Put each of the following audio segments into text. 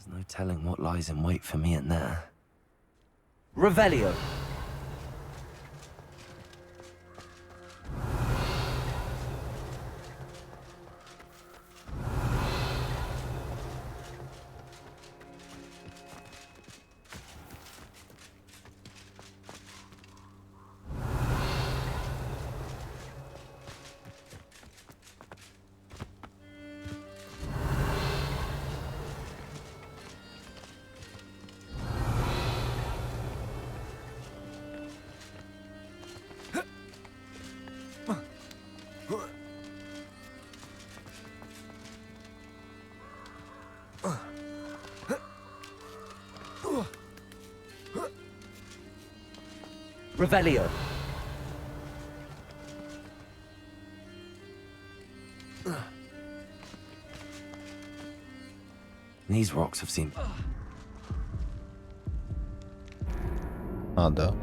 There's no telling what lies in wait for me in there. Revelio. Revelio. These rocks have seen... А, да.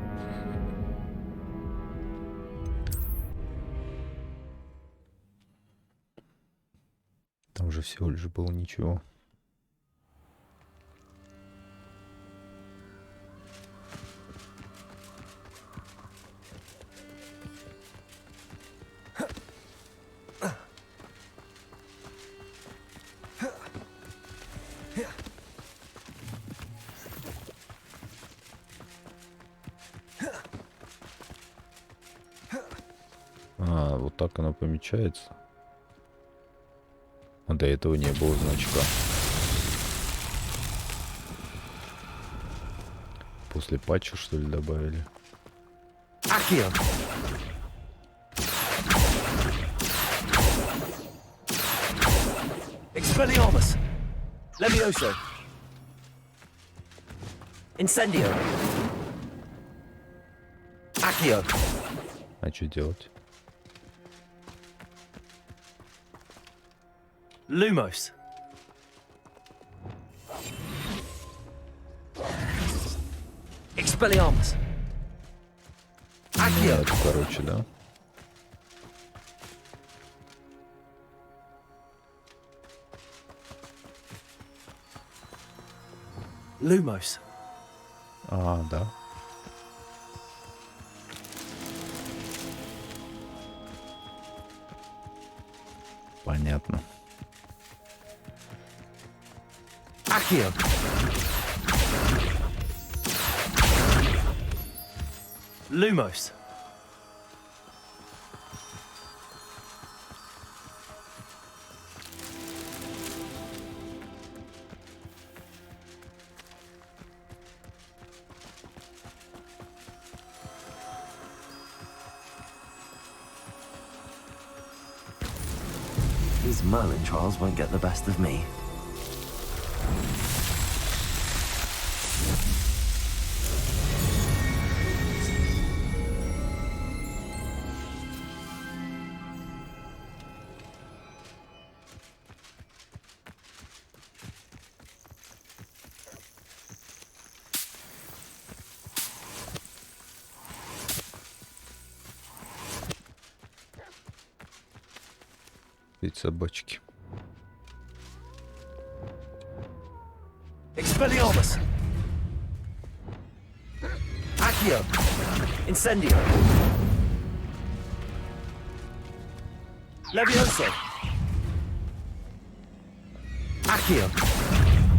Там же всего лишь было ничего. А, вот так оно помечается. А до этого не было значка. После патча, что ли, добавили? Accio. Expelliarmus. Levioso. Incendio. Accio. А что делать? Lumos. Expelliarmus. Accio. Это, короче, да? Lumos. А, да. Понятно. Accio. Lumos. These Merlin trials won't get the best of me. Эти собачки. Expelliarmus. Accio. Incendio. Levioso. Accio.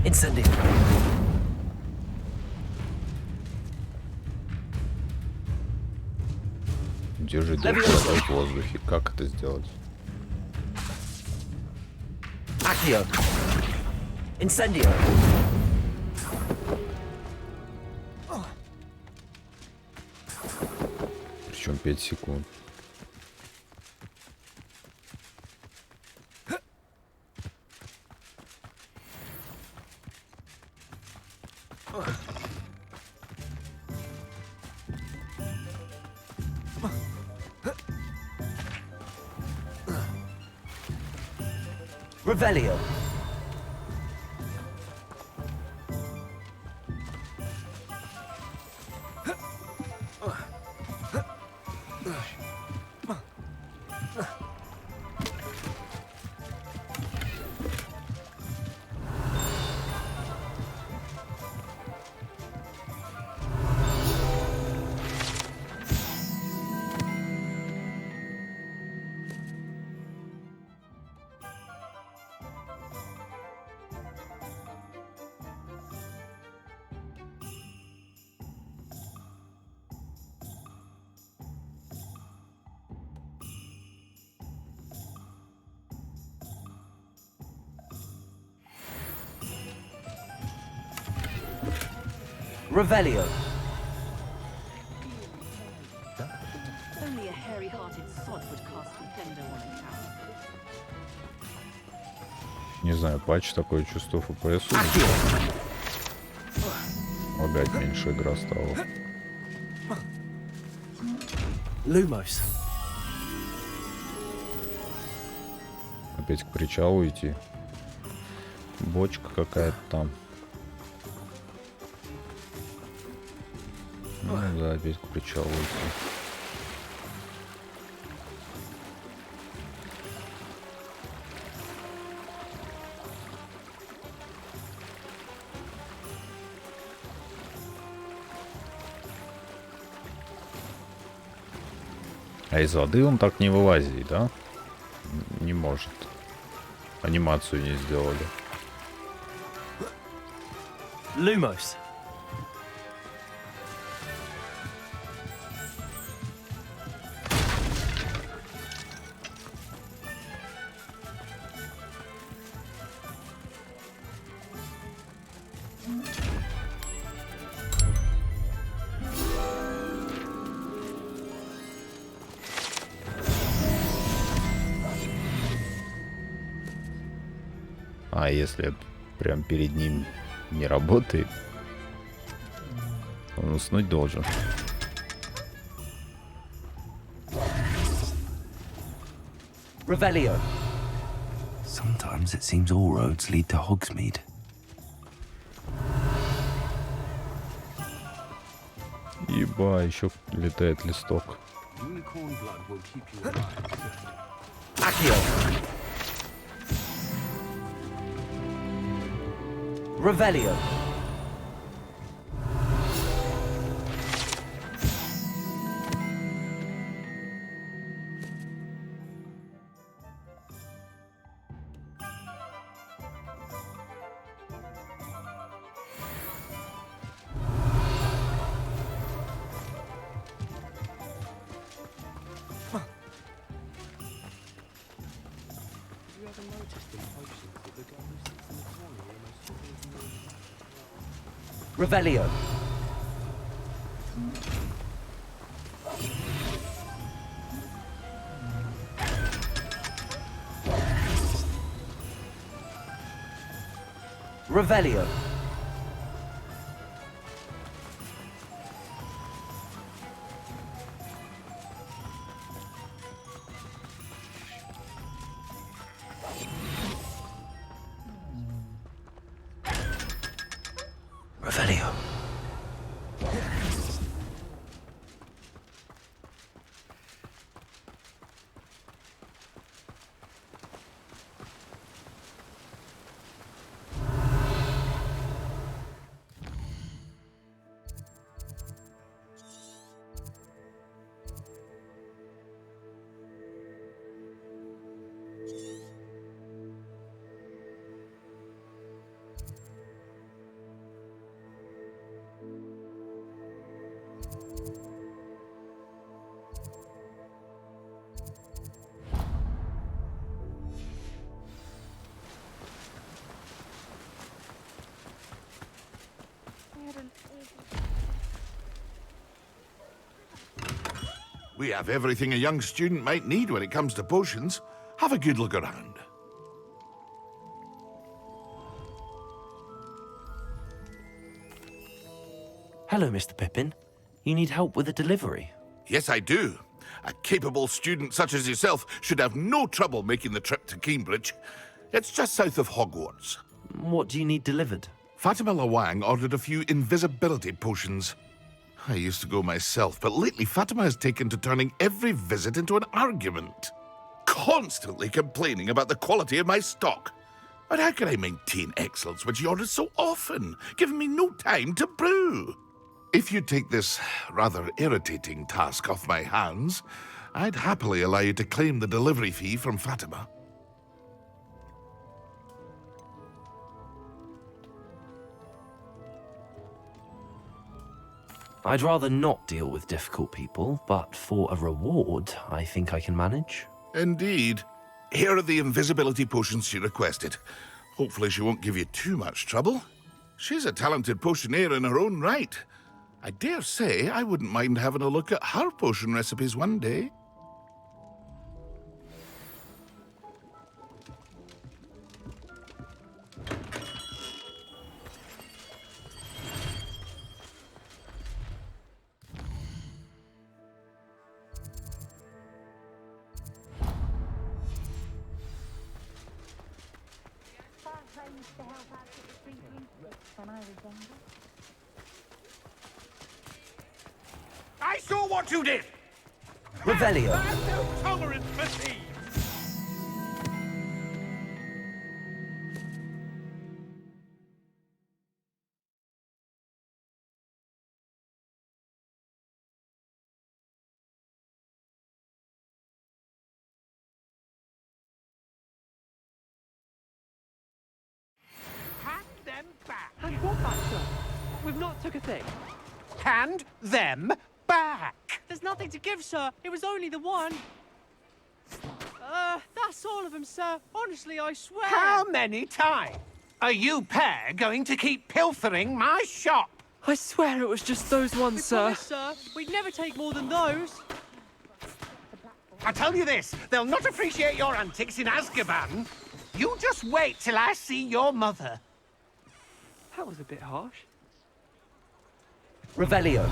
Incendio. Держи дух в воздухе. Как это сделать? Accio. Incendio. Причем 5 секунд. Revelio. Revelio. Only a hairy-hearted sod would cast Defender on a cow. Не знаю, патч такое чувство FPS. Accio. Опять меньше игра стала. Lumos. Опять к причалу идти. Бочка какая-то там. Ну да, опять к причалу идти. А из воды он так не вылазит, да? Не может. Анимацию не сделали. Lumos. А если прям перед ним не работает, он уснуть должен. Revelio. Sometimes it seems all roads lead to Hogsmeade. Еба, еще летает листок. Unicorn blood will keep you alive. Accio. Revelio. You ever noticed in potions that the guy who sits in the corner almost always knows? Revelio. Revelio. Revelio. We have everything a young student might need when it comes to potions. Have a good look around. Hello, Mr. Pippin. You need help with a delivery? Yes, I do. A capable student such as yourself should have no trouble making the trip to Cambridge. It's just south of Hogwarts. What do you need delivered? Fatima Lawang ordered a few invisibility potions. I used to go myself, but lately Fatima has taken to turning every visit into an argument. Constantly complaining about the quality of my stock. But how can I maintain excellence when she orders so often, giving me no time to brew? If you take this rather irritating task off my hands, I'd happily allow you to claim the delivery fee from Fatima. I'd rather not deal with difficult people, but for a reward, I think I can manage. Indeed. Here are the invisibility potions she requested. Hopefully she won't give you too much trouble. She's a talented potioneer in her own right. I dare say I wouldn't mind having a look at her potion recipes one day. I saw what you did! Revelio. I have no tolerance for thieves! Hand them back! And what back, sir? We've not took a thing. Hand them back! There's nothing to give, sir. It was only the one. That's all of them, sir. Honestly, I swear. How many times are you pair going to keep pilfering my shop? I swear it was just those ones, We sir. promise, sir. We'd never take more than those. I tell you this, they'll not appreciate your antics in Azkaban. You just wait till I see your mother. That was a bit harsh. Revelio.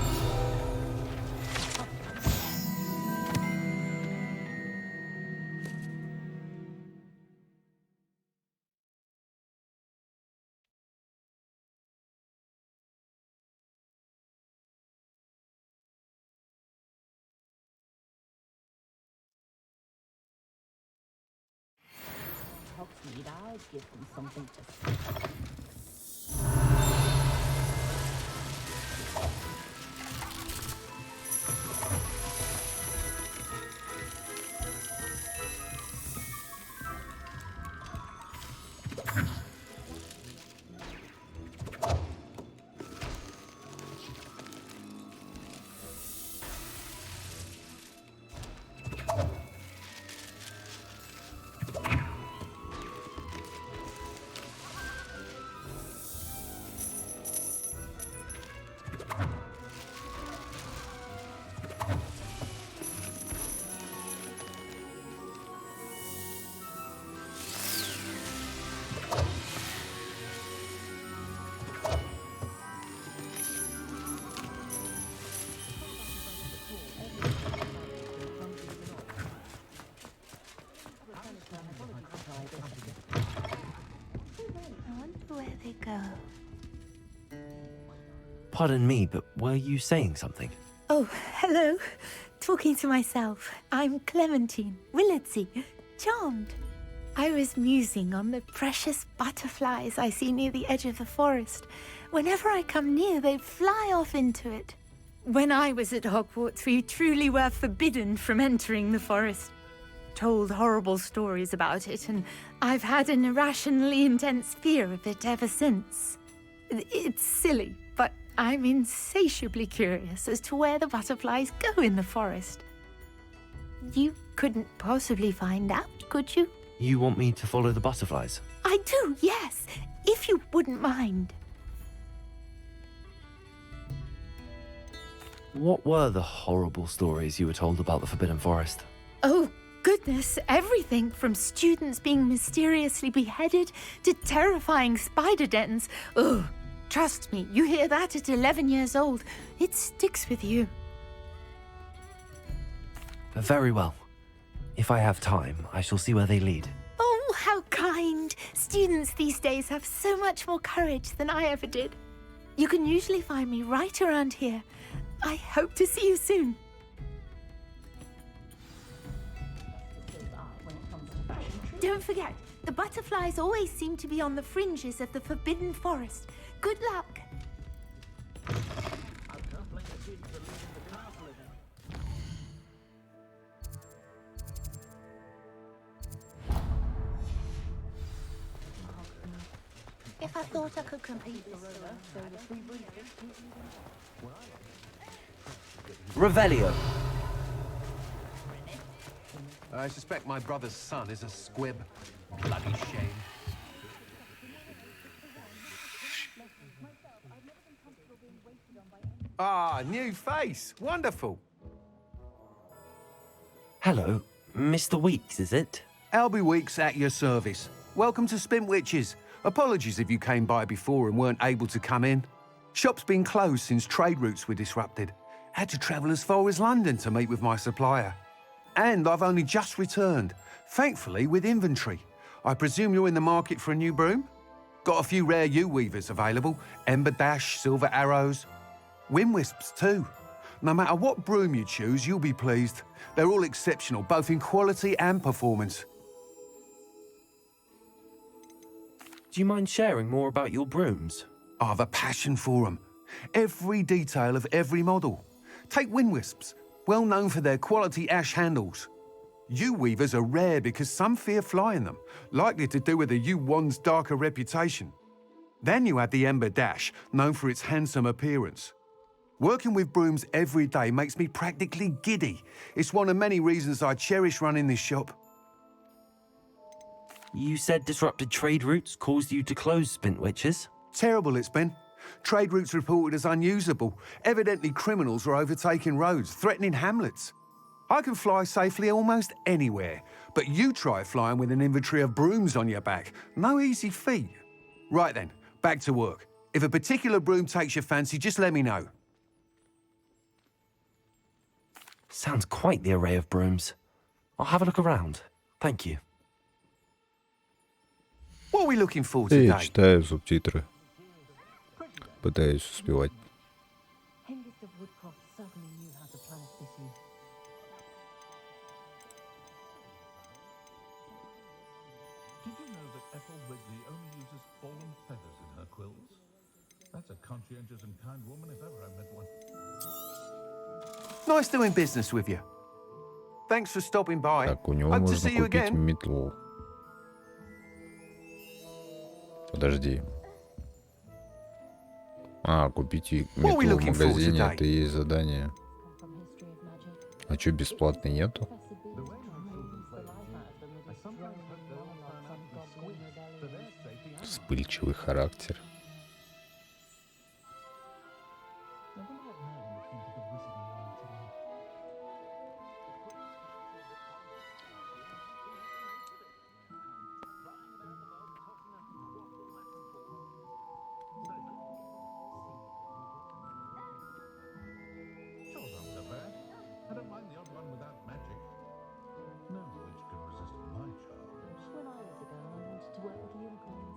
Hogsmeade, I'd give them something to... I wonder where they go. Pardon me, but were you saying something? Oh, hello. Talking to myself. I'm Clementine Willardsey. Charmed. I was musing on the precious butterflies I see near the edge of the forest. Whenever I come near, they fly off into it. When I was at Hogwarts, we truly were forbidden from entering the forest. Told horrible stories about it, and I've had an irrationally intense fear of it ever since. It's silly, but I'm insatiably curious as to where the butterflies go in the forest. You couldn't possibly find out, could you? You want me to follow the butterflies? I do, yes, if you wouldn't mind. What were the horrible stories you were told about the Forbidden Forest? Oh, goodness, everything from students being mysteriously beheaded to terrifying spider dens. Ugh, trust me, you hear that at 11 years old, it sticks with you. Very well. If I have time, I shall see where they lead. Oh, how kind. Students these days have so much more courage than I ever did. You can usually find me right around here. I hope to see you soon. Don't forget, the butterflies always seem to be on the fringes of the Forbidden Forest. Good luck. If I thought I could compete this Revelio. I suspect my brother's son is a squib. Bloody shame. Ah, new face. Wonderful. Hello, Mr. Weeks, is it? Albie Weeks at your service. Welcome to Spintwitches. Apologies if you came by before and weren't able to come in. Shop's been closed since trade routes were disrupted. Had to travel as far as London to meet with my supplier. And I've only just returned, thankfully with inventory. I presume you're in the market for a new broom? Got a few rare U-weavers available. Ember Dash, Silver Arrows. Wind Wisps too. No matter what broom you choose, you'll be pleased. They're all exceptional, both in quality and performance. Do you mind sharing more about your brooms? I've a passion for them. Every detail of every model. Take Wind Wisps, well known for their quality ash handles. U-weavers are rare because some fear flying them, likely to do with the U-wand's darker reputation. Then you have the Ember Dash, known for its handsome appearance. Working with brooms every day makes me practically giddy. It's one of many reasons I cherish running this shop. You said disrupted trade routes caused you to close Spintwitches? Terrible it's been. Trade routes reported as unusable. Evidently criminals were overtaking roads, threatening hamlets. I can fly safely almost anywhere, but you try flying with an inventory of brooms on your back. No easy feat. Right then, back to work. If a particular broom takes your fancy, just let me know. Sounds quite the array of brooms. I'll have a look around. Thank you. What are we looking for И today? читаю субтитры. Пытаюсь успевать. Hengist of Woodcroft certainly knew how to plan this issue. Did you know that Ethel Wigley only uses fallen feathers in her quilts? That's a conscientious and kind woman if ever I met one. Nice doing business with you. Thanks for stopping by. Так, у него Hope to можно see you купить again. метлу. Подожди. А, купить What are we метлу в looking for магазине, today? это и есть задание. From history of magic. А чё, бесплатной нету? Professor Biggs used the life out of them with his drone and monologues on goblin rebellions. Вспыльчивый характер. Sure, not so bad. I don't mind the odd one without magic. No witch can resist my charms. When I was a girl, I wanted to work with unicorns.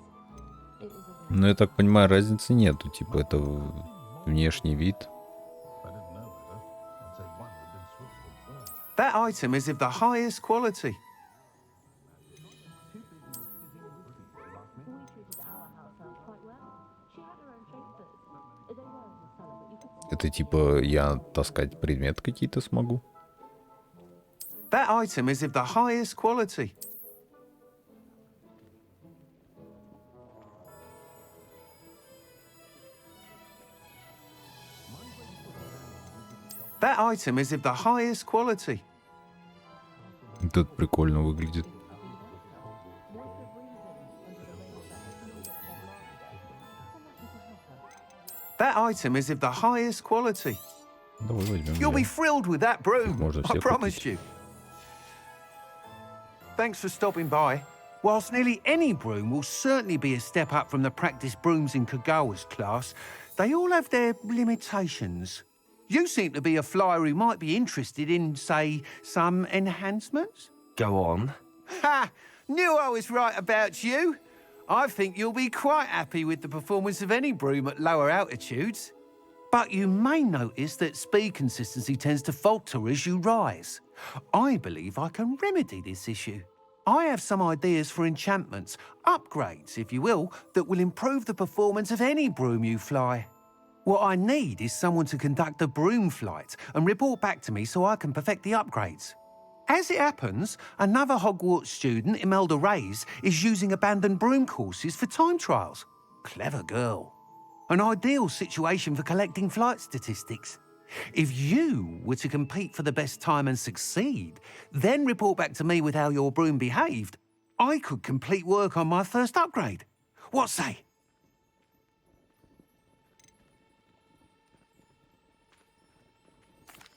It was a Ну, я так понимаю, разницы нету. Типа, это внешний вид. If I didn't know better, I'd say one had been switched with birth. That item is of the highest quality. We treated our house elf quite well. She had her own chambers. They were in the cellar, but you could Это типа я таскать предмет какие-то смогу? That item is of the highest quality. That item is of the highest quality. Тут прикольно выглядит. That item is of the highest quality. Давай возьмем. You'll be её. thrilled with that broom. Можно I все promised купить. you. Thanks for stopping by. Whilst nearly any broom will certainly be a step up from the practice brooms in Kagawa's class, they all have their limitations. You seem to be a flyer who might be interested in, say, some enhancements? Go on. Ha! Knew I was right about you. I think you'll be quite happy with the performance of any broom at lower altitudes. But you may notice that speed consistency tends to falter as you rise. I believe I can remedy this issue. I have some ideas for enchantments, upgrades, if you will, that will improve the performance of any broom you fly. What I need is someone to conduct a broom flight and report back to me so I can perfect the upgrades. As it happens, another Hogwarts student, Imelda Reyes, is using abandoned broom courses for time trials. Clever girl. An ideal situation for collecting flight statistics. If you were to compete for the best time and succeed, then report back to me with how your broom behaved, I could complete work on my first upgrade. What say?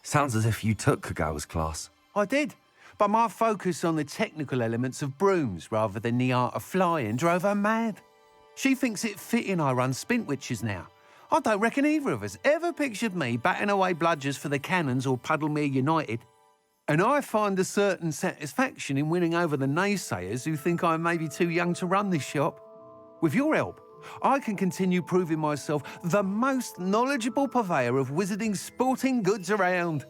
Sounds as if you took Kagawa's class. I did, but my focus on the technical elements of brooms rather than the art of flying drove her mad. She thinks it fitting I run Spintwitches now. I don't reckon either of us ever pictured me batting away bludgers for the Cannons or Puddlemere United. And I find a certain satisfaction in winning over the naysayers who think I may be too young to run this shop. With your help, I can continue proving myself the most knowledgeable purveyor of wizarding sporting goods around.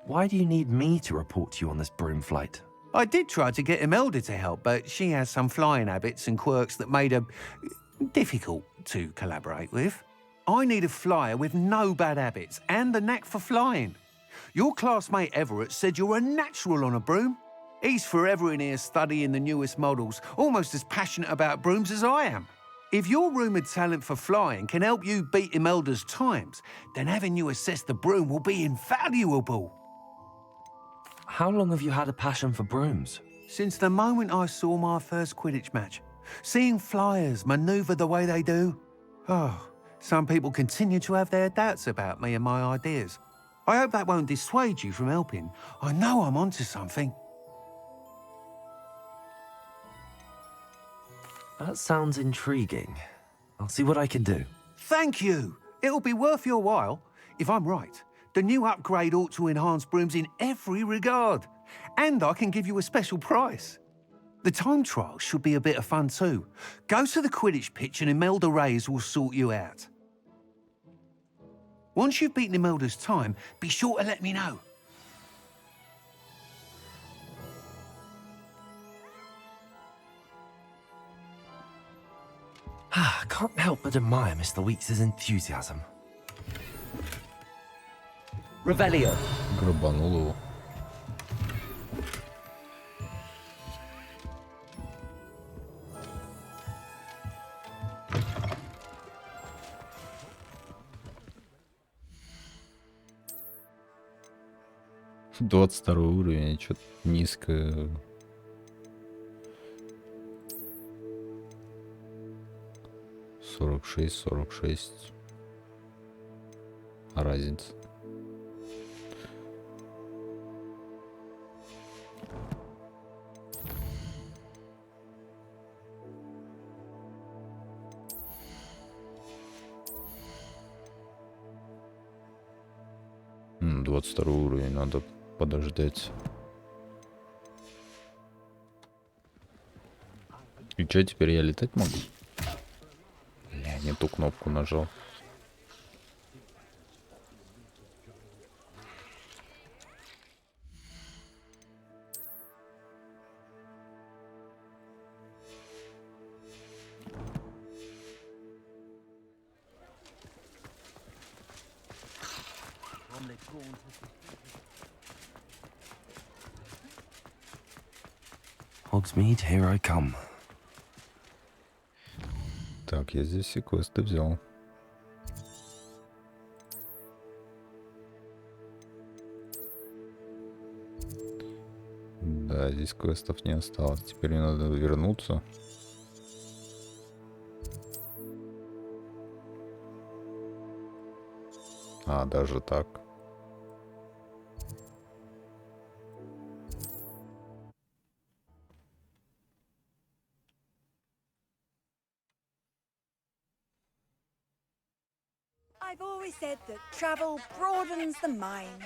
Why do you need me to report to you on this broom flight? I did try to get Imelda to help, but she has some flying habits and quirks that made her difficult to collaborate with. I need a flyer with no bad habits and the knack for flying. Your classmate Everett said you're a natural on a broom. He's forever in here studying the newest models, almost as passionate about brooms as I am. If your rumoured talent for flying can help you beat Imelda's times, then having you assess the broom will be invaluable. How long have you had a passion for brooms? Since the moment I saw my first Quidditch match. Seeing flyers manoeuvre the way they do. Oh, some people continue to have their doubts about me and my ideas. I hope that won't dissuade you from helping. I know I'm onto something. That sounds intriguing. I'll see what I can do. Thank you. It'll be worth your while. If I'm right, the new upgrade ought to enhance brooms in every regard. And I can give you a special price. The time trial should be a bit of fun too. Go to the Quidditch pitch and Imelda Reyes will sort you out. Once you've beaten Imelda's time, be sure to let me know. I can't help but admire Mr. Weeks' enthusiasm. Revelio. Грабанул его. Двадцать второй уровень, что-то низкое. Сорок шесть. А разница? — 22 уровень, надо подождать. И что, теперь я летать могу? Я не ту кнопку нажал. Hogsmeade, here I come. Так, я здесь все квесты взял. Да, здесь квестов не осталось. Теперь мне надо вернуться. А, даже так. I've always said that travel broadens the mind.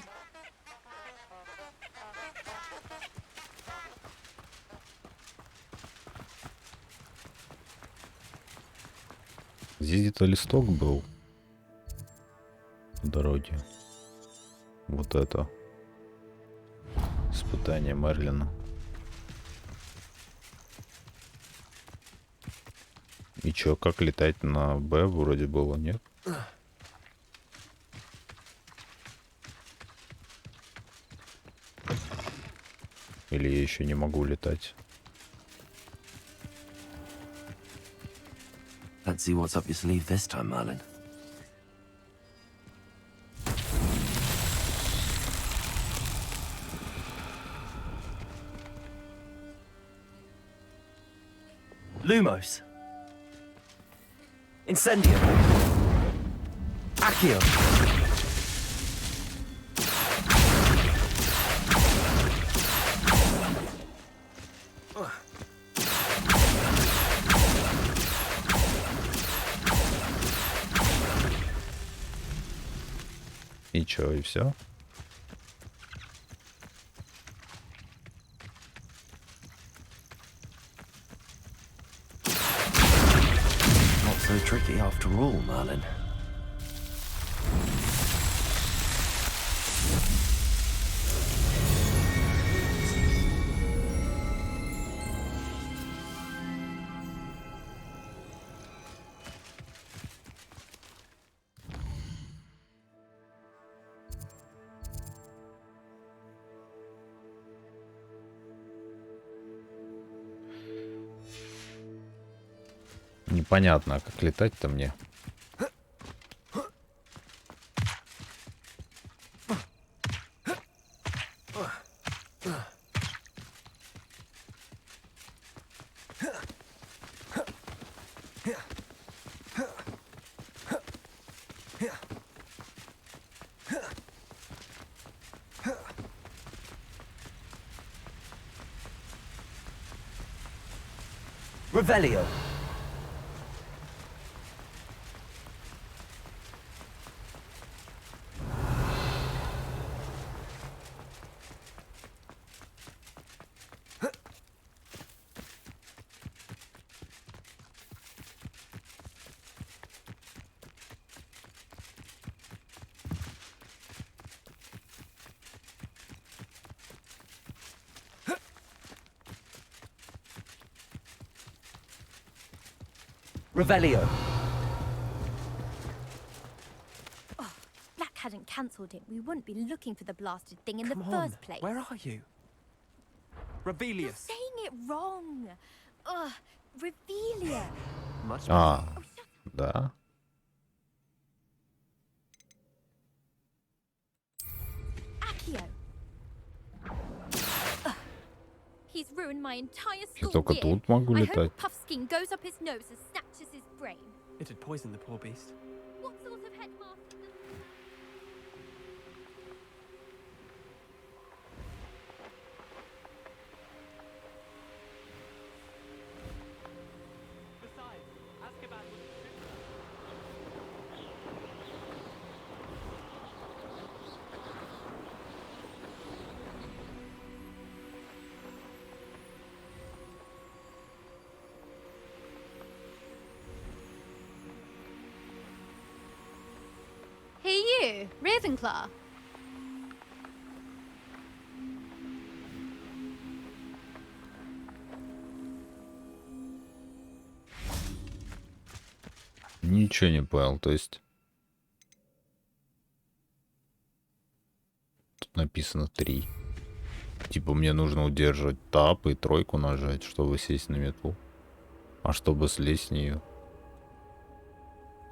Здесь где-то листок был в дороге. Вот это. Испытание Мерлина. И чё, как летать на Б вроде было, нет? Или я еще не могу летать? Let's see what's up your sleeve this time, Merlin. Lumos. Incendio. Accio! И чё, и все? Not so tricky after all, Merlin. Непонятно, а как летать-то мне? Revelio! Revelio! Oh, Black hadn't cancelled it. We wouldn't be looking for the blasted thing in Come the on, first place. where are you? You're Rebellious. saying it wrong. Ugh, Revelia. Much А, да. Accio. Ugh, he's ruined my entire Я school только year. тут могу I летать. hope Puffskein goes up his nose and snatches his brain. It'd poison the poor beast. What sort of headmaster does Besides, Azkaban was Hey you, Ravenclaw. Ничего не понял, то есть... Тут написано 3. Типа мне нужно удерживать тап и тройку нажать, чтобы сесть на метлу. А чтобы слезть с нее.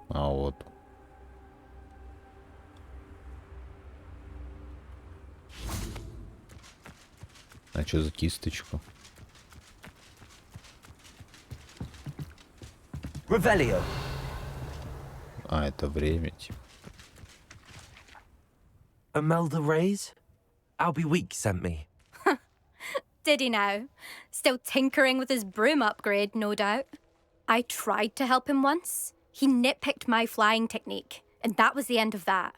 А вот. А что за кисточка? Revelio! А, это время, типа. Imelda Reyes? Albie Week sent me. Did he now? Still tinkering with his broom upgrade, no doubt. I tried to help him once. He nitpicked my flying technique, and that was the end of that.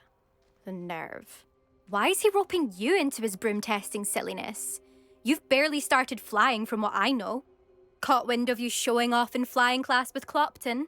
The nerve. Why is he roping you into his broom testing silliness? You've barely started flying from what I know. Caught wind of you showing off in flying class with Clopton.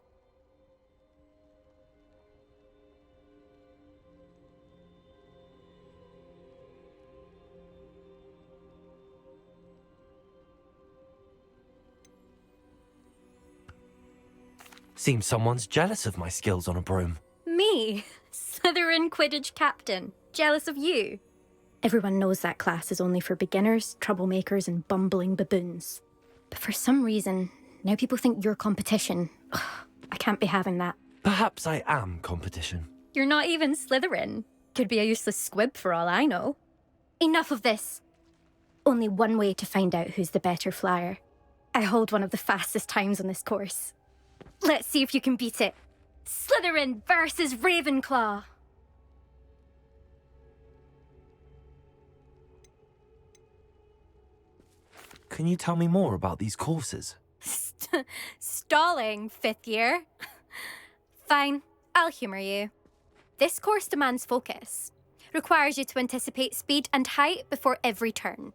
Seems someone's jealous of my skills on a broom. Me? Slytherin Quidditch captain. Jealous of you? Everyone knows that class is only for beginners, troublemakers, and bumbling baboons. But for some reason, now people think you're competition. Ugh, I can't be having that. Perhaps I am competition. You're not even Slytherin. Could be a useless squib for all I know. Enough of this. Only one way to find out who's the better flyer. I hold one of the fastest times on this course. Let's see if you can beat it. Slytherin versus Ravenclaw. Can you tell me more about these courses? Stalling, 5th year. Fine, I'll humour you. This course demands focus. Requires you to anticipate speed and height before every turn.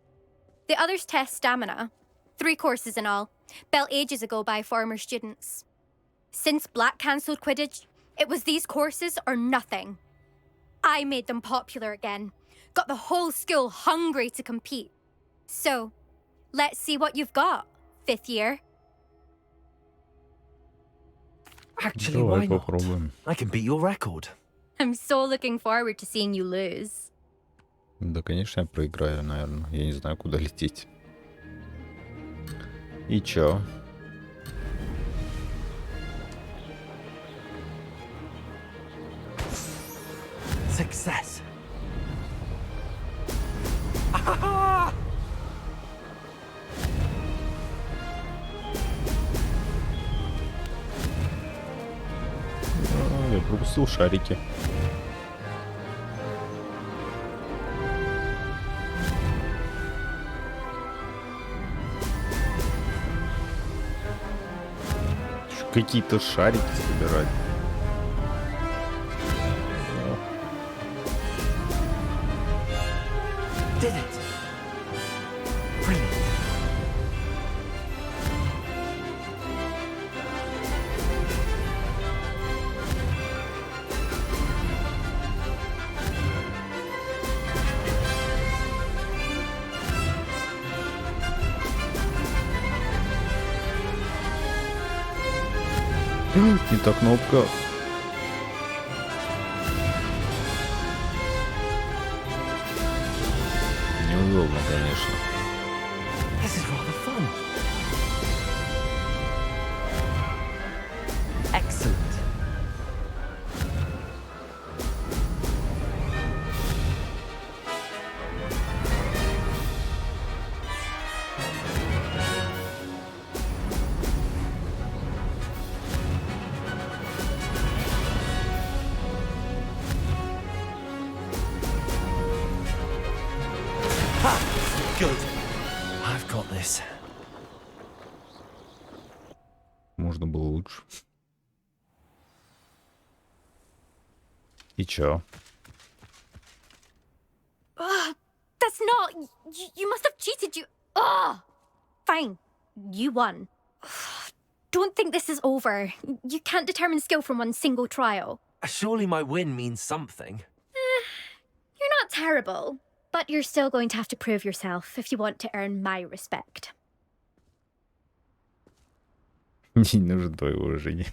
The others test stamina. 3 courses in all, built ages ago by former students. Since Black cancelled Quidditch, it was these courses or nothing. I made them popular again. Got the whole school hungry to compete. So, let's see what you've got, 5th year. Actually, Давай why not? попробуем. I can beat your record. I'm so looking forward to seeing you lose. Да, конечно, я проиграю, наверное. Я не знаю, куда лететь. И чё? Success. Я пропустил шарики. Какие-то шарики собирать. Did it. Brilliant. Не та кнопка. Неудобно, конечно. This is rather fun. Excellent. Good. I've got this. Можно было лучше. И чё? That's not... You must have cheated, you... Fine. You won. Don't think this is over. You can't determine skill from one single trial. Surely my win means something. You're not terrible, but you're still going to have to prove yourself if you want to earn my respect. Не нужно твоего уважения.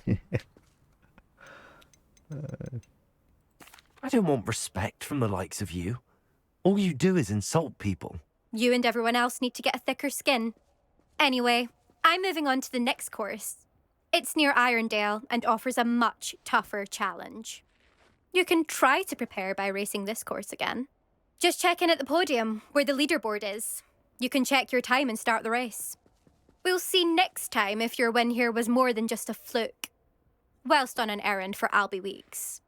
I don't want respect from the likes of you. All you do is insult people. You and everyone else need to get a thicker skin. Anyway, I'm moving on to the next course. It's near Irondale and offers a much tougher challenge. You can try to prepare by racing this course again. Just check in at the podium, where the leaderboard is. You can check your time and start the race. We'll see next time if your win here was more than just a fluke. Whilst on an errand for Albie Weeks.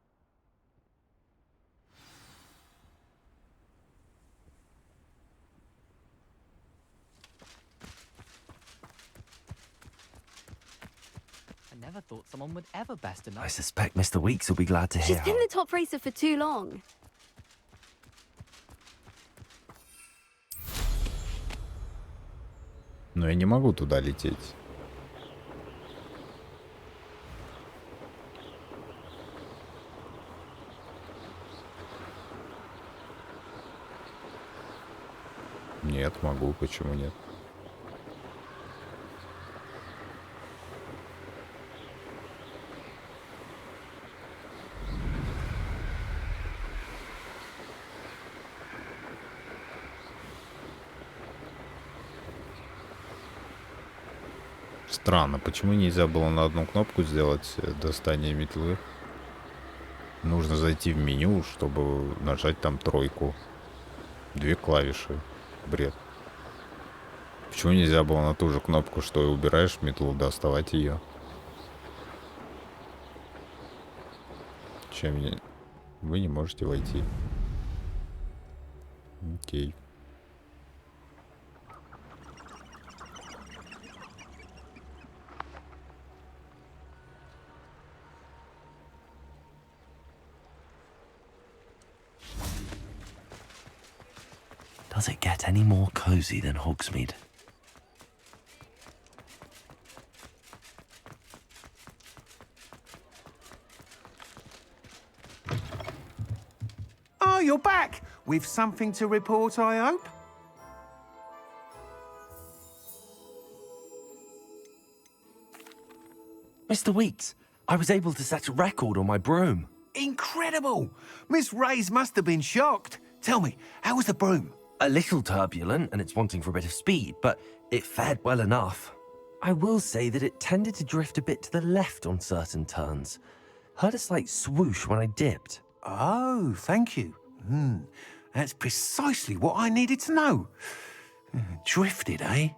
I never thought someone would ever best enough. I suspect Mr. Weeks will be glad to She's hear. been the top racer for too long. Но я не могу туда лететь. Нет, могу, почему нет? Странно, почему нельзя было на одну кнопку сделать достание метлы? Нужно зайти в меню, чтобы нажать там тройку. 2 клавиши. Бред. Почему нельзя было на ту же кнопку, что и убираешь метлу, доставать ее? Чем я... Вы не можете войти. Окей. Does it get any more cozy than Hogsmeade? Oh, you're back! With something to report, I hope? Mr. Weeks, I was able to set a record on my broom. Incredible! Miss Ray's must have been shocked. Tell me, how was the broom? A little turbulent and it's wanting for a bit of speed, but it fared well enough. I will say that it tended to drift a bit to the left on certain turns. Heard a slight swoosh when I dipped. Oh, thank you. That's precisely what I needed to know. Drifted, eh?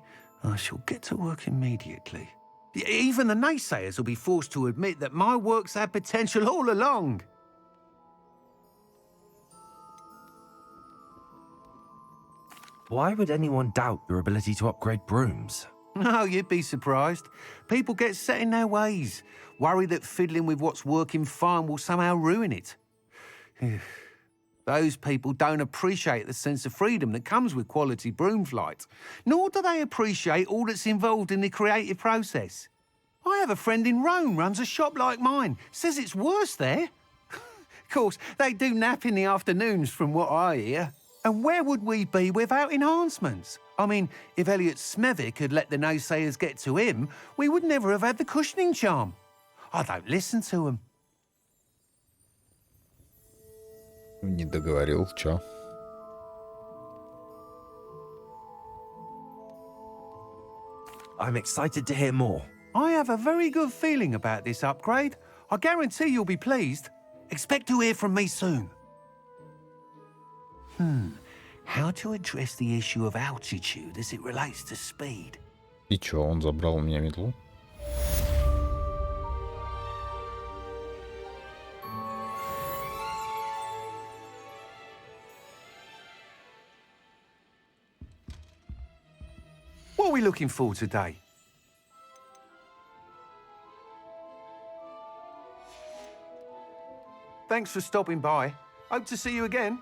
I shall get to work immediately. Even the naysayers will be forced to admit that my work's had potential all along. Why would anyone doubt your ability to upgrade brooms? No, you'd be surprised. People get set in their ways, worry that fiddling with what's working fine will somehow ruin it. Those people don't appreciate the sense of freedom that comes with quality broom flight, nor do they appreciate all that's involved in the creative process. I have a friend in Rome runs a shop like mine, says it's worse there. Of course, they do nap in the afternoons from what I hear. And where would we be without enhancements? I mean, if Elliot Smethwick had let the naysayers get to him, we would never have had the cushioning charm. I don't listen to them. Не договорил, чё? I'm excited to hear more. I have a very good feeling about this upgrade. I guarantee you'll be pleased. Expect to hear from me soon. How to address the issue of altitude as it relates to speed? И чё, он забрал у меня метлу? What are we looking for today? Thanks for stopping by. Hope to see you again.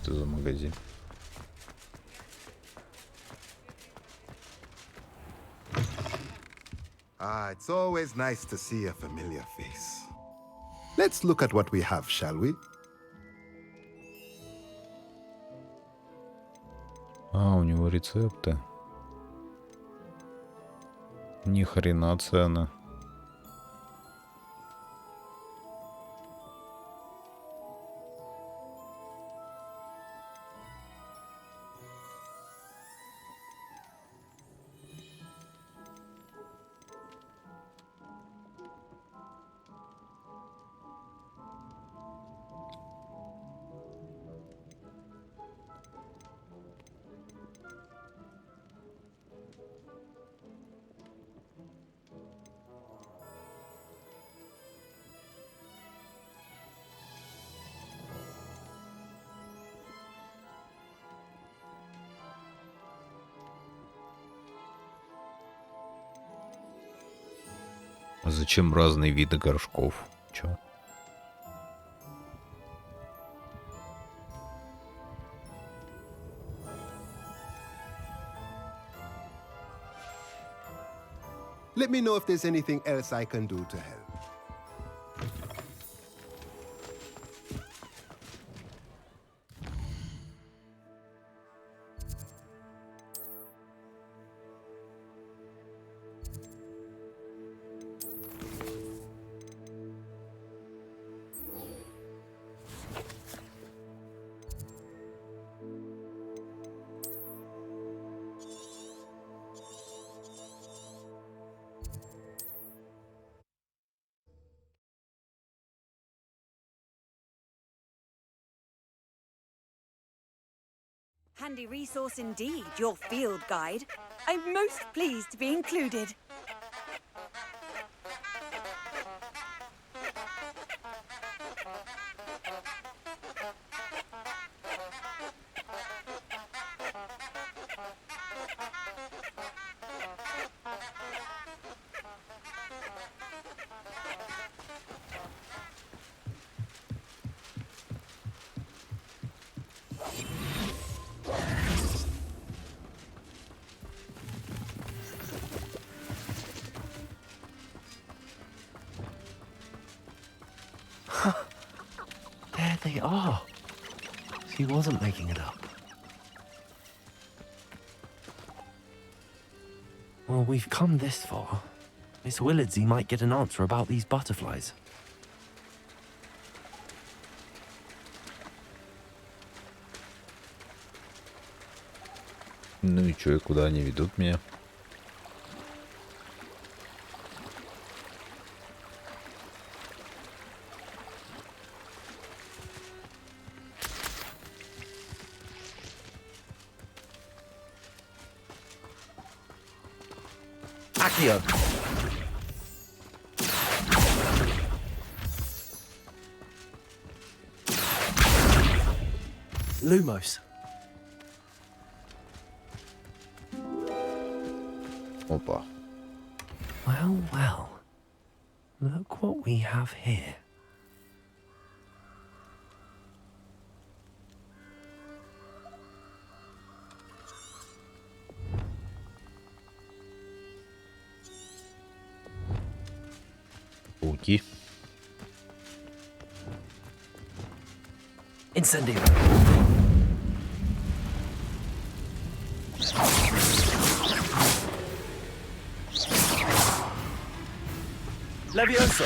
Это за магазин. It's always nice to see a familiar face. Let's look at what we have, shall we? А, у него рецепты. Ни хрена цены. А зачем разные виды горшков? Чё? Let me know if there's anything else I can do to help. Handy resource indeed, your field guide. I'm most pleased to be included. There they are. She wasn't making it up. Well, we've come this far. Miss Willardsey might get an answer about these butterflies. Ну и чё, и куда они ведут меня? Accio! Lumos. Опа. Well, well. Look what we have here. Пауки. Incendio. Levioso.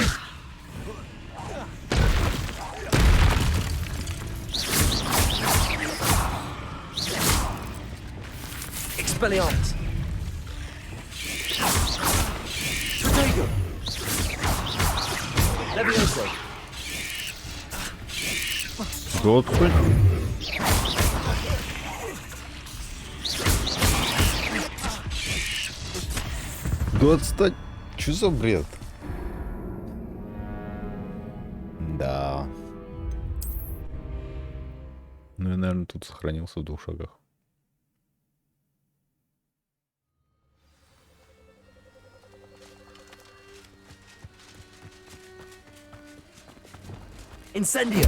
Expelliarmus. Protego. Levioso. Господи. Да отстань. Чё за бред? Да. Ну я, наверное, тут сохранился в 2 шагах. Incendio.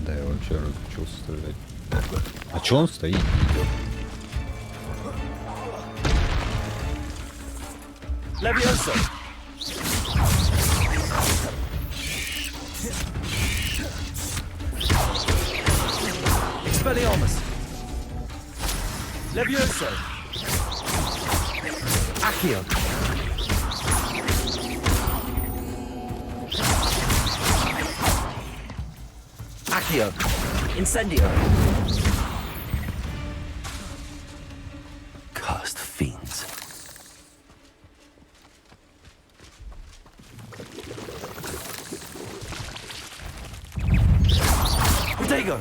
Да, я вообще разучился стрелять. А чё он стоит? Не идёт? Levioso. Expelliarmus. Levioso. Accio. Accio. Incendio. Cursed fiends. Protego.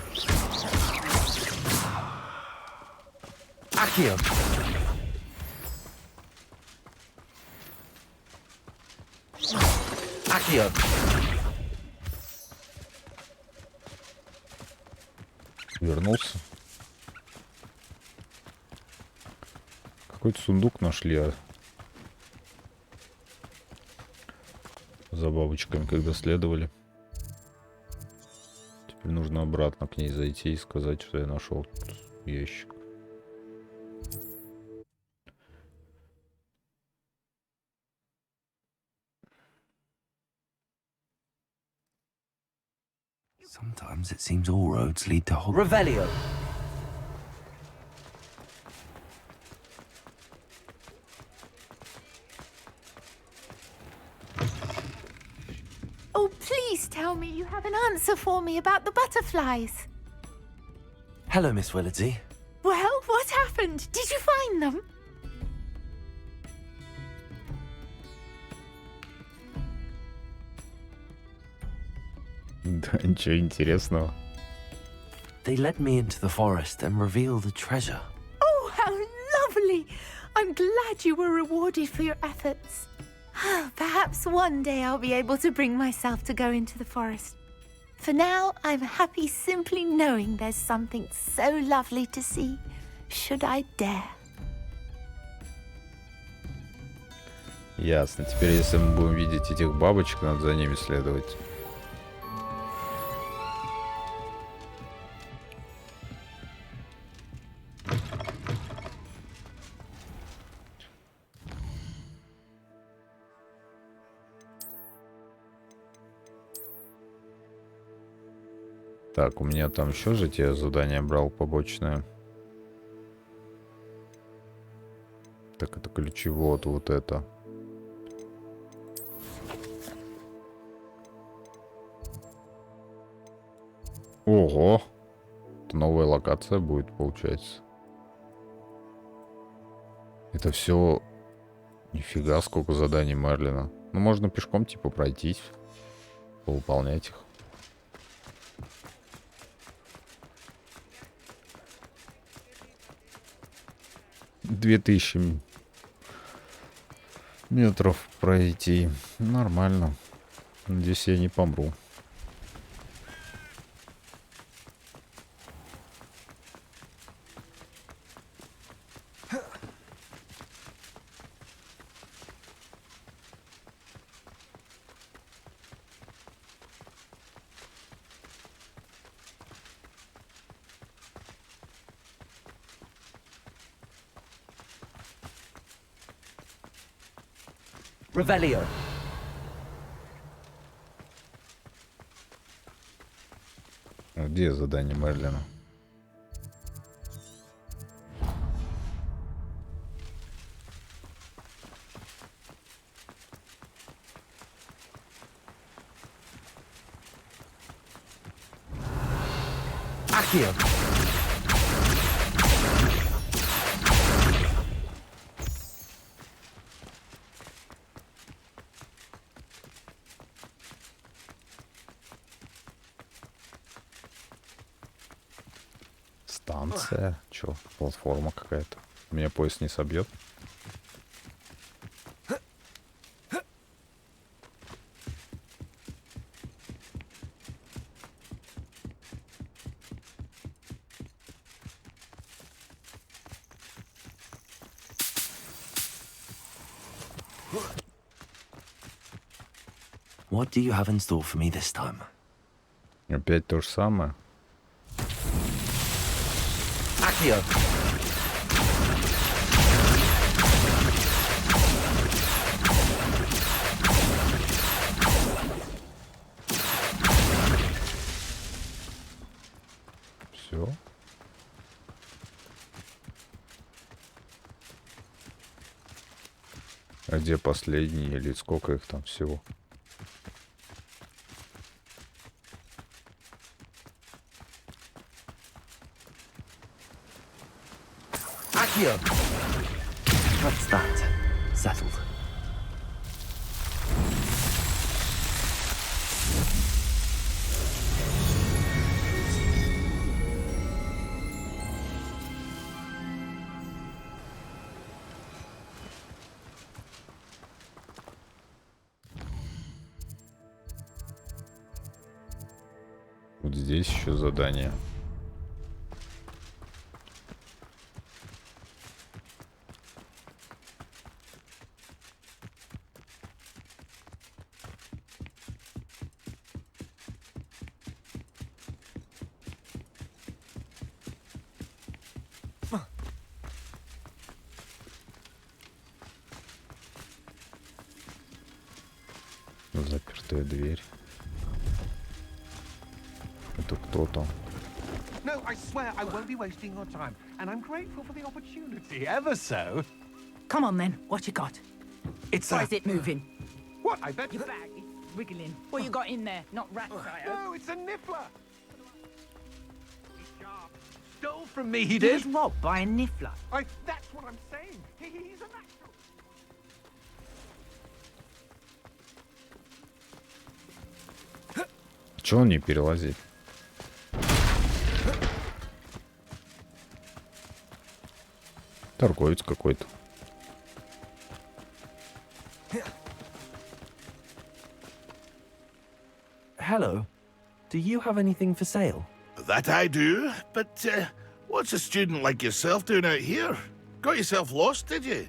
Accio. Accio. Вернулся. Какой-то сундук нашли, а за бабочками, когда следовали. Теперь нужно обратно к ней зайти и сказать, что я нашел ящик. Sometimes it seems all roads lead to Hogwarts. Revelio. Oh, please tell me you have an answer for me about the butterflies. Hello, Miss Willardsey. Well, what happened? Did you find them? Да, ничего интересного. They led me into the forest and revealed the treasure. Oh, how lovely! I'm glad you were rewarded for your efforts. Perhaps one day I'll be able to bring myself to go into the forest. For now, I'm happy simply knowing there's something so lovely to see, should I dare. Ясно. Теперь, если мы будем видеть этих бабочек, надо за ними следовать. Так, у меня там еще же те задания брал побочное. Так, это ключевод, вот это. Ого! Это новая локация будет, получается. Это все... Нифига, сколько заданий Мерлина. Ну, можно пешком, типа, пройтись. Повыполнять их. 2000 метров пройти. Нормально. Надеюсь, я не помру. Revelio. Где задание Мерлина? Accio. Станция? Чё, платформа какая-то? Меня поезд не собьет? What do you have in store for me this time? Опять то же самое. Accio. Все. А где последний или сколько их там всего? Accio. That's that. Settled. Вот здесь еще задание. Запертая дверь. Это кто там? No, I swear I won't be wasting your time, and I'm grateful for the opportunity, ever so. Come on then, what you got? It's Why is it moving? What? I bet Your bag is wiggling. What you got in there? Not rats, I hope. No, it's a niffler. He's sharp. Stole from me, he You did. was robbed by a niffler. That's what I'm saying. He's a natural. Чё он не перелазит? Торговец какой-то. Hello. Do you have anything for sale? That I do, but what's a student like yourself doing out here? Got yourself lost, did you?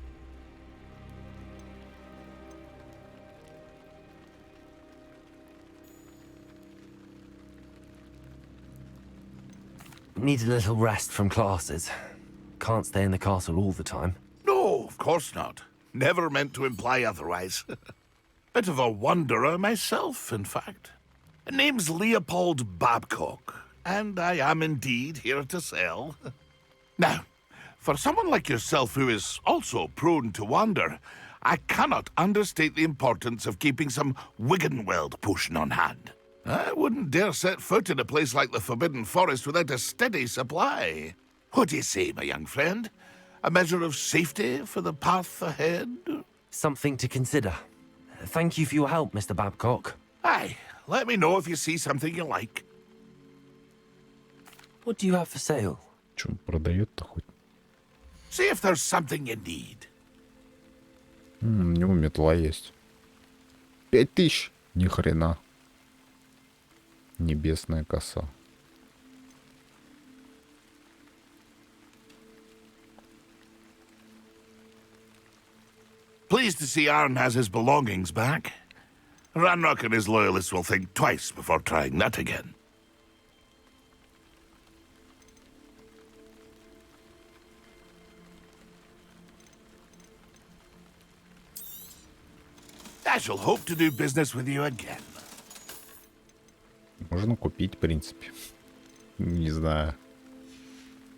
Need a little rest from classes. Can't stay in the castle all the time. No, of course not. Never meant to imply otherwise. Bit of a wanderer myself, in fact. Name's Leopold Babcock, and I am indeed here to sell. Now, for someone like yourself who is also prone to wander, I cannot understate the importance of keeping some Wiggenweld potion on hand. I wouldn't dare set foot in a place like the Forbidden Forest without a steady supply. What do you say, my young friend? A measure of safety for the path ahead? Something to consider. Thank you for your help, Mr. Babcock. Aye, let me know if you see something you like. What do you have for sale? Чё он продает-то хоть? See if there's something you need. У него метла есть. 5000! Ни хрена. Небесная коса. Pleased to see Arn has his belongings back. Ranrock and his loyalists will think twice before trying that again. I shall hope to do business with you again. Можно купить, в принципе. Не знаю.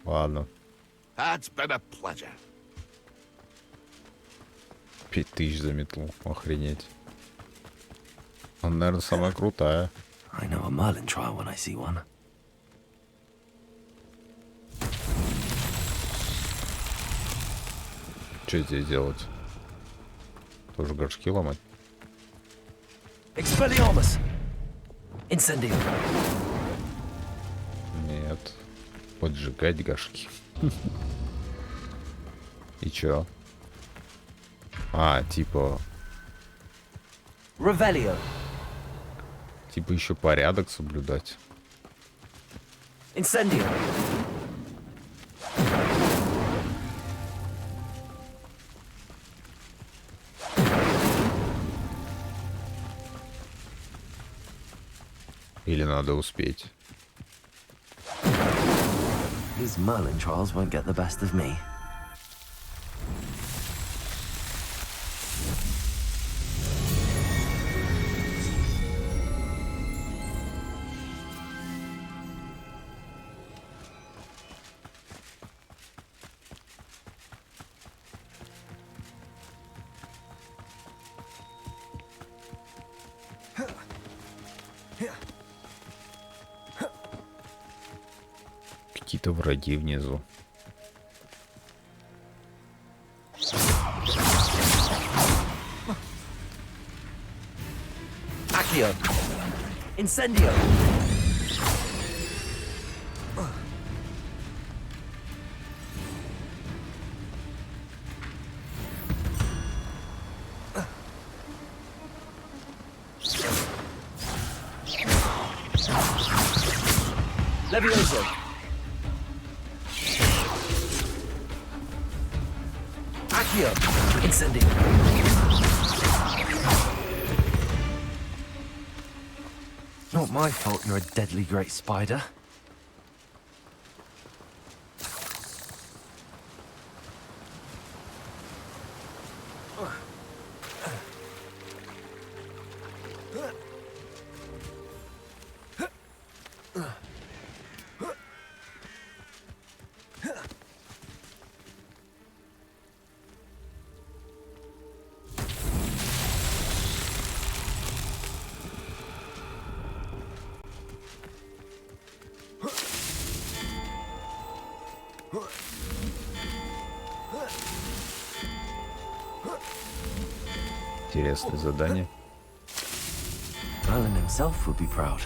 Ладно. That's been a pleasure. 5000 за метлу. Охренеть. Она, наверное, самая крутая. I know a Merlin trial when I see one. Что здесь делать? Тоже горшки ломать? Expelliarmus! Incendio! Нет. Поджигать горшки. И чё? А, типа... Revelio! Типа еще порядок соблюдать. Incendio! Или надо успеть? These Merlin trials won't get the best of me. Какие-то враги внизу. Accio! Incendio! Levioso! Accio! Incendio! Not my fault you're a deadly great spider. Интересное задание. Merlin himself would be proud.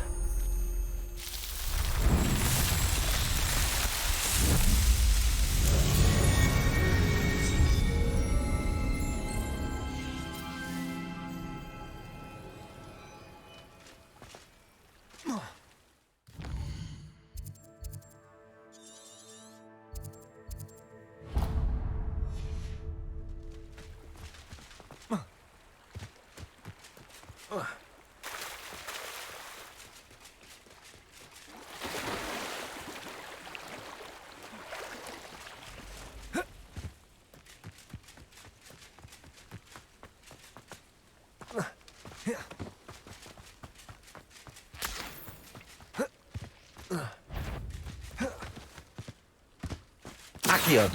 Accio!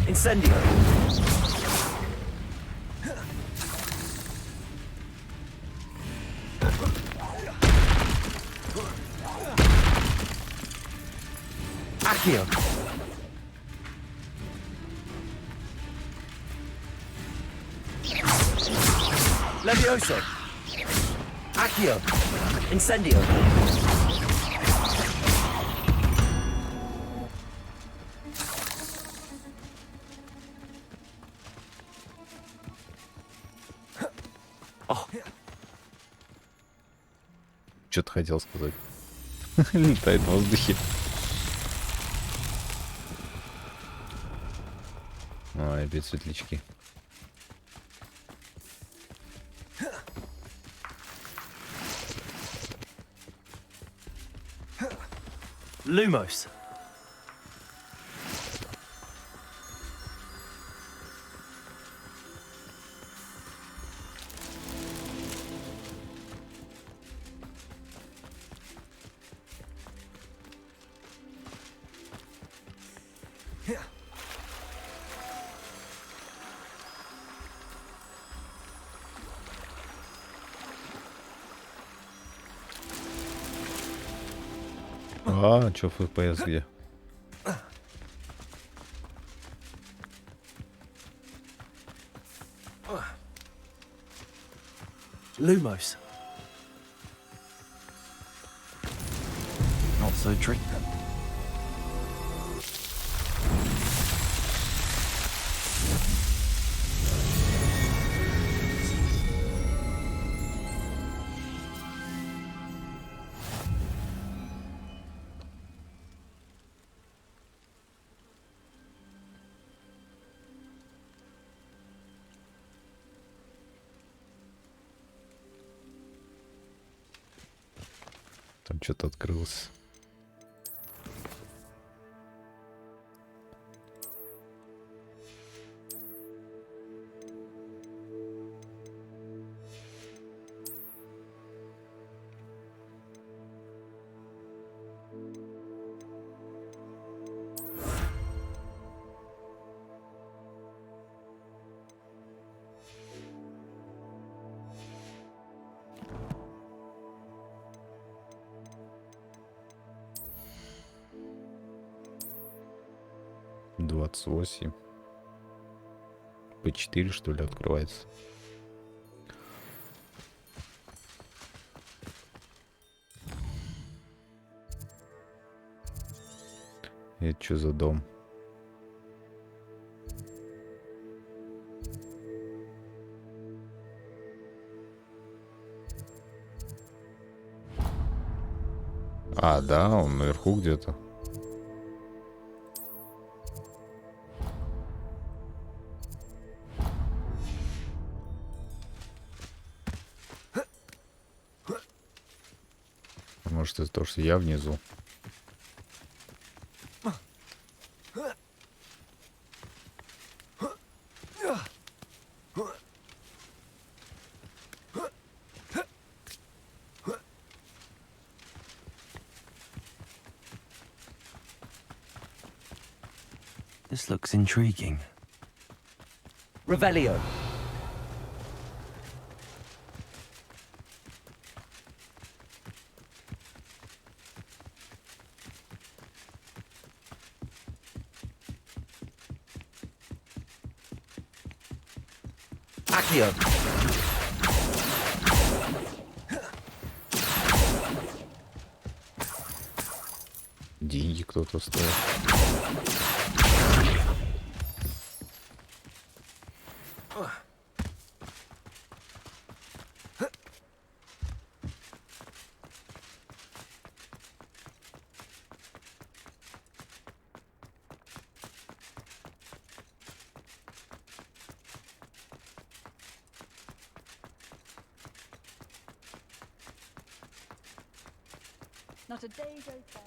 Incendio! Accio! Levioso! Accio! Incendio! Что-то хотел сказать. Летает в воздухе. Ой, опять светлячки. Lumos. А, чё FPS где? Lumos. Not so tricky. Там что-то открылось. P8. P4, что ли, открывается. Это что за дом? А, да, он наверху где-то. Может, это то, что я внизу. This looks intriguing. Revelio. Accio. кто-то стоит. Not a day goes by.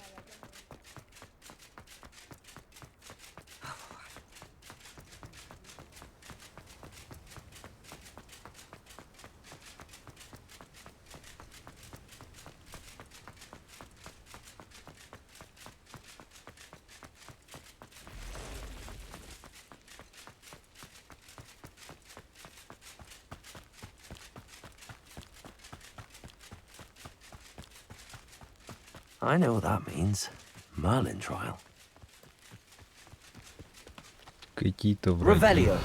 I know what that means. Merlin trial. Какие-то враги. Revelio.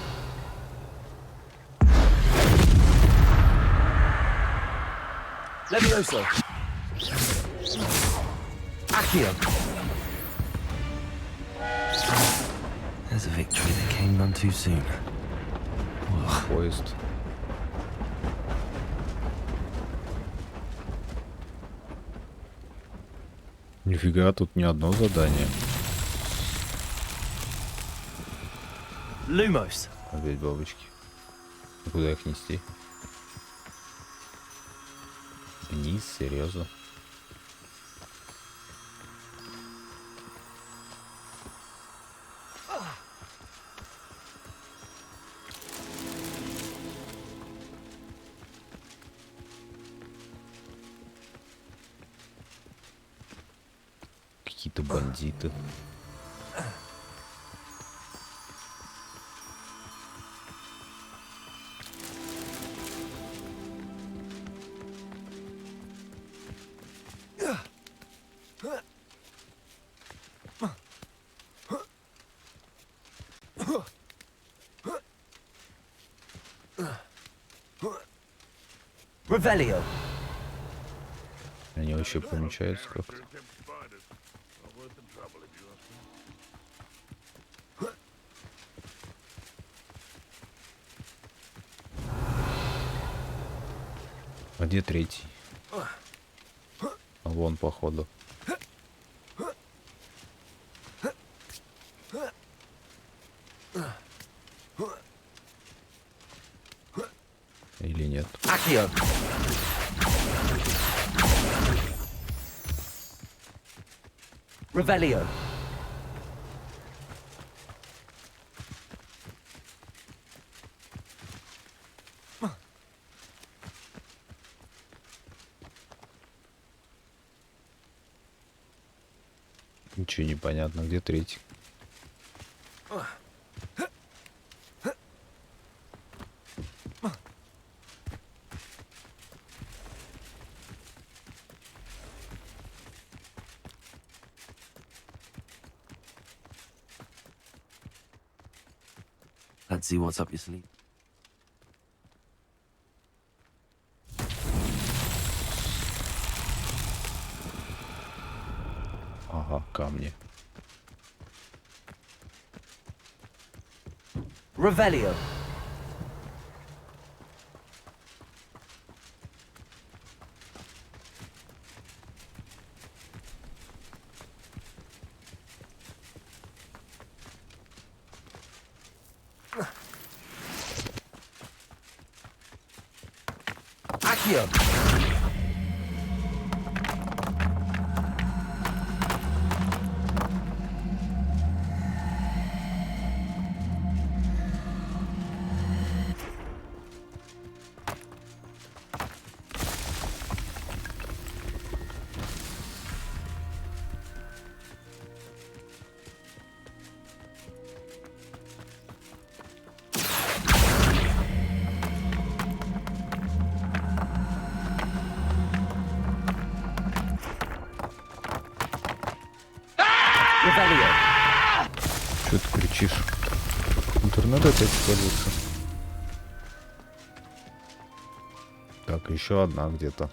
Levioso. Accio. There's a victory that came none too soon. Поезд. Нифига, тут не одно задание. Lumos. Опять бабочки. Куда их нести? Вниз, серьезно. Какие-то бандиты. Revelio. Они вообще помечаются как-то. А где третий? А вон, походу. Или нет? Accio. Revelio. Ничего не понятно, где третий? Let's see what's up your sleeve. Ага, камни. Revelio. Accio. Что ты кричишь? Интернет опять свалился. Так, еще одна где-то.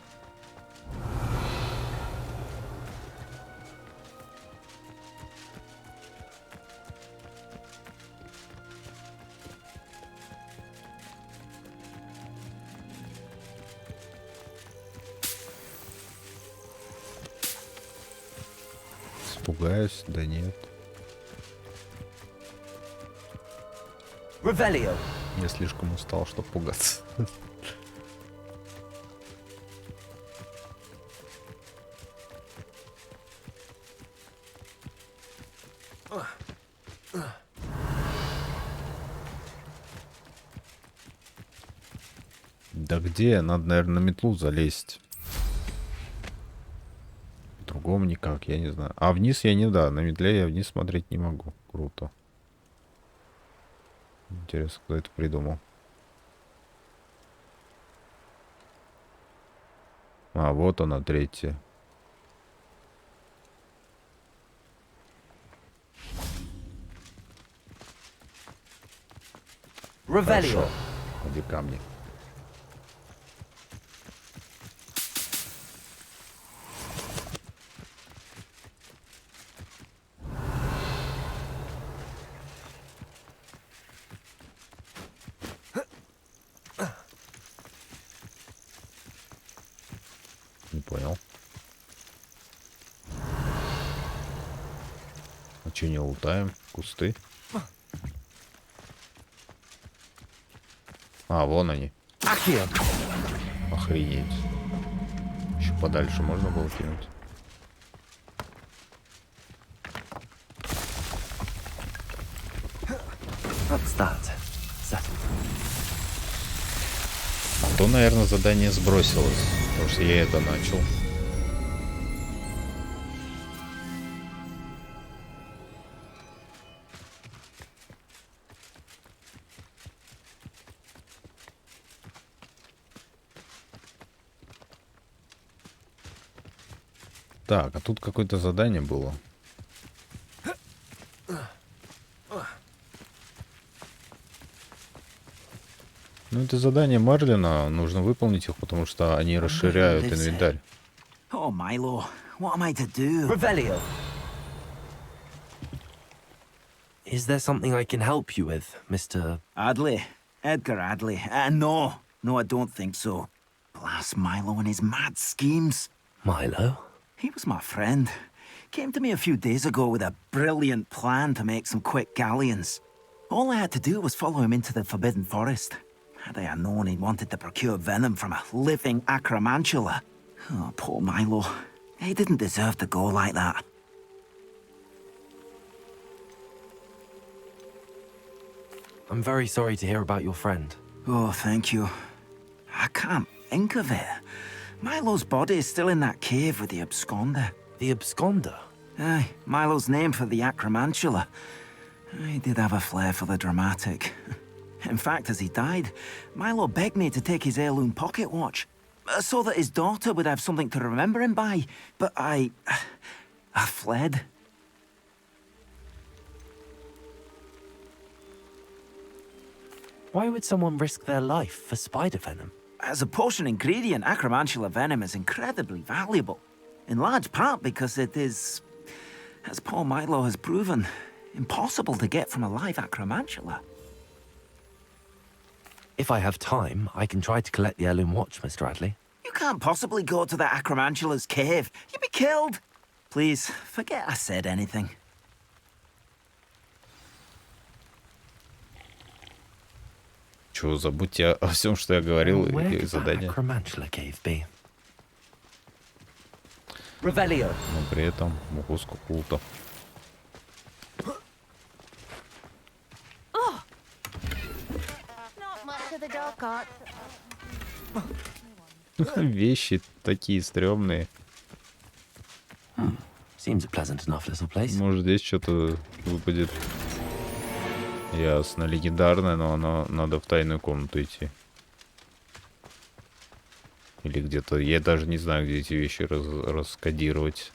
Пугаюсь? Да нет. Revelio. Я слишком устал, чтобы пугаться. Да где? Надо, наверное, на метлу залезть. По-другому никак, я не знаю. А вниз я не, да, на метле я вниз смотреть не могу. Круто. Интересно, кто это придумал. А, вот она, третья. Revelio. Где камни? Не понял. А че не лутаем? Кусты? А, вон они. Охренеть. Еще подальше можно было кинуть. What's that? Settled. А то, наверное, задание сбросилось. Потому что я это начал. Так, а тут какое-то задание было. Ну, это задание Марлина. Нужно выполнить их, потому что они расширяют инвентарь. Oh, Milo, what am I to do? Revelio. Is there something I can help you with, Mr. Adley. Edgar Adley. No, I don't think so. Blast Milo and his mad schemes. Milo? He was my friend. Came to me a few days ago with a brilliant plan to make some quick galleons. All I had to do was follow him into the Forbidden Forest. Had I known he wanted to procure venom from a living acromantula. Oh, poor Milo. He didn't deserve to go like that. I'm very sorry to hear about your friend. Oh, thank you. I can't think of it. Milo's body is still in that cave with the absconder. The absconder? Aye, Milo's name for the acromantula. He did have a flair for the dramatic. In fact, as he died, Milo begged me to take his heirloom pocket watch, so that his daughter would have something to remember him by. But I fled. Why would someone risk their life for spider venom? As a potion ingredient, acromantula venom is incredibly valuable. In large part because it is, as poor Milo has proven, impossible to get from a live acromantula. If I have time, I can try to collect the heirloom watch, Mr. Adley. You can't possibly go to the acromantula's cave. You'd be killed. Please, forget I said anything. Чего, забудьте о всем, что я говорил, и задание. Но при этом мухуску култа. Вещи такие стрёмные. Может, здесь что-то выпадет. Ясно, легендарное, но оно надо в тайную комнату идти. Или где-то. Я даже не знаю, где эти вещи раскодировать.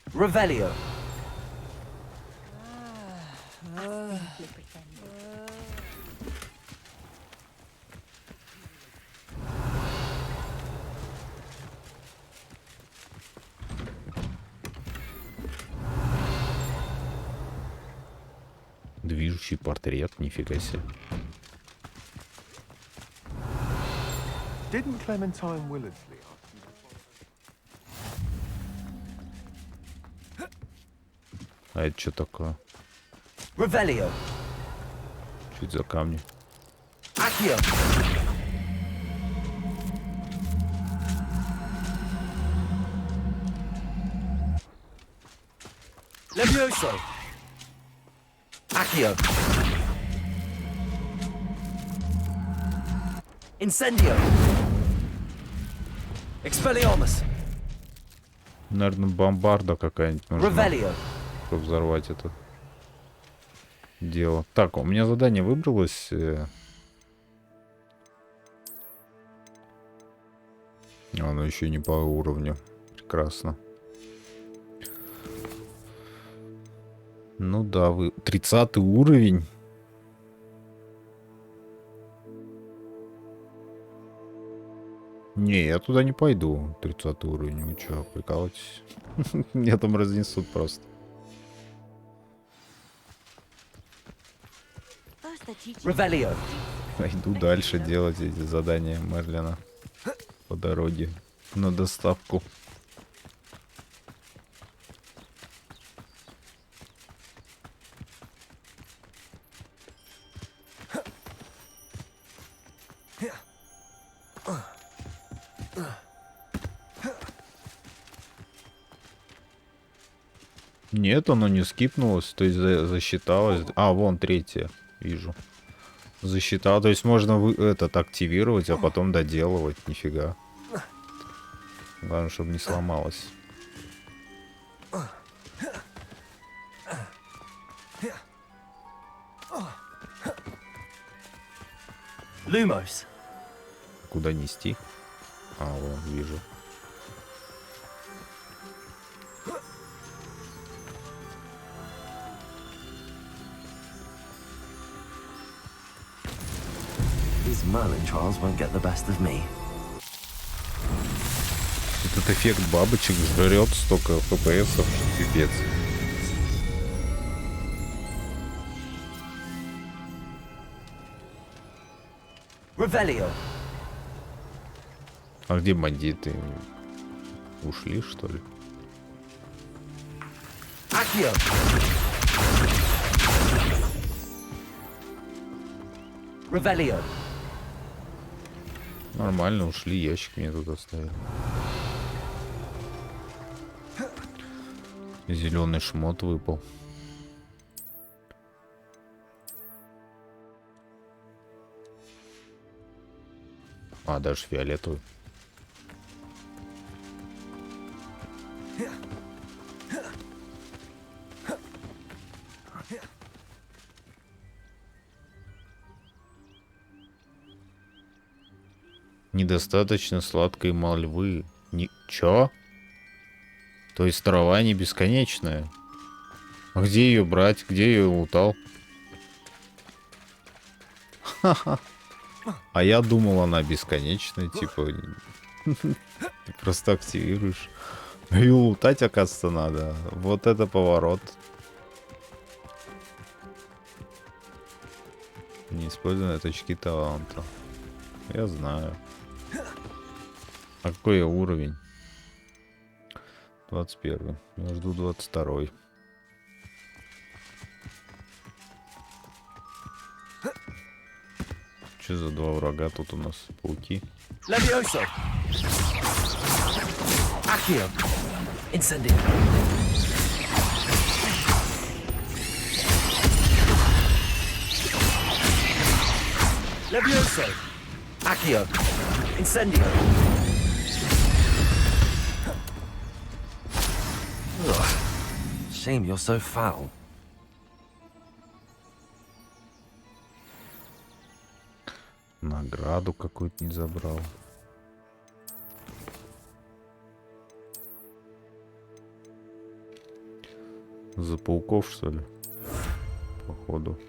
Revelio. Движущий портрет, нифига себе. Didn't Clementine Willardsley ask you А это что такое? Revelio. Чуть за камни. Accio. Levioso. Accio. Incendio. Expelliarmus. Наверное, бомбарда какая-нибудь нужна, Revelio. чтобы взорвать это дело. Так, у меня задание выбралось. Оно еще не по уровню. Прекрасно. Ну да, вы 30 уровень. Не, я туда не пойду. 30 уровень. Вы что, прикалываетесь? Меня там разнесут просто. Revelio. Пойду дальше делать эти задания Мерлина по дороге на доставку. Нет, оно не скипнулось, то есть засчиталось. А, вон третье, вижу. Засчитал, то есть можно этот активировать, а потом доделывать. Нифига. Главное, чтобы не сломалось. Lumos. Куда нести? А, вон, вижу. These Merlin trials won't get the best of me. Этот эффект бабочек жрет столько ФПСов, что пипец. Revelio. А где бандиты? Ушли, что ли? Accio. Revelio. Нормально, ушли, ящик мне тут оставили. Зеленый шмот выпал. А, даже фиолетовый. Недостаточно сладкой мальвы. Чё? То есть трава не бесконечная? А где ее брать? Где ее лутал? Ха-ха. А я думал, она бесконечная, типа... Ты просто активируешь. Ее лутать, оказывается, надо. Вот это поворот. Неиспользованные точки таланта. Я знаю. А какой я уровень? 21. Я жду 22. Что за два врага тут у нас? Пауки. Levioso. Accio. Incendio. Levioso. Accio. Incendio. Ugh. Shame you're so foul. Награду какую-то не забрал. За пауков, что ли? Походу.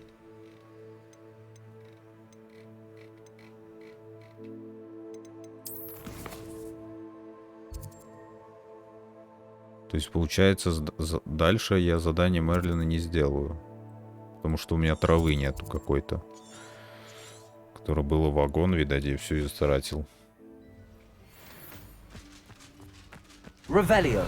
То есть, получается, дальше я задание Мерлина не сделаю. Потому что у меня травы нету какой-то. Которое было вагон, видать, я все истратил. Revelio.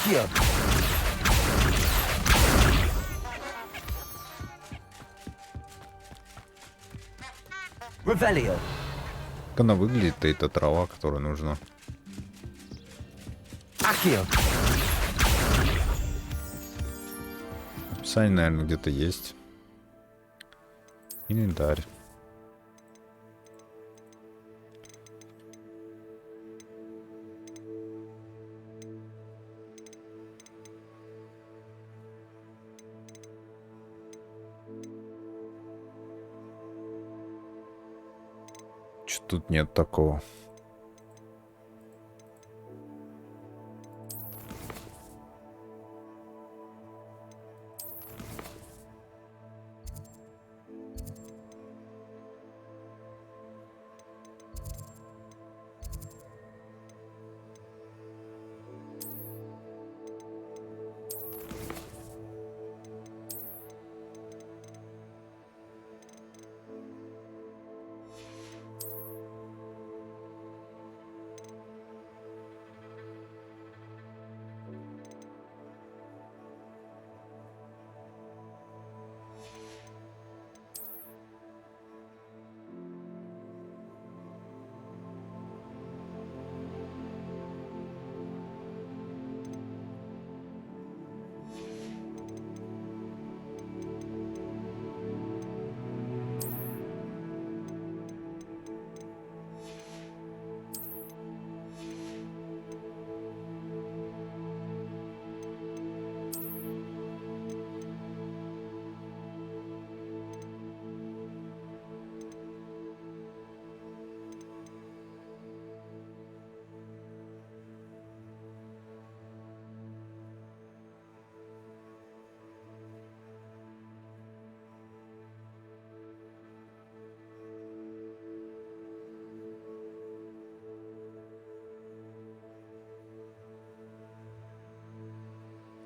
Accio. Revelio. Как она выглядит, это трава, которая нужна. Accio. Описание, наверное, где-то есть. Инвентарь. Что тут нет такого?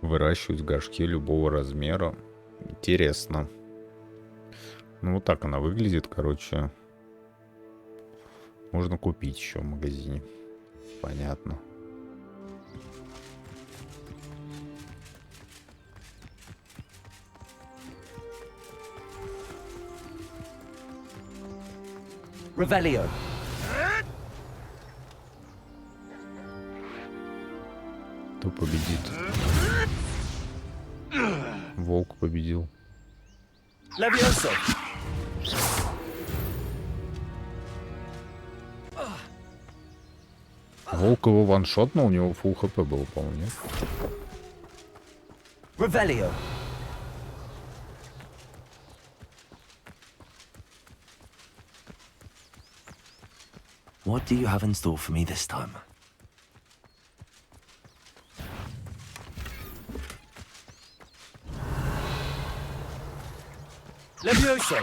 Выращивать горшки любого размера. Интересно. Ну, вот так она выглядит, короче. Можно купить еще в магазине. Понятно. Revelio. Кто победит? Волк победил. Levioso. Волк его ваншотнул, у него фулл хп было, по-моему, нет? Revelio. What do you have in store for me this time? Levioso.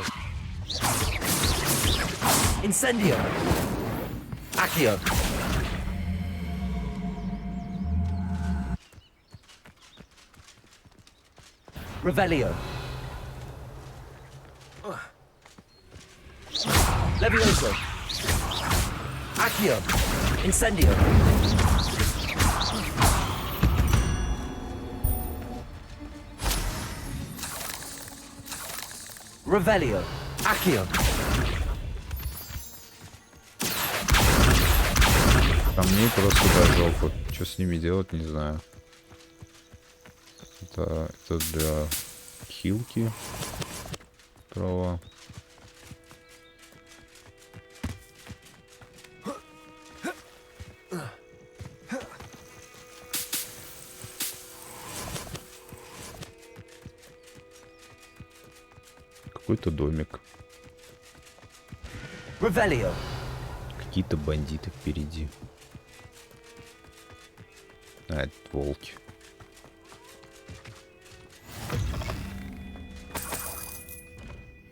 Incendio. Accio. Revelio. Levioso. Accio. Incendio. Revelio. Accio. Камней просто до жопы. Что с ними делать, не знаю. Это для хилки. Трава. Какой-то домик. Revelio. Какие-то бандиты впереди. А, это волки.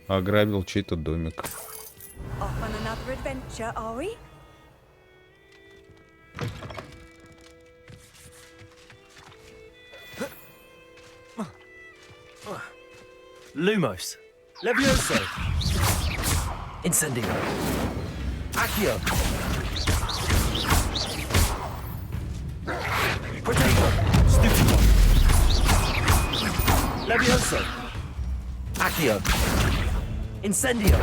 Ограбил чей-то домик. Off on another adventure, are we? Lumos. Levioso. Incendio. Accio. Potato. Stupid. Levioso! Accio! Incendio!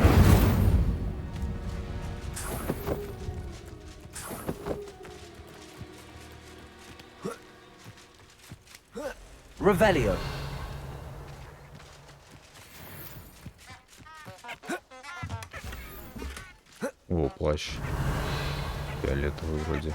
Revelio! О, плащ. Фиолетовый вроде.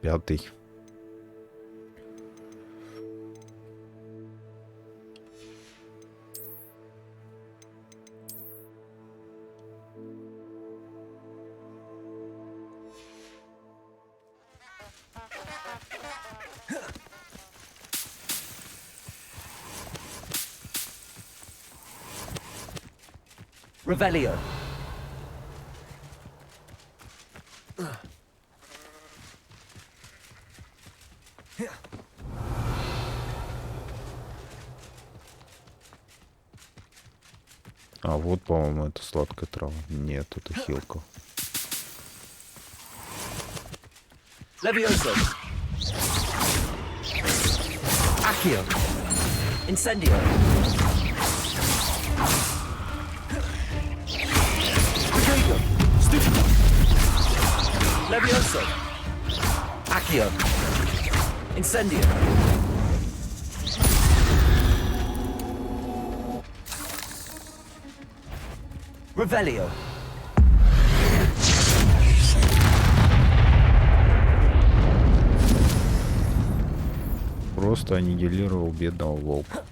Пятый. Revelio! А вот, по-моему, это сладкая трава. Нет, это хилка. Levioso! Accio! Incendio! Protego! Stupido! Levioso! Accio! Incendio! Revelio! Просто аннигилировал бедного волка.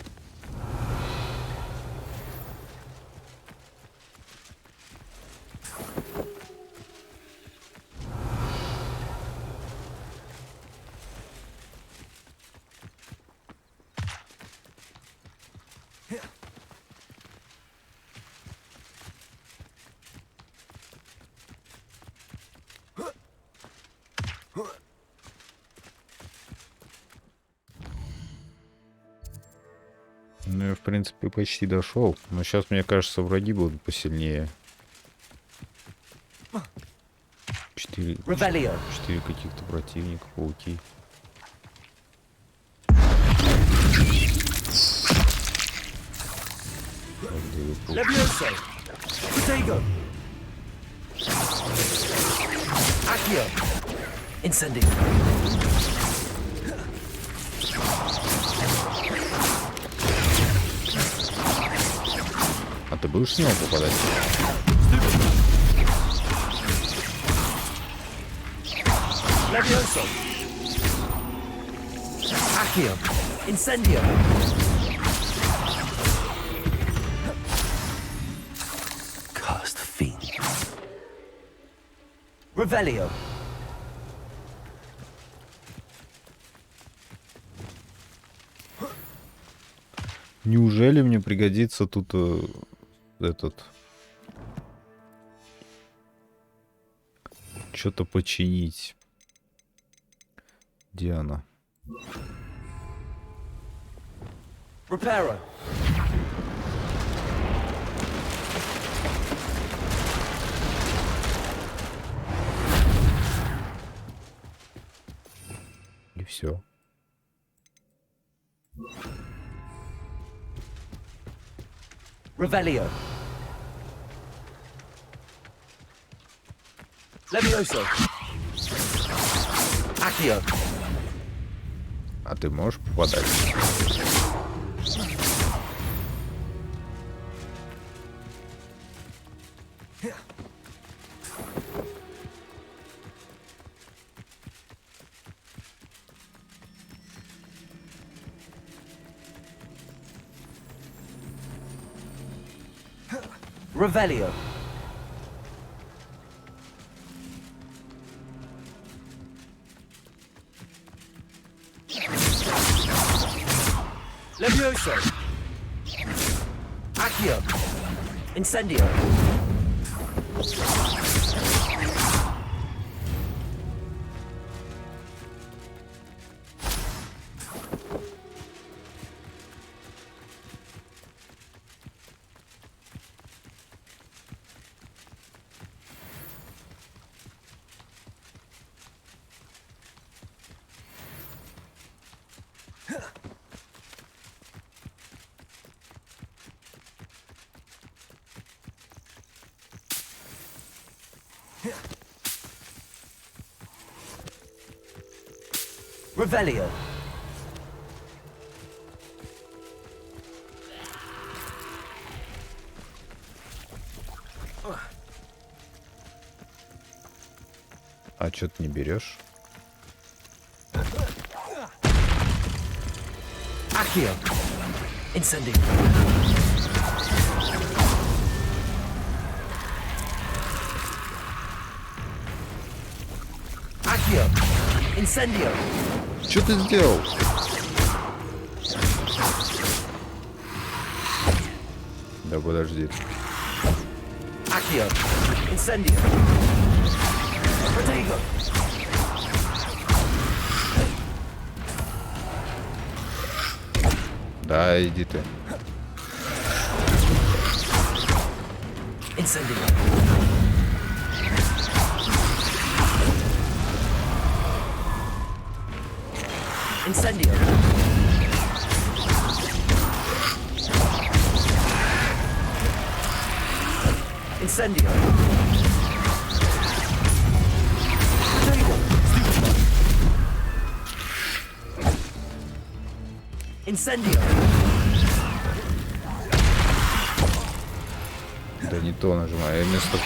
Ну, я, в принципе, почти дошел. Но сейчас, мне кажется, враги будут посильнее. Четыре каких-то противника, пауки. Levioso! Protego! Accio! Incendio! А ты будешь с него попадать? Levioso! Accio! Incendio! Cursed fiend. Revelio! Неужели мне пригодится тут этот... Что-то починить? Где она? Reparo! И все. Revelio! Levioso! Accio! А ты можешь попадать? Revelio! Levioso! Accio! Incendio! Revelio. А чё ты не берешь? Accio. Incendio. Accio. Incendio. Что ты сделал? Да подожди. Accio. Incendio. Protego. Да, иди ты. Incendio. Incendio. Incendio. Incendio. Да не то нажимаю. Я вместо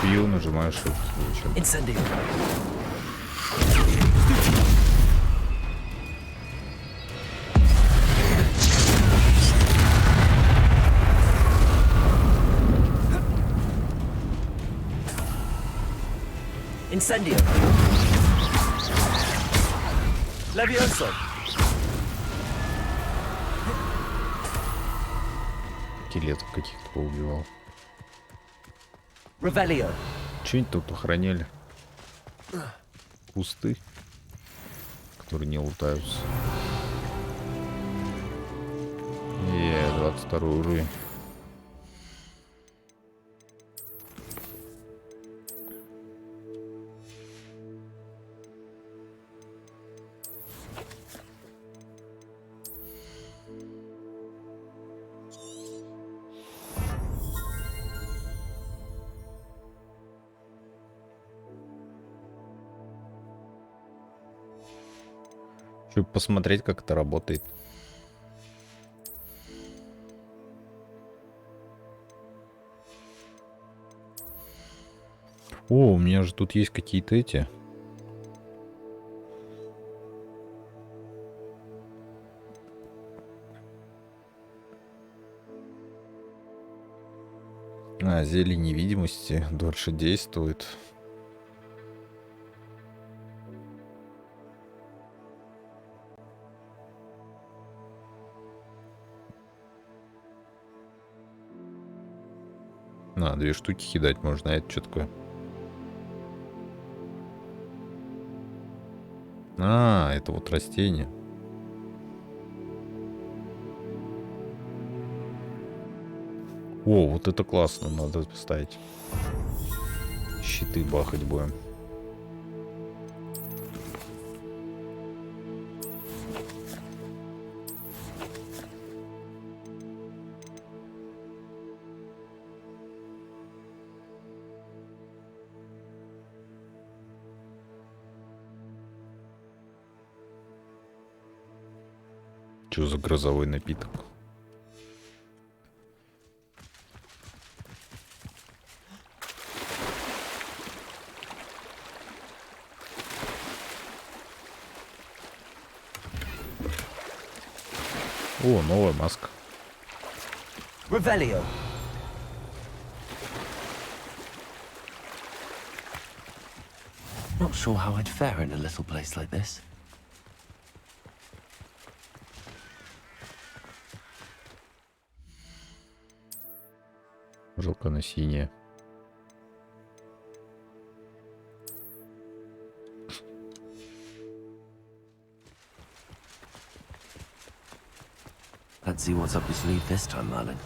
Q нажимаю Shift. Зачем? Incendio. Incendio. Levioso. Скелетов каких-то поубивал. Revelio. Что-нибудь тут охраняли? Кусты, которые не лутаются. 22 уровень. Чтобы посмотреть, как это работает. О, у меня же тут есть какие-то эти. А, зелье невидимости дольше действует. А, 2 штуки кидать можно, а это что такое? А, это вот растение. О, вот это классно, надо поставить. Щиты бахать будем. Что за грозовой напиток? О, новая маска. Revelio. Not sure how I'd fare in a little place like this. Жалко на синее. Let's see what's up your sleeve this time, Merlin.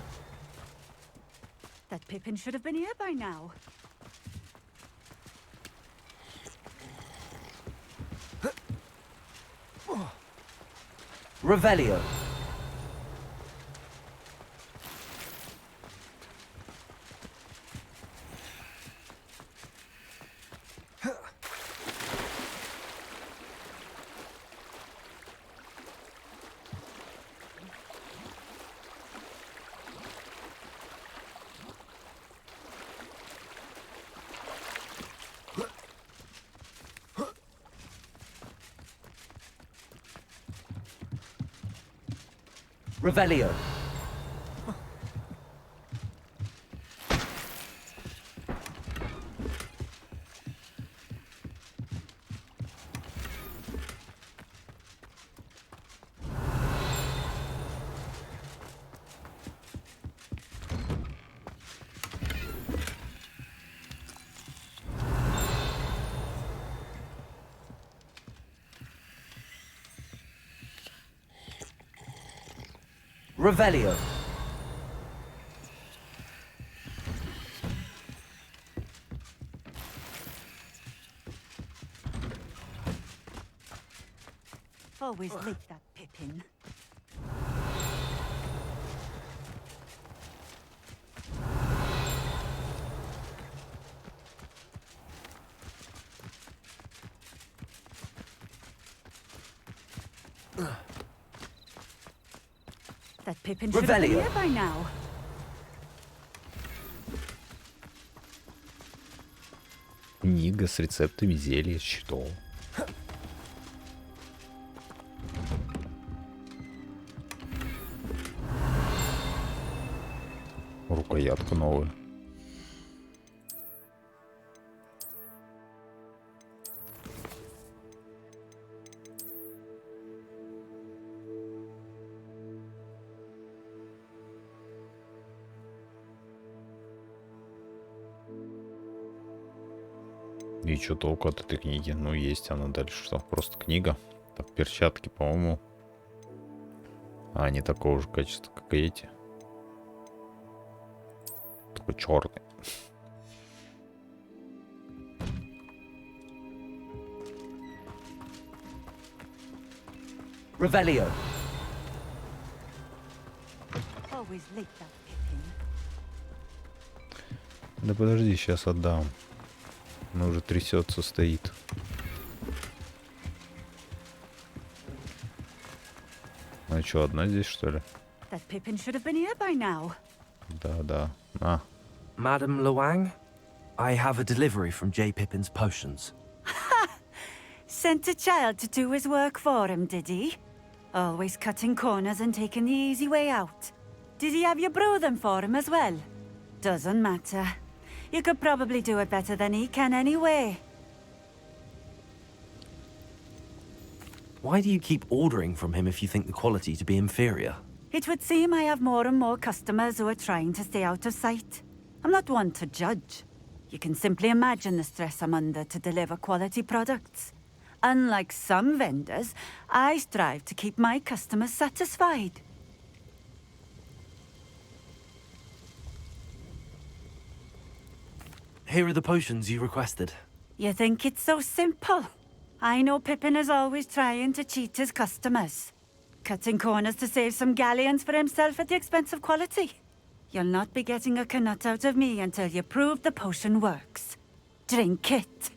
That Pippin should have been here by now. Revelio. Revelio. Revelio. Always leave that Pippin. That Pippin should have been Revelio. here by now. Книга с рецептами зелья, что? Рукоятка новая. И что толку от этой книги? Ну, есть она дальше, что? Просто книга. Так, перчатки, по-моему, они такого же качества, как и эти. Такой черный. Revelio. Always leave that Pippin. Да подожди, сейчас отдам. Она уже трясется, стоит. А что, одна здесь, что ли? That Pippin should have been here by now. Да. На. Madam Luang, I have a delivery from J. Pippin's potions. Sent a child to do his work for him, did he? Always cutting corners and taking the easy way out. Did he have you brew them for him as well? Doesn't matter. You could probably do it better than he can anyway. Why do you keep ordering from him if you think the quality to be inferior? It would seem I have more and more customers who are trying to stay out of sight. I'm not one to judge. You can simply imagine the stress I'm under to deliver quality products. Unlike some vendors, I strive to keep my customers satisfied. Here are the potions you requested. You think it's so simple? I know Pippin is always trying to cheat his customers. Cutting corners to save some galleons for himself at the expense of quality. You'll not be getting a canut out of me until you prove the potion works. Drink it.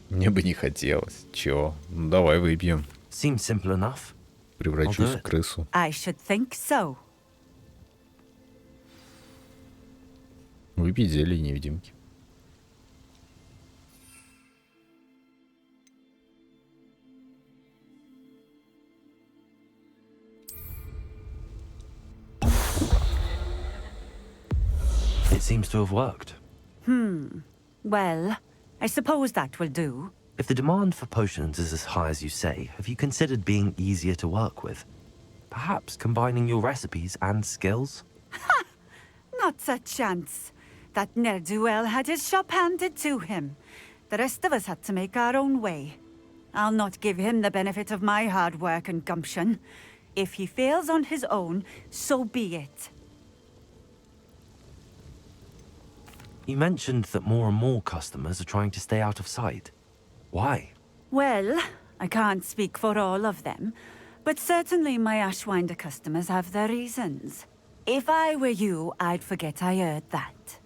Мне бы не хотелось. Чё? Ну давай выпьем. Seems simple enough. Превращусь I'll do в it. крысу. I should think so. Выпить зелье невидимки. It seems to have worked. Well, I suppose that will do. If the demand for potions is as high as you say, have you considered being easier to work with? Perhaps combining your recipes and skills? Not a chance. That ne'er-do-well had his shop handed to him. The rest of us had to make our own way. I'll not give him the benefit of my hard work and gumption. If he fails on his own, so be it. You mentioned that more and more customers are trying to stay out of sight. Why? Well, I can't speak for all of them, but certainly my Ashwinder customers have their reasons. If I were you, I'd forget I heard that.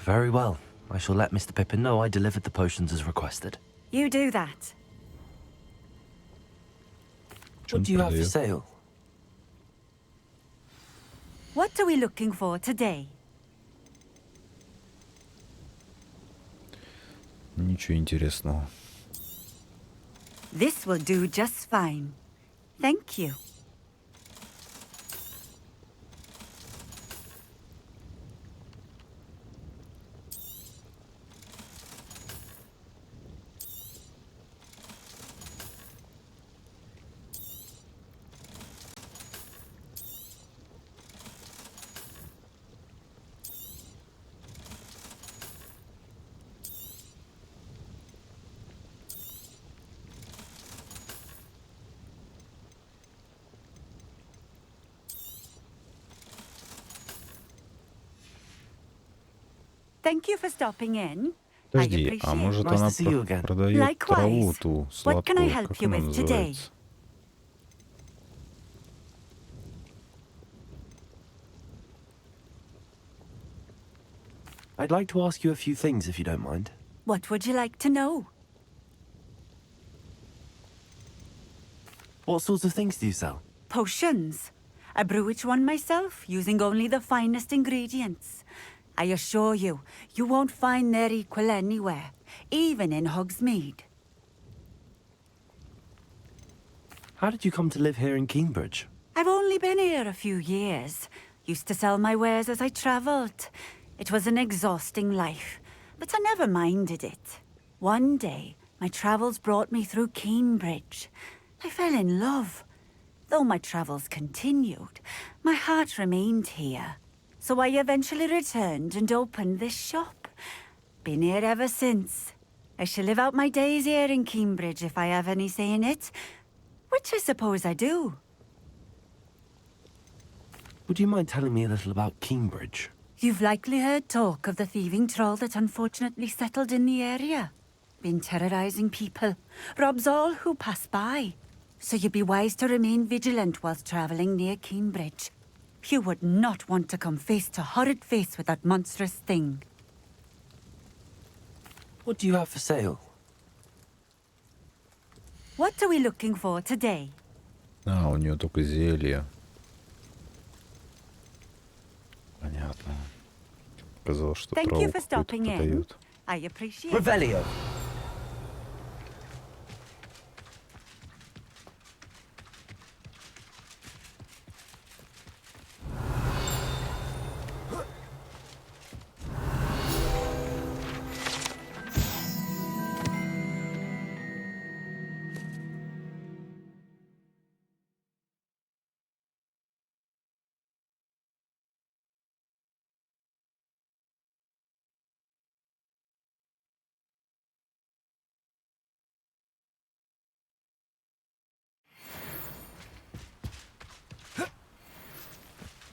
Very well. I shall let Mr. Pippin know I delivered the potions as requested. You do that. What do you have for sale? What are we looking for today? Ничего интересного. This will do just fine. Thank you. Thank you for stopping in. I Подожди, appreciate а может Nice она to see you again. продает траву Likewise. ту What can I сладкую, help как you она with today? называется? I'd like to ask you a few things if you don't mind. What would you like to know? What sorts of things do you sell? Potions. I brew each one myself, using only the finest ingredients. I assure you, you won't find their equal anywhere, even in Hogsmeade. How did you come to live here in Cambridge? I've only been here a few years. Used to sell my wares as I travelled. It was an exhausting life, but I never minded it. One day, my travels brought me through Cambridge. I fell in love. Though my travels continued, my heart remained here. So I eventually returned and opened this shop. Been here ever since. I shall live out my days here in Cambridge if I have any say in it, which I suppose I do. Would you mind telling me a little about Cambridge? You've likely heard talk of the thieving troll that unfortunately settled in the area. Been terrorizing people, robs all who pass by. So you'd be wise to remain vigilant whilst traveling near Cambridge. You would not want to come face to horrid face with that monstrous thing. What do you have for sale? What are we looking for today? А, у нее только зелья. Понятно. Казалось, что Thank траву you for какую-то stopping in. продают. I appreciate Revelio.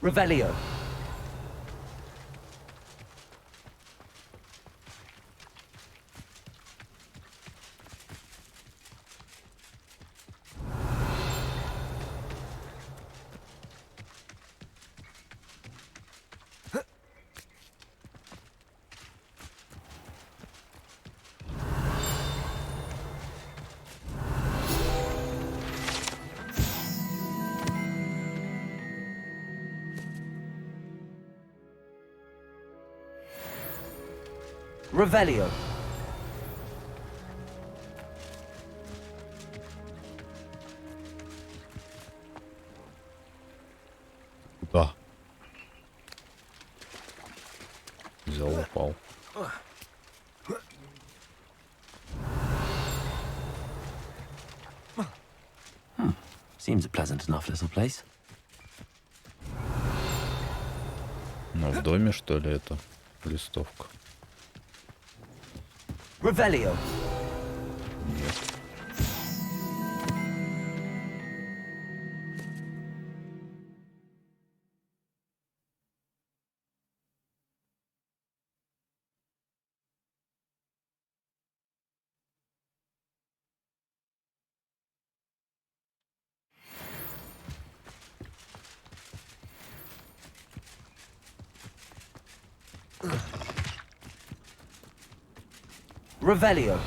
Revelio. Revelio. Куда? Взял, упал. Seems a pleasant enough little place. Ну, в доме, что ли, это листовка? Revelio. Нет. Revelio.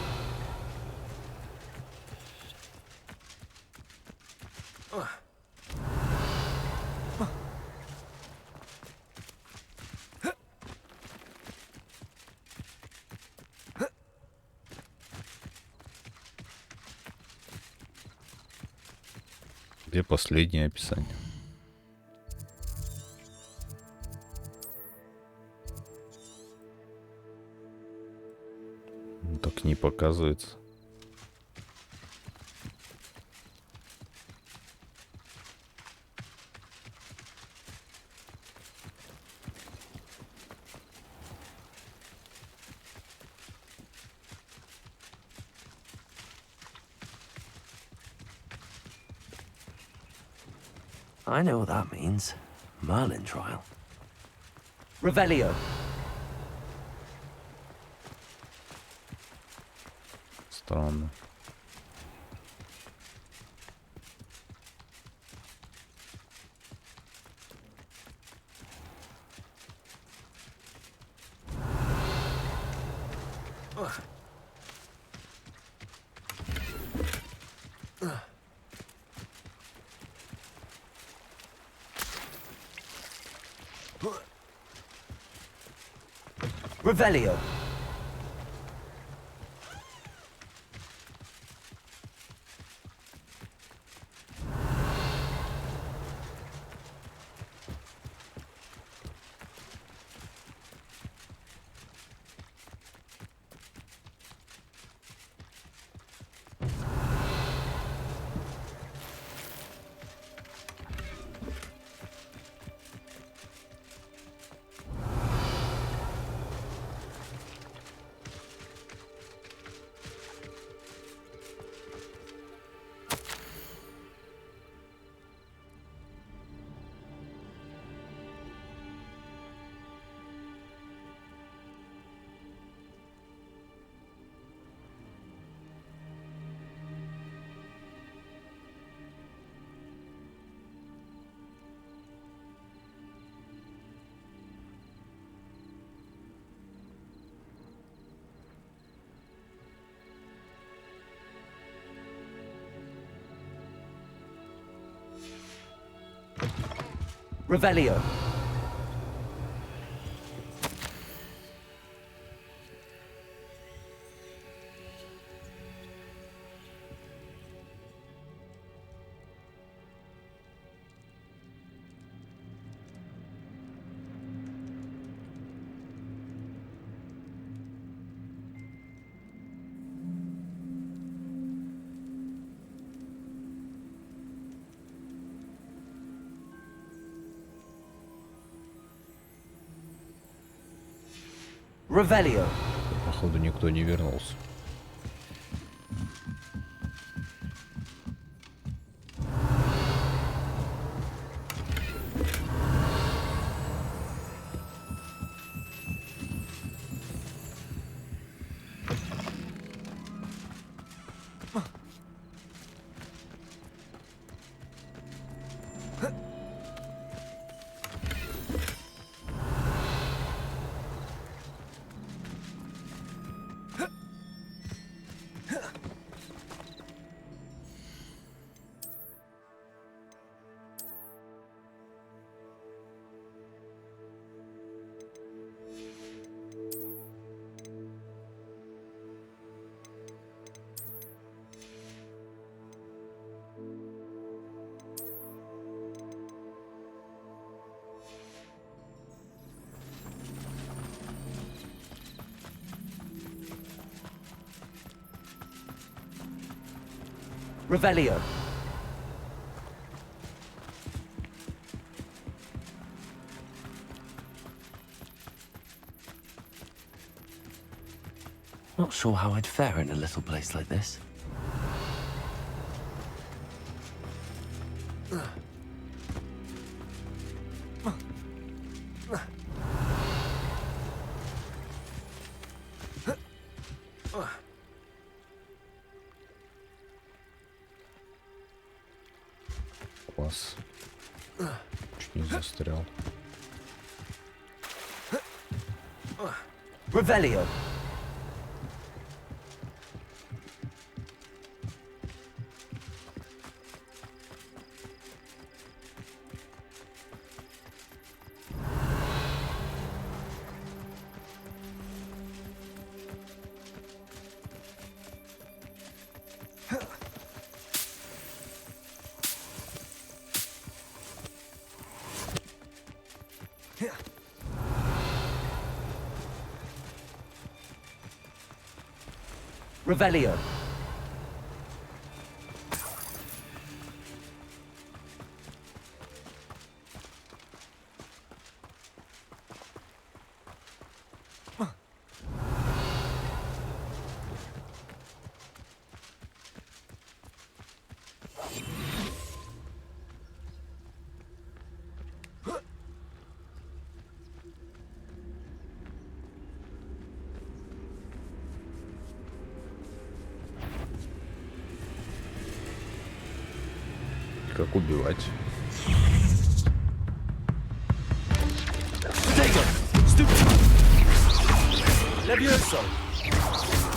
Где последнее описание? Ну, так не показывается. I know what that means. Merlin trial. Revelio. Странно. Revelio. Revelio. Revelio. Походу никто не вернулся. Revelio. Not sure how I'd fare in a little place like this. Класс. Чуть не застрял. Revelio. Revelio. Как убивать? Protego. Stupid. Levioso.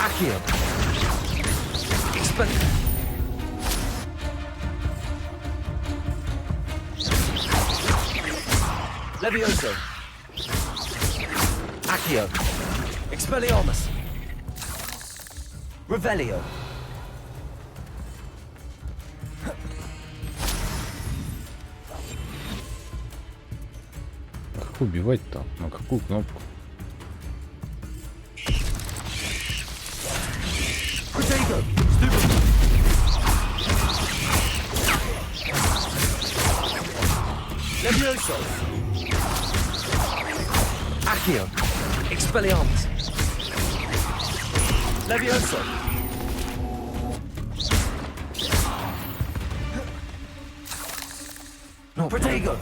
Accio. Expel. Levioso. Accio. Expelliarmus. Revelio. Как убивать-то? На какую кнопку? Protego. Stupid. Levioso. Accio. Expelliarmus. Levioso. No, Protego.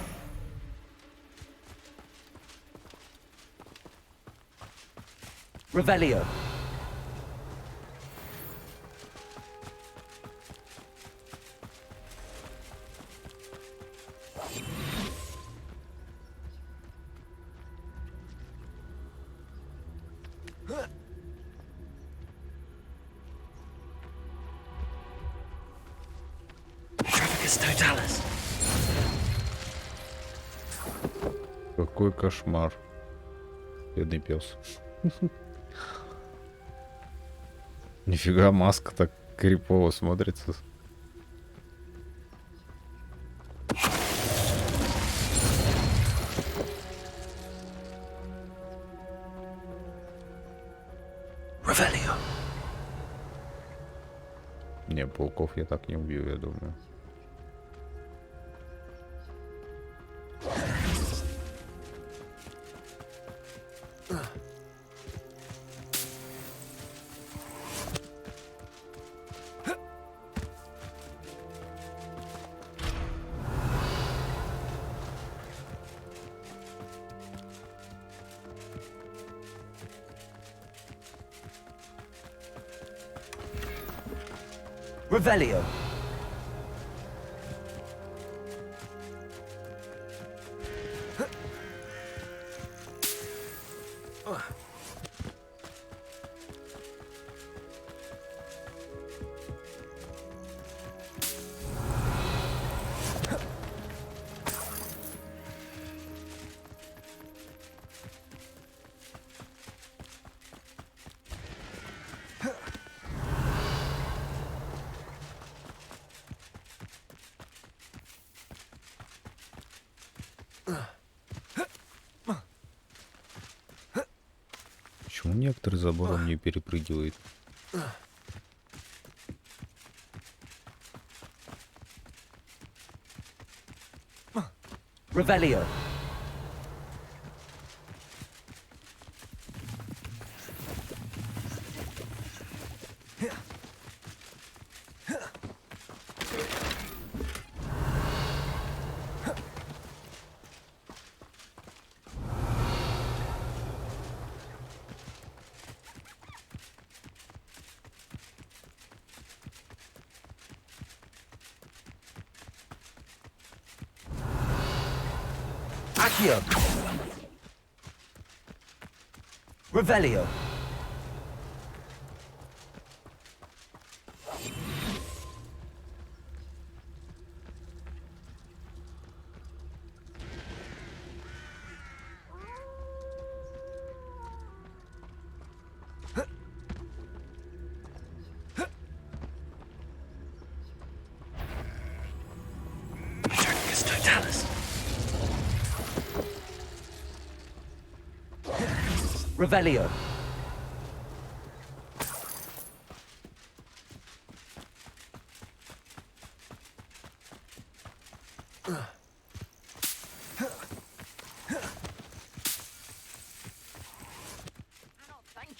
Revelio. Trafficus totalis. Какой кошмар. Бедный пес. Нифига, маска так крипово смотрится. Revelio. Не, пауков я так не убью, я думаю. Revelio. Почему некоторые забором не перепрыгивают? Revelio. Accio. Revelio. Trafficus totalis. Revelio.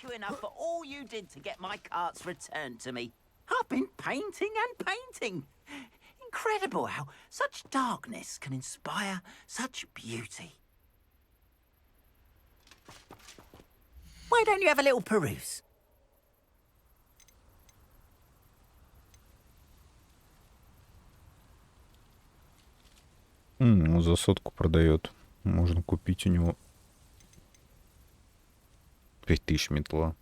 you enough for all you did to get my carts returned to me. I've been painting and painting. Incredible how such darkness can inspire such beauty. Why don't you have a little peruse? Ну, за 100 продает. Можно купить у него 5000 метла.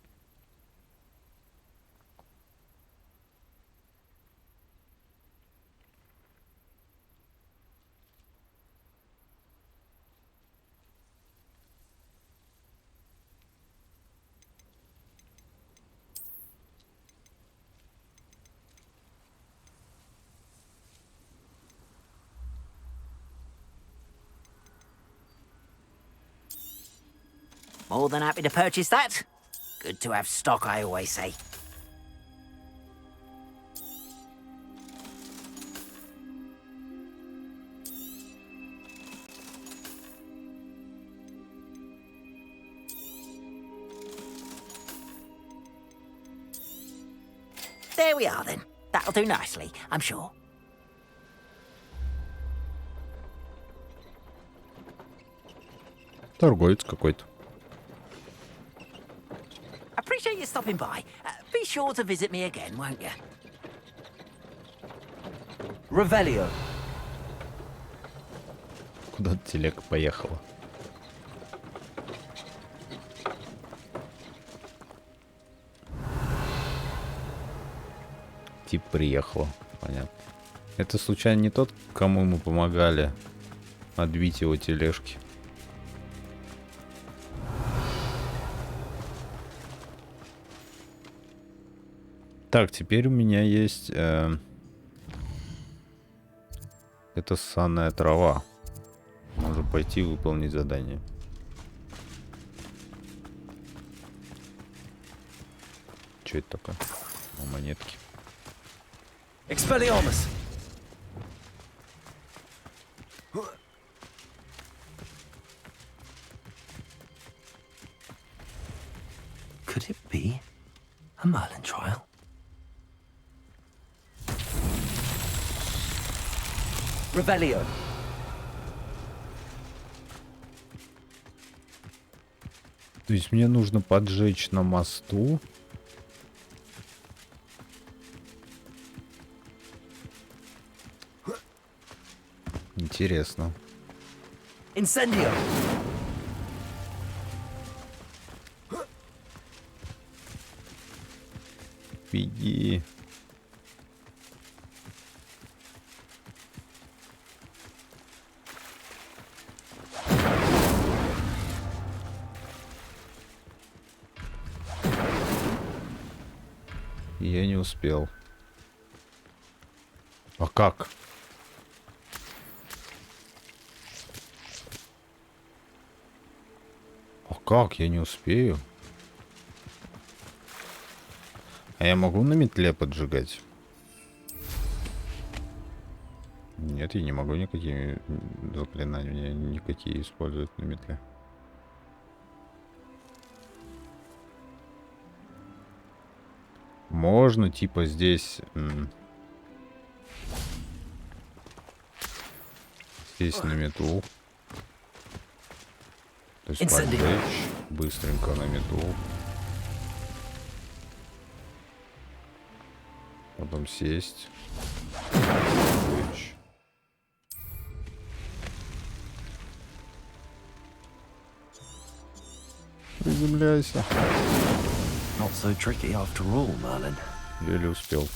More than happy to purchase that. Good to have stock, I always say. There we are then. That'll do nicely, I'm sure. Торговец какой-то. Appreciate you stopping by. Be sure to visit me again, won't you? Revelio. Куда телега поехала? Тип приехала. Понятно. Это случайно не тот, кому мы помогали отбить его тележки? Так, теперь у меня есть... это ссаная трава. Можно пойти выполнить задание. Что это такое? О, монетки. Expelliarmus. Could it be a Merlin trial? Revelio. То есть мне нужно поджечь на мосту. Интересно. Incendio. Беги. Я не успел. А как? А как? Я не успею. А я могу на метле поджигать? Нет, я не могу никакие заклинания никакие использовать на метле. Можно, типа, здесь... сесть на метлу. То есть поджечь быстренько на метлу. Потом сесть. Поджечь. Приземляйся. Not so tricky after all, Merlin. Еле успел. Он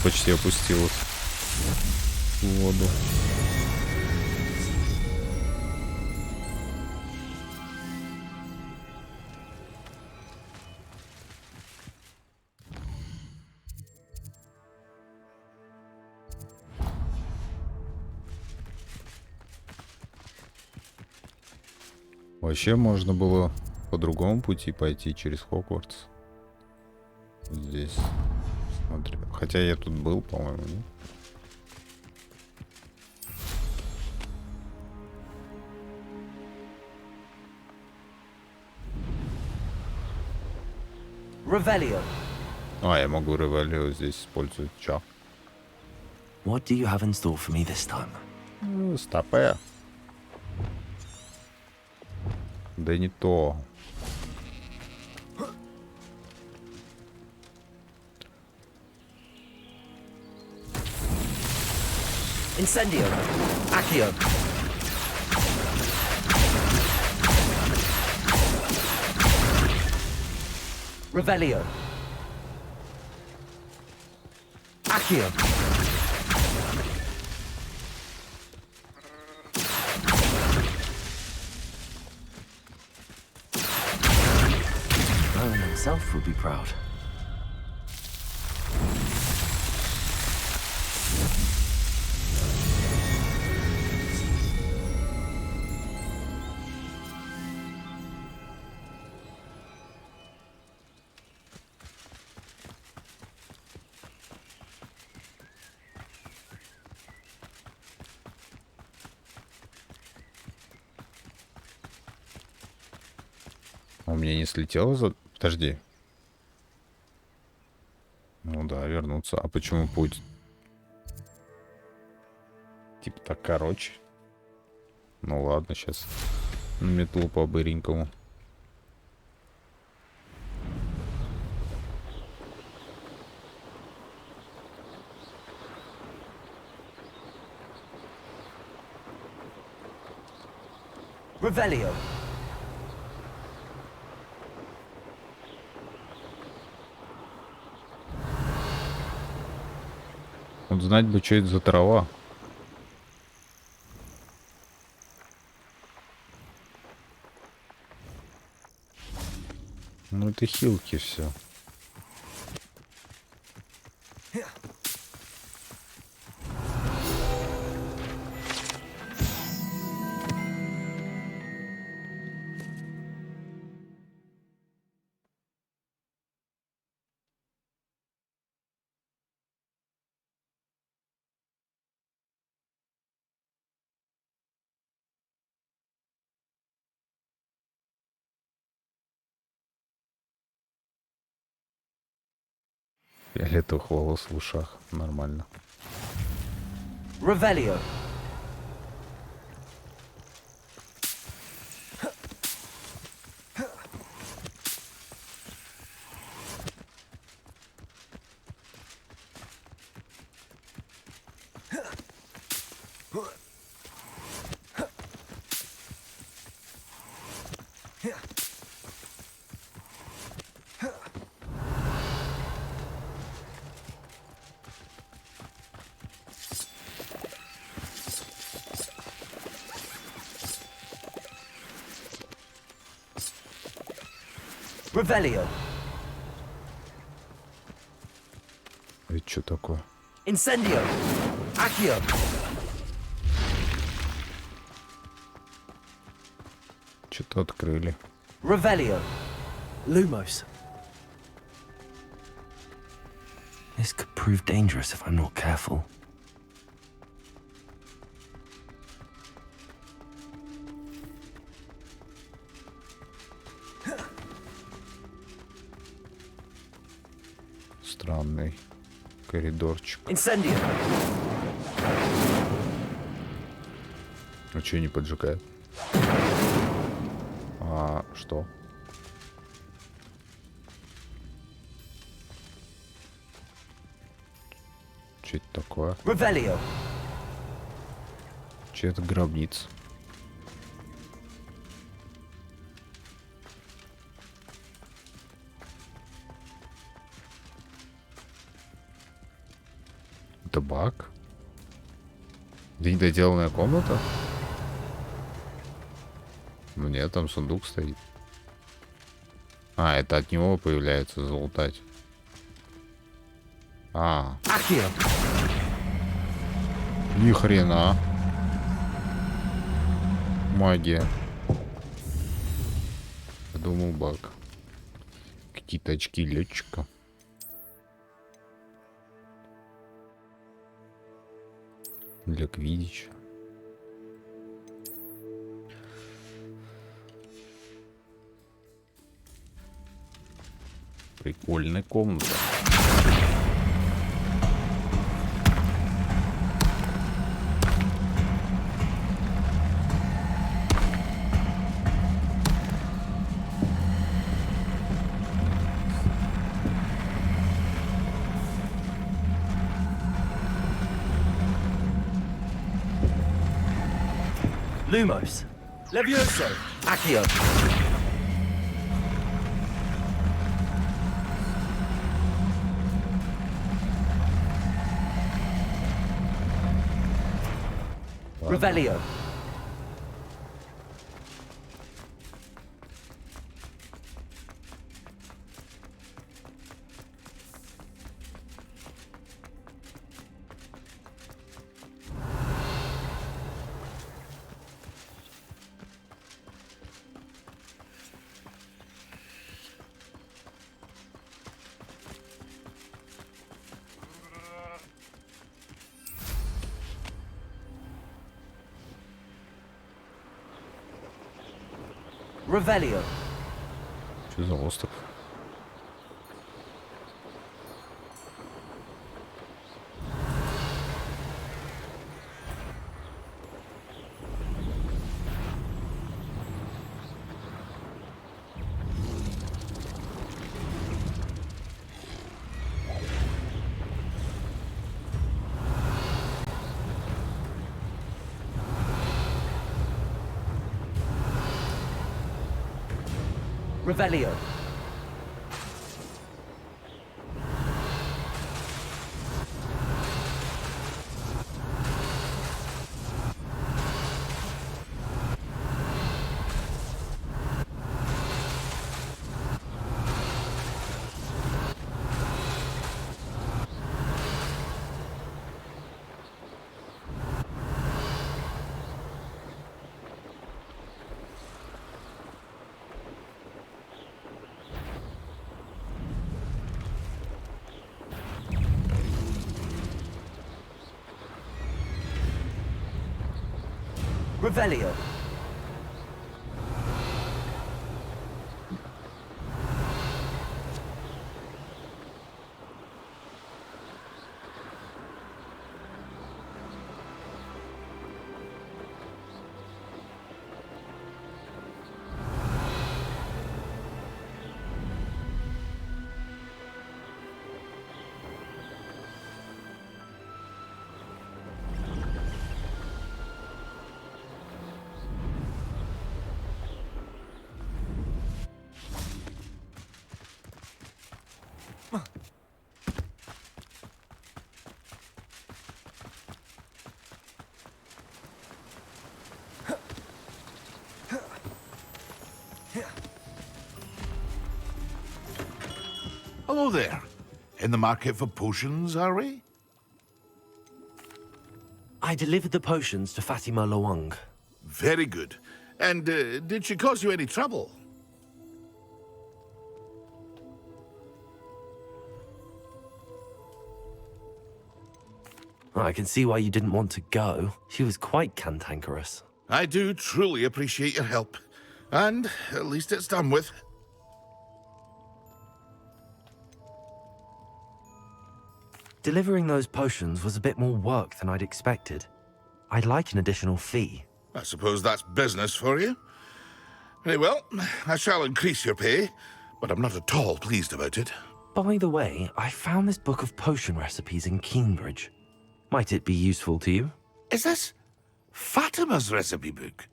почти опустилась в воду. Вообще можно было по другому пути пойти через Хогвартс. Здесь. Смотри. Хотя я тут был, по-моему, нет? Revelio. А, я могу Ревелио здесь использовать. Чё? What do you have in store for me this time? Стопе. Да не то. Incendio. Accio. Revelio. Accio. Merlin himself would be proud. У меня не слетело за... Подожди. Ну да, вернуться. А почему путь? Типа так короче. Ну ладно, сейчас на метлу по-быренькому. Revelio. Вот знать бы, что это за трава. Ну это хилки все. Фиолетовых волос в ушах. Нормально. Revelio. Revelio. Это что такое? Incendio. Accio. Что-то открыли. Revelio. Lumos. This could prove dangerous if I'm not careful. Странный коридорчик. Incendio. А что не поджигает? А что? Что это такое? Revelio. Че это гробница? Это баг? Да недоделанная комната? Ну нет, там сундук стоит. А, это от него появляется залутать. А. Ни хрена. Магия. Я думал, баг. Какие-то очки летчика. Для квиддича. Прикольная комната. Lumos. Levioso. Accio. Revelio. Revelio. Что за остров? Revelio. Revelio. Hello there. In the market for potions, are we? I delivered the potions to Fatima Loang. Very good. And did she cause you any trouble? I can see why you didn't want to go. She was quite cantankerous. I do truly appreciate your help. And at least it's done with. Delivering those potions was a bit more work than I'd expected. I'd like an additional fee. I suppose that's business for you. Very well, I shall increase your pay, but I'm not at all pleased about it. By the way, I found this book of potion recipes in Cambridge. Might it be useful to you? Is this Fatima's recipe book?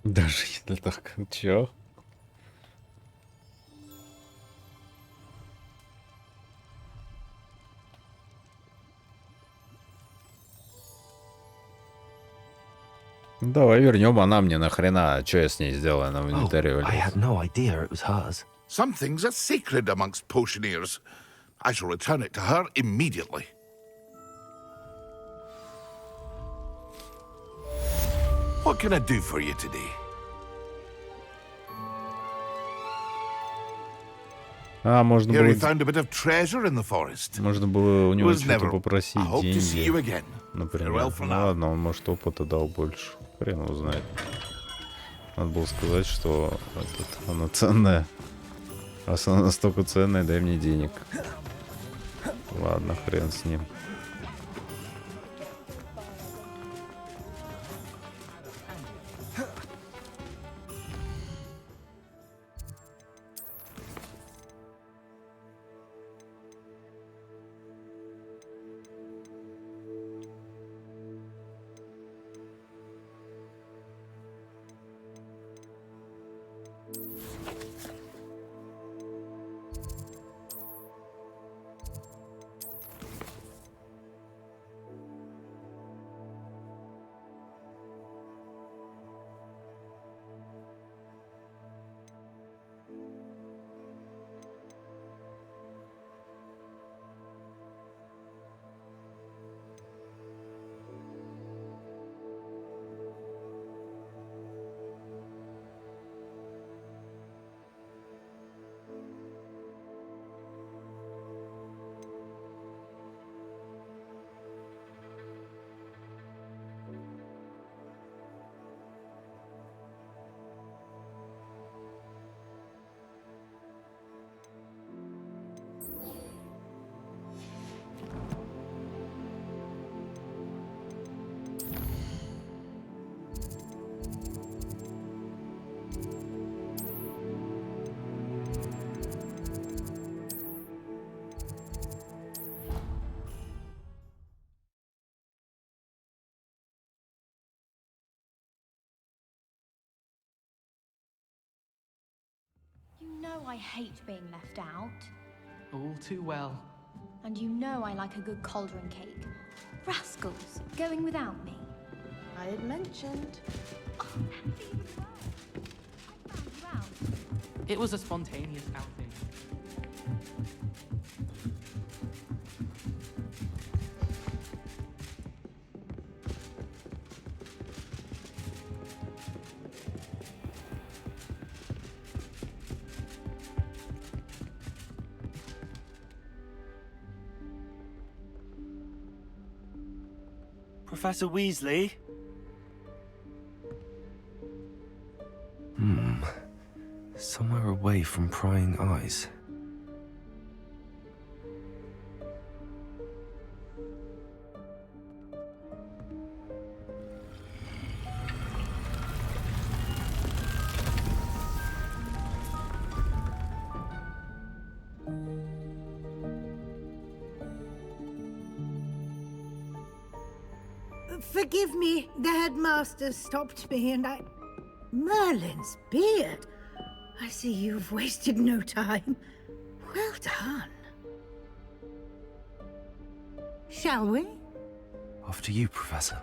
Даже если так, чё? Давай вернем, она мне нахрена, что я с ней сделаю, она в инвентаре I had no idea it was hers. Some things are sacred amongst potioneers. I shall return it to her immediately. What can I do for you today? А, можно Here we было... found a bit of treasure in the forest. Можно было у него Was что-то never- попросить, I hope to see you деньги, again. например. Farewell for Ну now. ладно, он, может, опыта дал больше. Хрен его знает. Надо было сказать, что она ценная. Раз она настолько ценная, дай мне денег. Ладно, хрен с ним. You know I hate being left out. All too well. And you know I like a good cauldron cake. Rascals, going without me. I had mentioned. Oh, that's even worse. I found you out. It was a spontaneous outing. Professor Weasley? Somewhere away from prying eyes. Forgive me, the headmaster stopped me and I... Merlin's beard! I see you've wasted no time. Well done. Shall we? After you, Professor.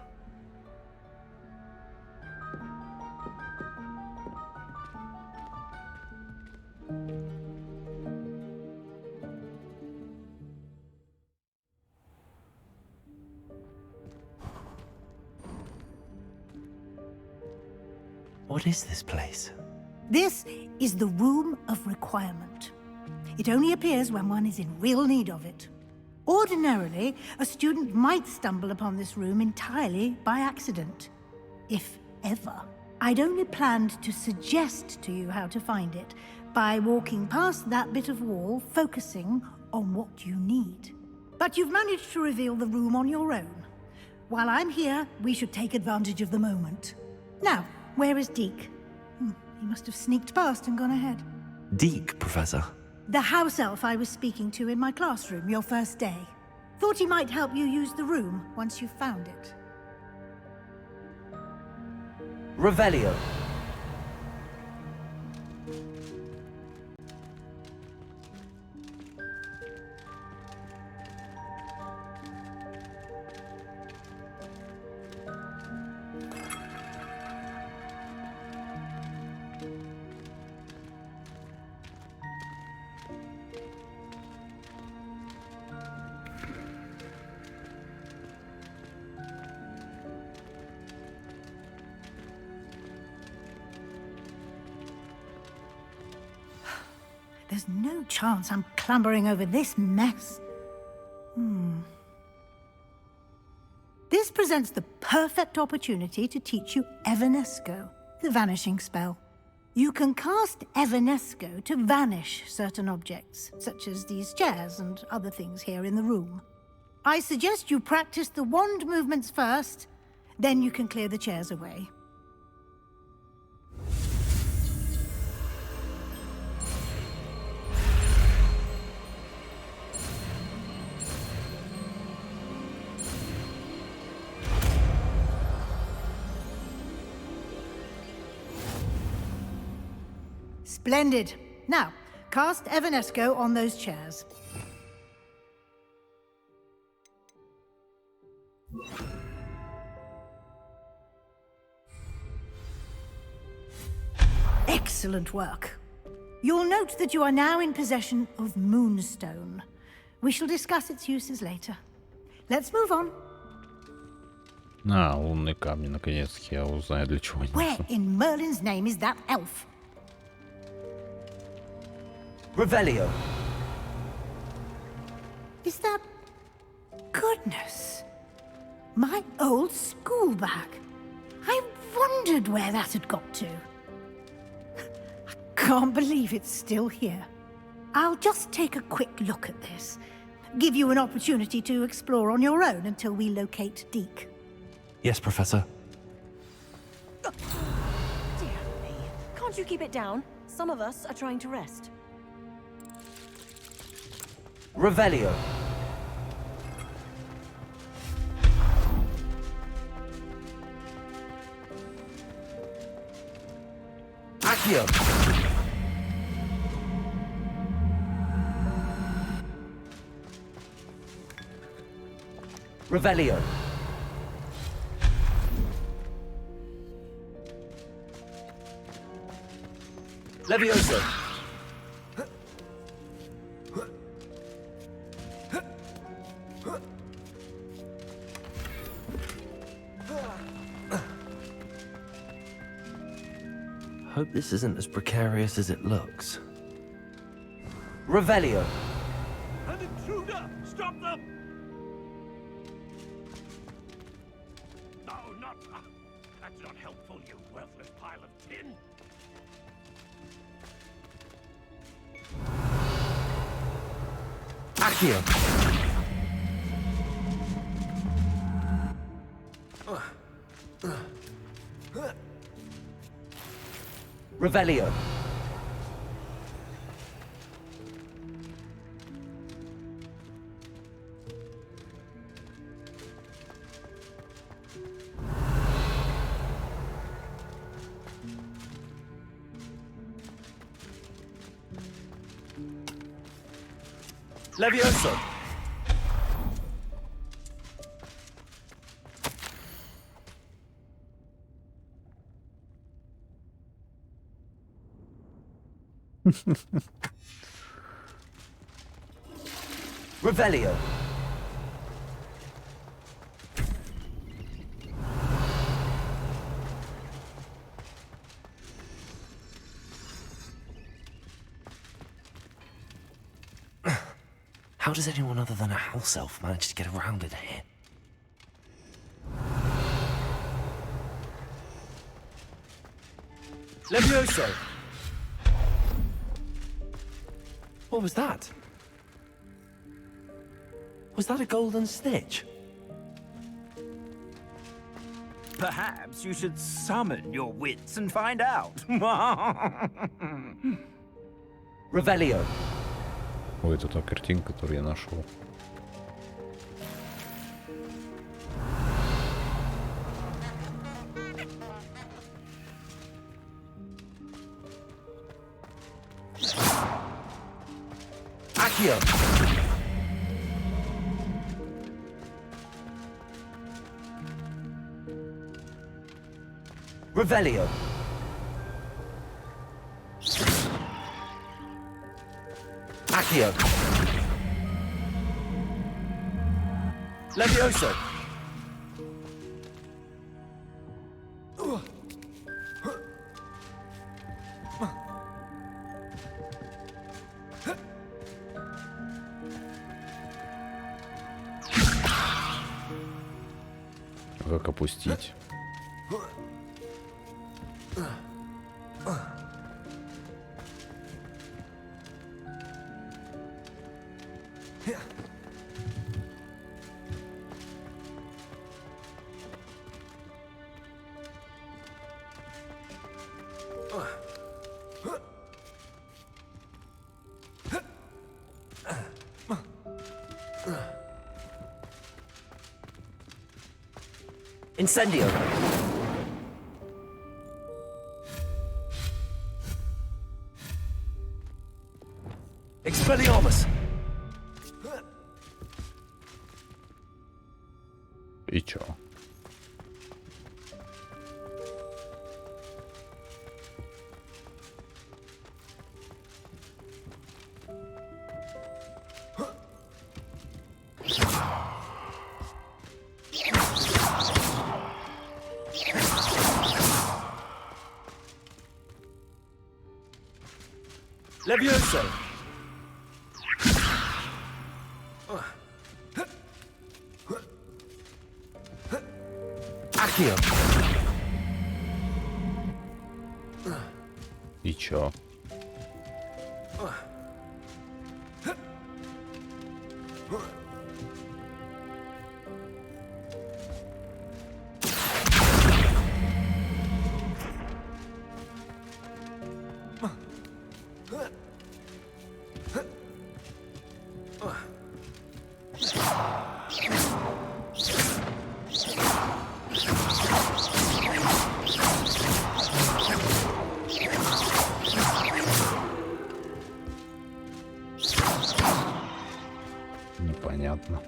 What is this place? This is the Room of Requirement. It only appears when one is in real need of it. Ordinarily, a student might stumble upon this room entirely by accident. If ever. I'd only planned to suggest to you how to find it by walking past that bit of wall, focusing on what you need. But you've managed to reveal the room on your own. While I'm here, we should take advantage of the moment. Now, where is Deke? He must have sneaked past and gone ahead. Deke, Professor. The house elf I was speaking to in my classroom your first day. Thought he might help you use the room once you found it. Revelio. There's no chance I'm clambering over this mess. This presents the perfect opportunity to teach you Evanesco. The vanishing spell. You can cast Evanesco to vanish certain objects, such as these chairs and other things here in the room. I suggest you practice the wand movements first, then you can clear the chairs away. Splendid. Now, cast Evanesco on those chairs. Excellent work. You'll note that you are now in possession of Moonstone. We shall discuss its uses later. Let's move on. Лунные камни, наконец-таки я узнаю, для чего они. Where in Merlin's name is that elf? Revelio. Is that... Goodness. My old school bag. I wondered where that had got to. I can't believe it's still here. I'll just take a quick look at this. Give you an opportunity to explore on your own until we locate Deke. Yes, Professor. Dear me. Can't you keep it down? Some of us are trying to rest. Revelio. Accio. Revelio. Levioso. Hope this isn't as precarious as it looks. Revelio. An intruder! Stop them! No, not... that's not helpful, you worthless pile of tin. Accio. Revelio. Levioso. Revelio. How does anyone other than a house elf manage to get around in here? Levioso! What was that? Was that a golden snitch? Perhaps you should summon your wits and find out. Revelio. Ой, это та картинка, которую я нашел. Accio. Revelio. Accio. Levioso. Как опустить? Incendio! Expelliarmus! И чё? Levioso! Accio! И чё? Непонятно.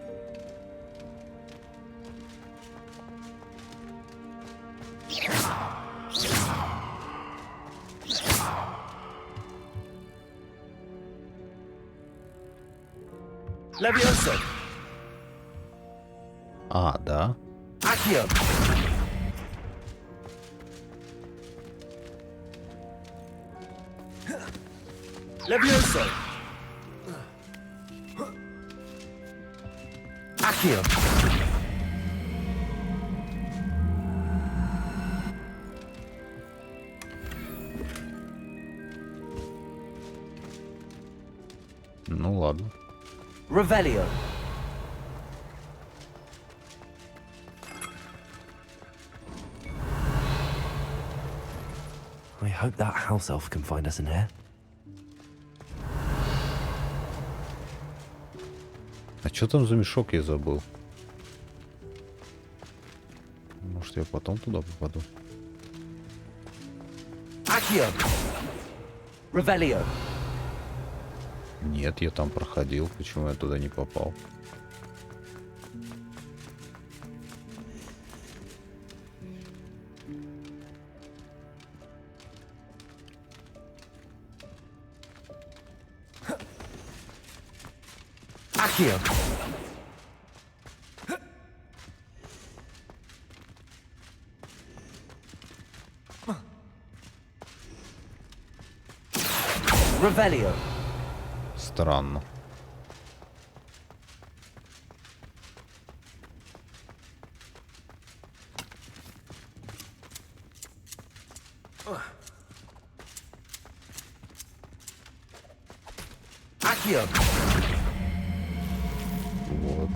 Levioso! А, да? Accio! Levioso! Accio! Ну ладно. Revelio! I hope that house elf can find us in here. А что там за мешок, я забыл? Может, я потом туда попаду? Accio! Revelio! Нет, я там проходил. Почему я туда не попал? Accio! Revelio! Странно. Accio! Вот.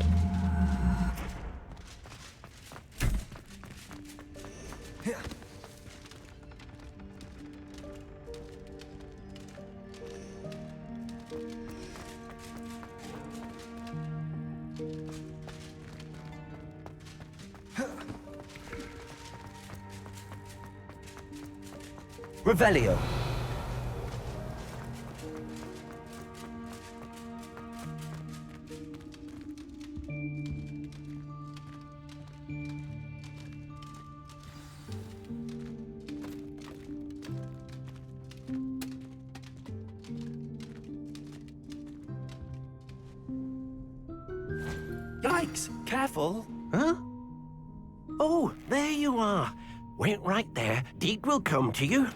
Revelio! Yikes! Careful! Huh? Oh, there you are. Wait right there. Deke will come to you.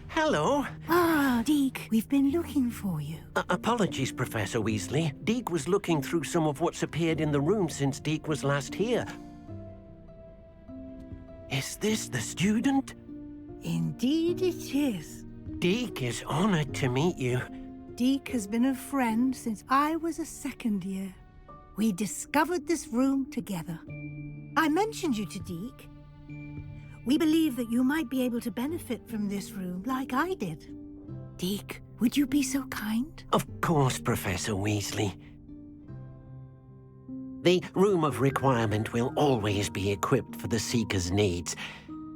Hello. Ah, Deke, we've been looking for you. Apologies, Professor Weasley. Deke was looking through some of what's appeared in the room since Deke was last here. Is this the student? Indeed it is. Deek is honored to meet you. Deek has been a friend since I was a second year. We discovered this room together. I mentioned you to Deek. We believe that you might be able to benefit from this room like I did. Deek, would you be so kind? Of course, Professor Weasley. The Room of Requirement will always be equipped for the Seeker's needs.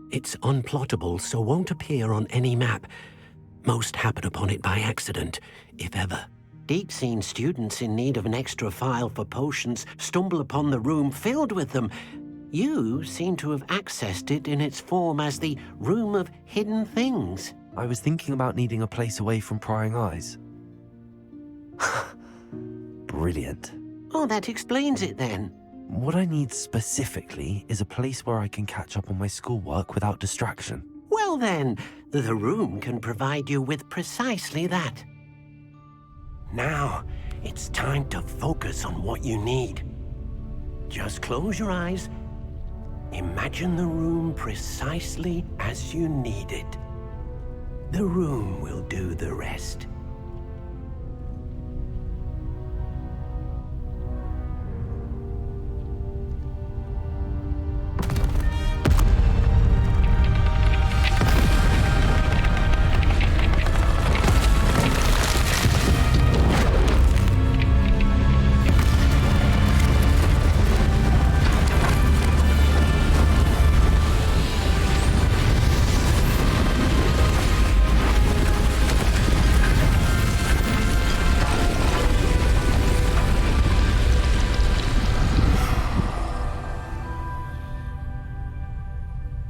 It's unplottable, so won't appear on any map. Most happen upon it by accident, if ever. Deek's seen students in need of an extra file for potions stumble upon the room filled with them. You seem to have accessed it in its form as the Room of Hidden Things. I was thinking about needing a place away from prying eyes. Brilliant. Oh, that explains it then. What I need specifically is a place where I can catch up on my schoolwork without distraction. Well then, the room can provide you with precisely that. Now, it's time to focus on what you need. Just close your eyes. Imagine the room precisely as you need it. The room will do the rest.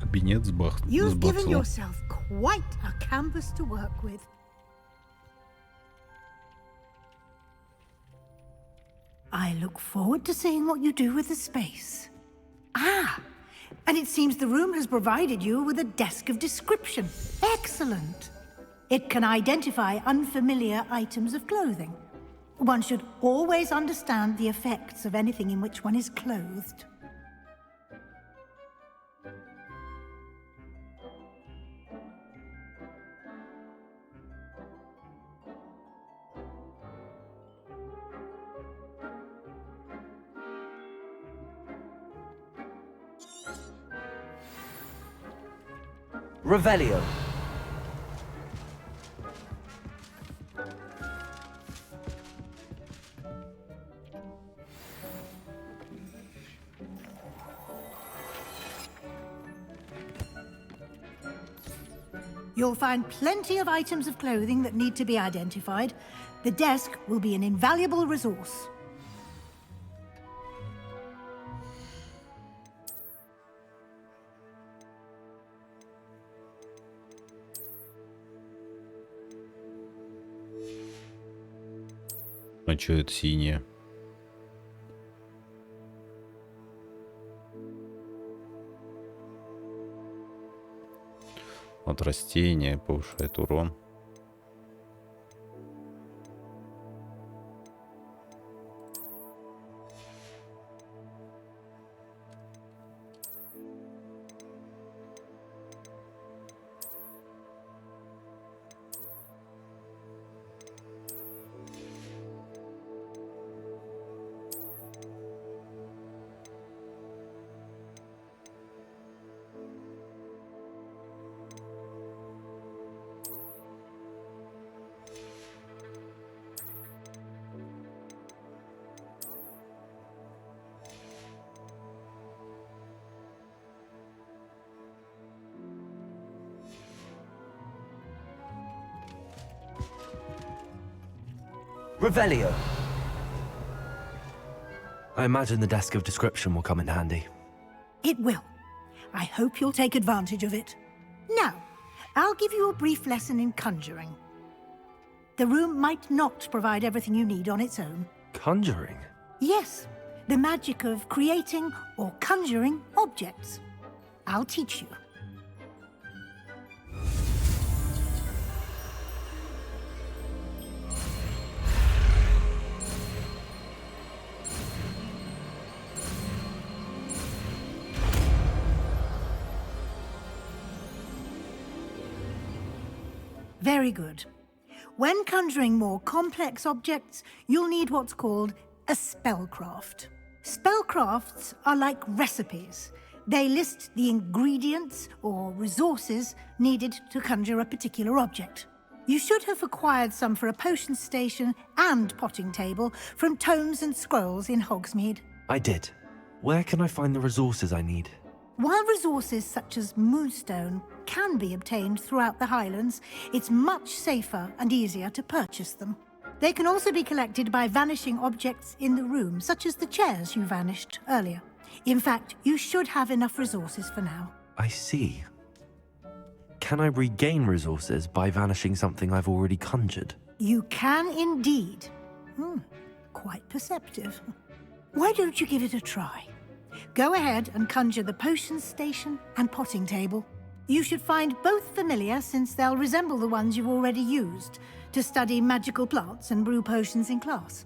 Кабинет You've given сбахнул. yourself quite a canvas to work with. I look forward to seeing what you do with the space. Ah, and it seems the room has provided you with a desk of description. Excellent. It can identify unfamiliar items of clothing. One should always understand the effects of anything in which one is clothed. Revelio. You'll find plenty of items of clothing that need to be identified. The desk will be an invaluable resource. А чё это синее? От растения повышает урон. Revelio. I imagine the desk of description will come in handy. It will. I hope you'll take advantage of it. Now, I'll give you a brief lesson in conjuring. The room might not provide everything you need on its own. Conjuring? Yes, the magic of creating or conjuring objects. I'll teach you. Very good. When conjuring more complex objects, you'll need what's called a spellcraft. Spellcrafts are like recipes. They list the ingredients or resources needed to conjure a particular object. You should have acquired some for a potion station and potting table from tomes and scrolls in Hogsmeade. I did. Where can I find the resources I need? While resources such as moonstone can be obtained throughout the Highlands, it's much safer and easier to purchase them. They can also be collected by vanishing objects in the room, such as the chairs you vanished earlier. In fact, you should have enough resources for now. I see. Can I regain resources by vanishing something I've already conjured? You can indeed. Quite perceptive. Why don't you give it a try? Go ahead and conjure the potion station and potting table. You should find both familiar, since they'll resemble the ones you've already used to study magical plants and brew potions in class.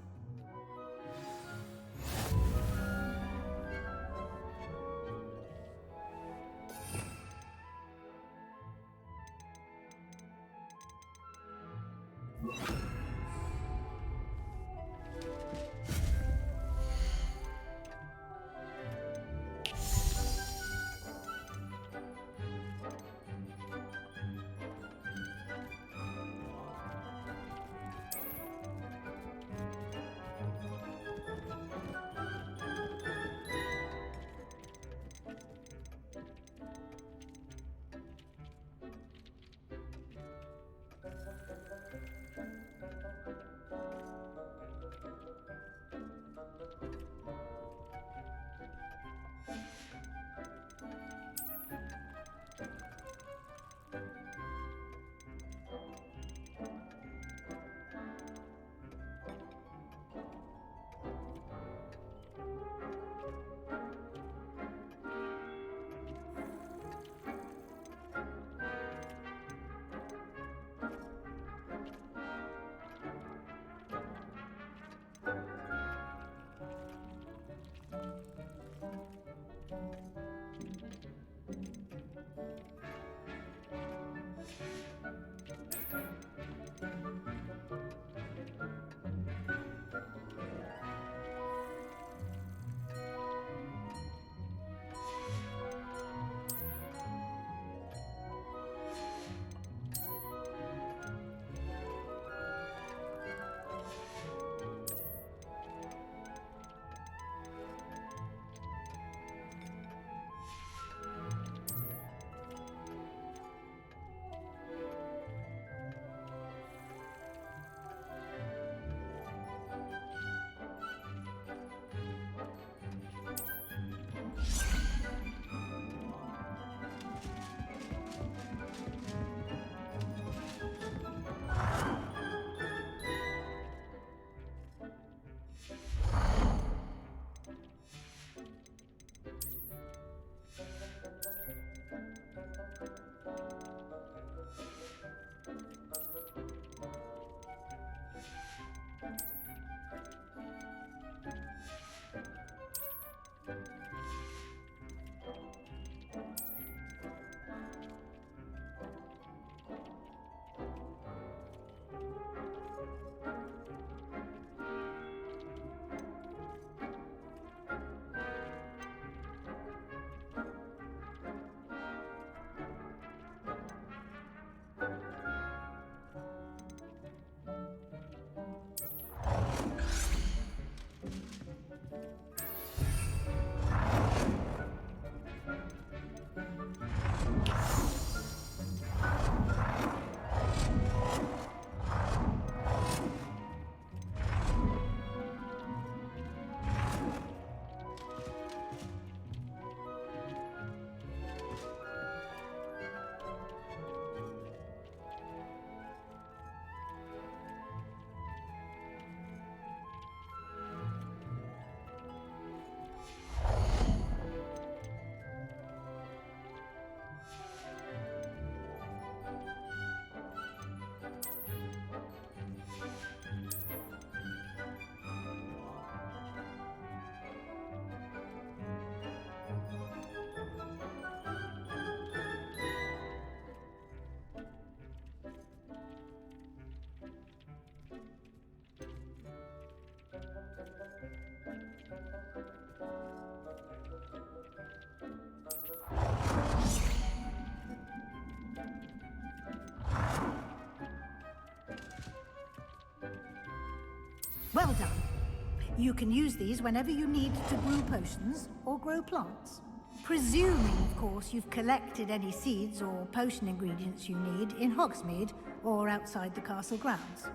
You can use these whenever you need to brew potions or grow plants. Presuming, of course, you've collected any seeds or potion ingredients you need in Hogsmeade or outside the castle grounds.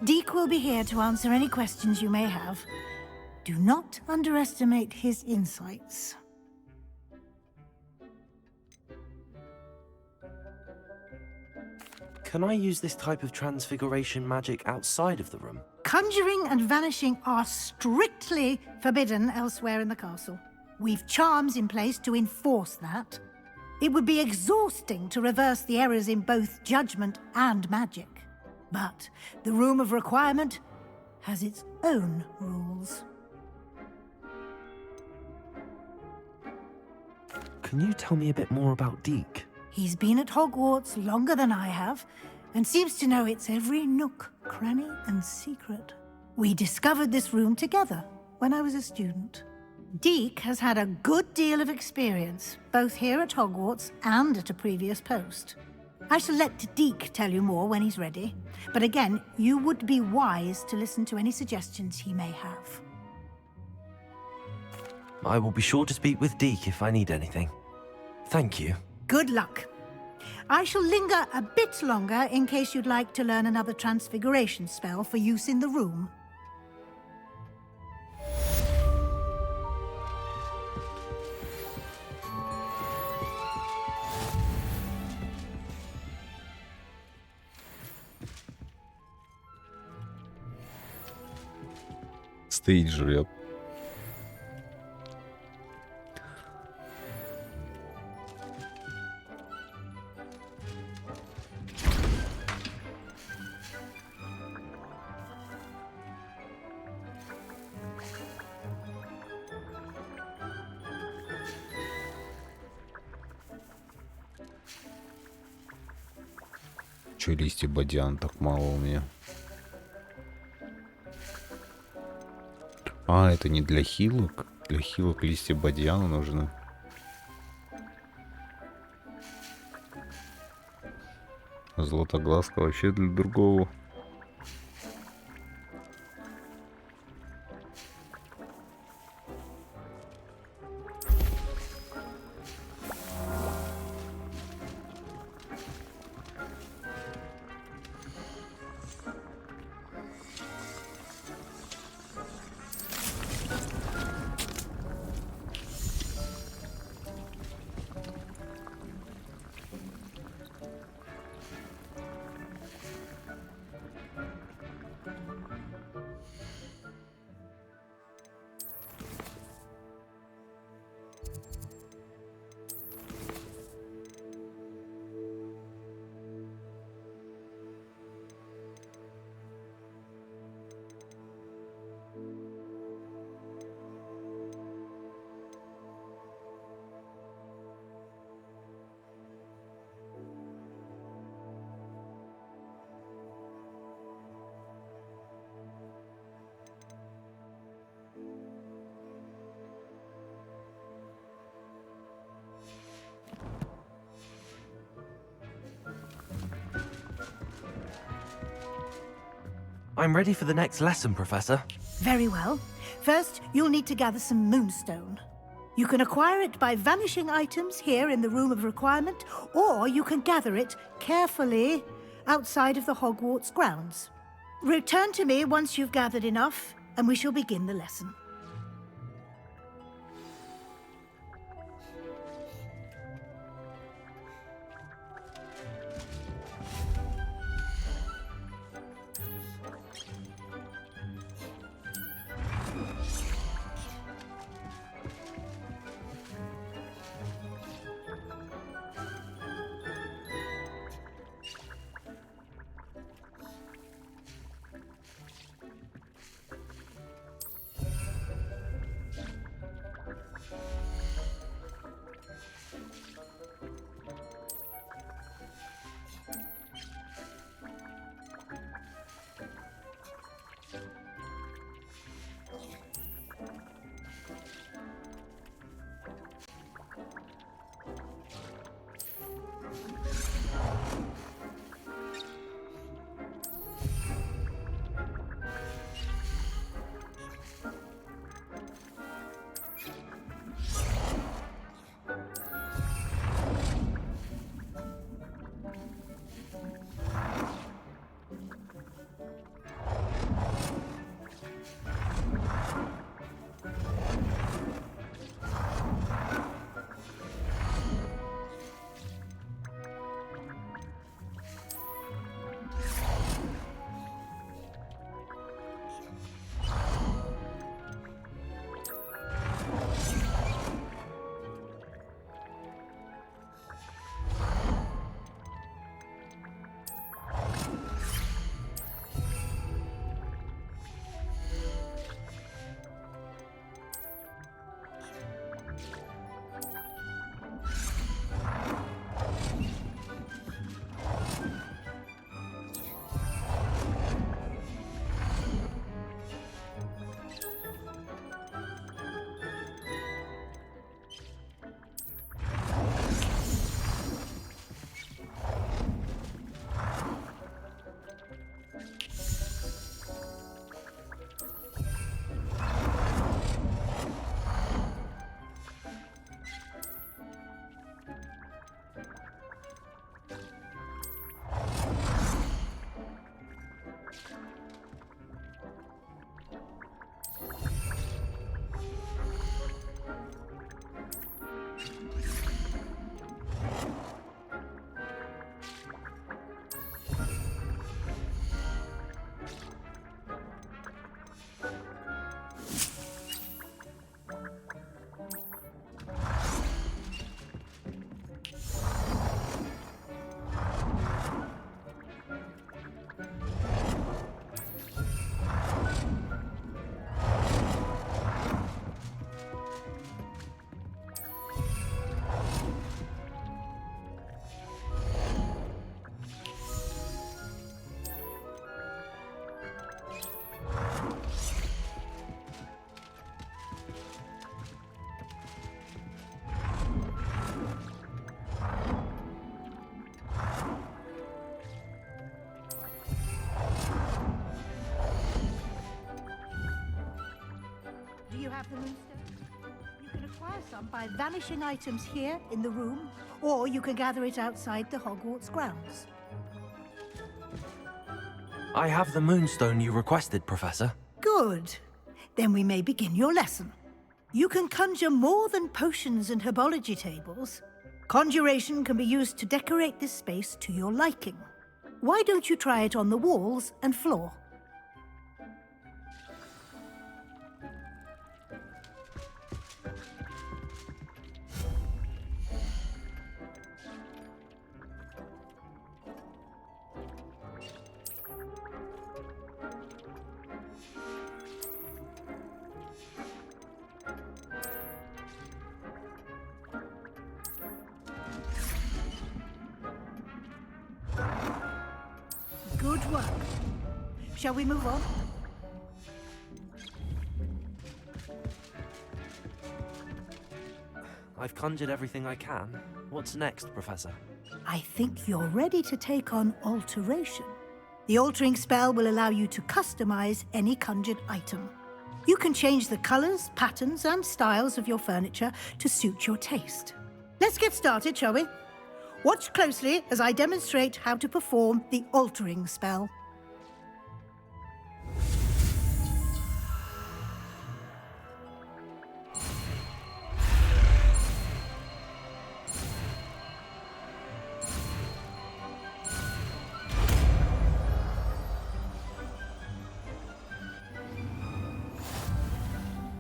Deke will be here to answer any questions you may have. Do not underestimate his insights. Can I use this type of transfiguration magic outside of the room? Conjuring and vanishing are strictly forbidden elsewhere in the castle. We've charms in place to enforce that. It would be exhausting to reverse the errors in both judgment and magic. But the Room of Requirement has its own rules. Can you tell me a bit more about Deke? He's been at Hogwarts longer than I have, and seems to know its every nook, cranny, and secret. We discovered this room together when I was a student. Deke has had a good deal of experience, both here at Hogwarts and at a previous post. I shall let Deke tell you more when he's ready, but again, you would be wise to listen to any suggestions he may have. I will be sure to speak with Deke if I need anything. Thank you. Good luck. I shall linger a bit longer in case you'd like to learn another transfiguration spell for use in the room. Стоит, жрет. Че листья бадьян так мало у меня? А, это не для хилок? Для хилок листья бадьяна нужны. А златоглазка вообще для другого. I'm ready for the next lesson, Professor. Very well. First, you'll need to gather some moonstone. You can acquire it by vanishing items here in the Room of Requirement, or you can gather it carefully outside of the Hogwarts grounds. Return to me once you've gathered enough, and we shall begin the lesson. You have the moonstone? You can acquire some by vanishing items here in the room, or you can gather it outside the Hogwarts grounds. I have the moonstone you requested, Professor. Good. Then we may begin your lesson. You can conjure more than potions and herbology tables. Conjuration can be used to decorate this space to your liking. Why don't you try it on the walls and floor? Good work. Shall we move on? I've conjured everything I can. What's next, Professor? I think you're ready to take on alteration. The altering spell will allow you to customize any conjured item. You can change the colors, patterns, and styles of your furniture to suit your taste. Let's get started, shall we? Watch closely as I demonstrate how to perform the altering spell.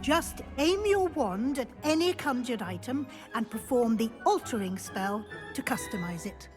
Just aim your wand at any conjured item and perform the altering spell to customize it.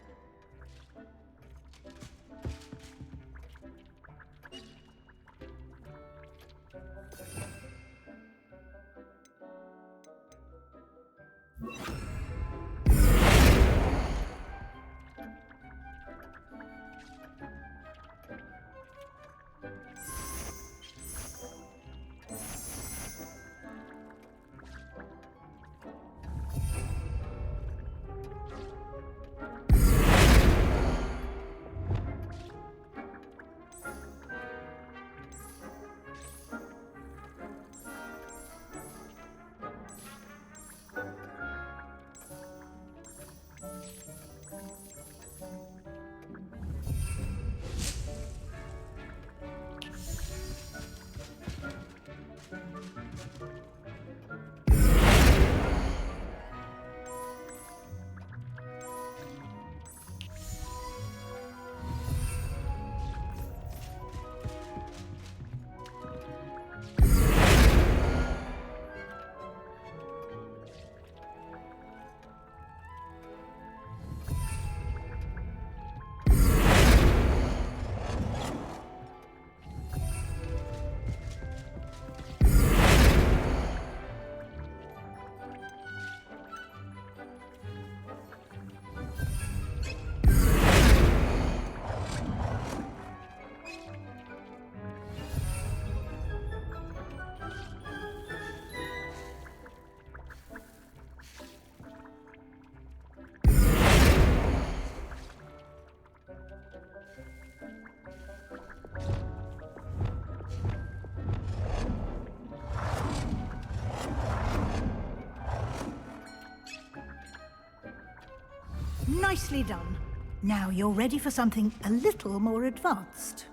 Nicely done. Now you're ready for something a little more advanced.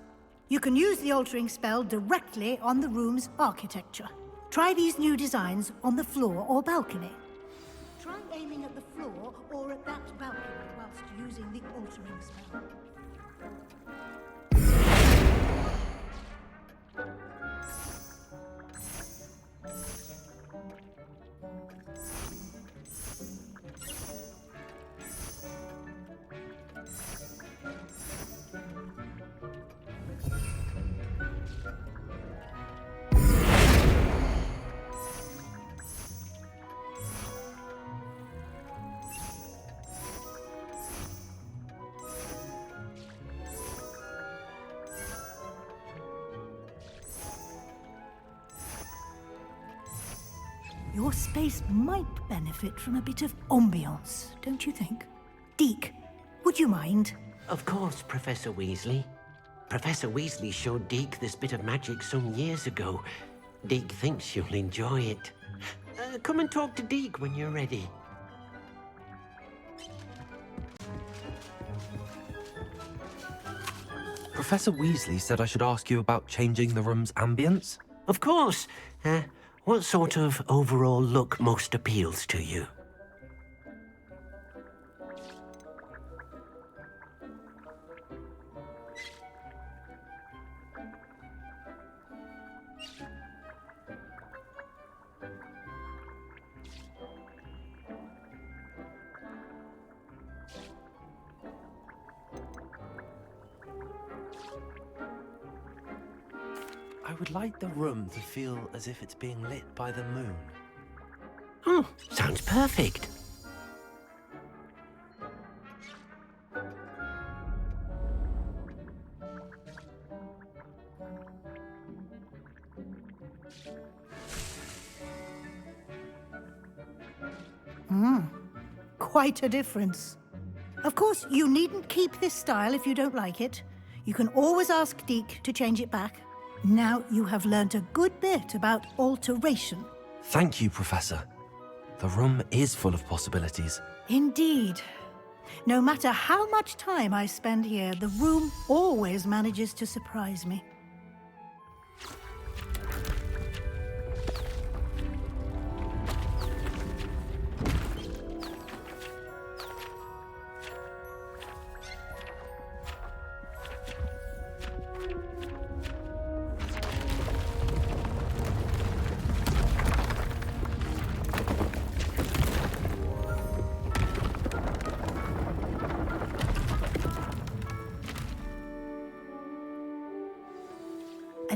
You can use the altering spell directly on the room's architecture. Try these new designs on the floor or balcony. Try aiming at the floor or at that balcony whilst using the altering spell. Your space might benefit from a bit of ambiance, don't you think? Deke, would you mind? Of course, Professor Weasley. Professor Weasley showed Deke this bit of magic some years ago. Deke thinks you'll enjoy it. Come and talk to Deke when you're ready. Professor Weasley said I should ask you about changing the room's ambience. Of course. What sort of overall look most appeals to you? I would like the room to feel as if it's being lit by the moon. Oh, sounds perfect. Quite a difference. Of course, you needn't keep this style if you don't like it. You can always ask Deke to change it back. Now you have learnt a good bit about alteration. Thank you, Professor. The room is full of possibilities. Indeed. No matter how much time I spend here, the room always manages to surprise me.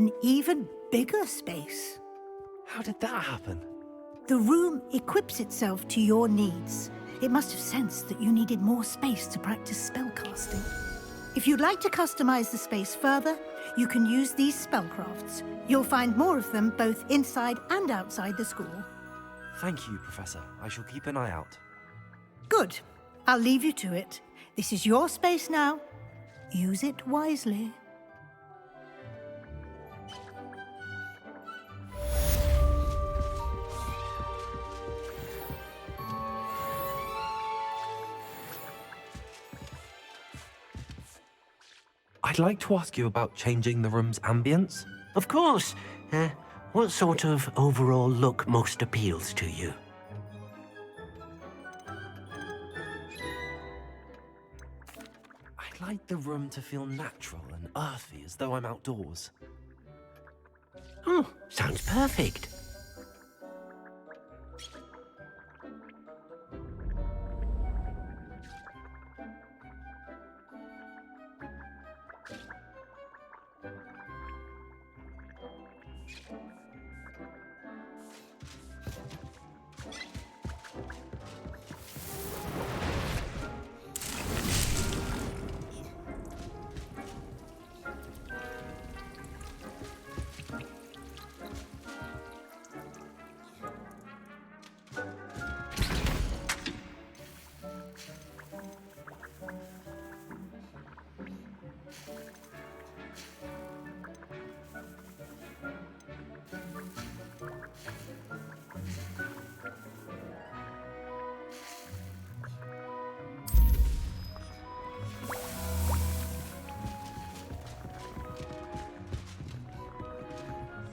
an even bigger space. How did that happen? The room equips itself to your needs. It must have sensed that you needed more space to practice spellcasting. If you'd like to customize the space further, you can use these spellcrafts. You'll find more of them both inside and outside the school. Thank you, Professor. I shall keep an eye out. Good. I'll leave you to it. This is your space now. Use it wisely. I'd like to ask you about changing the room's ambience. Of course. What sort of overall look most appeals to you? I'd like the room to feel natural and earthy, as though I'm outdoors. Oh, sounds perfect.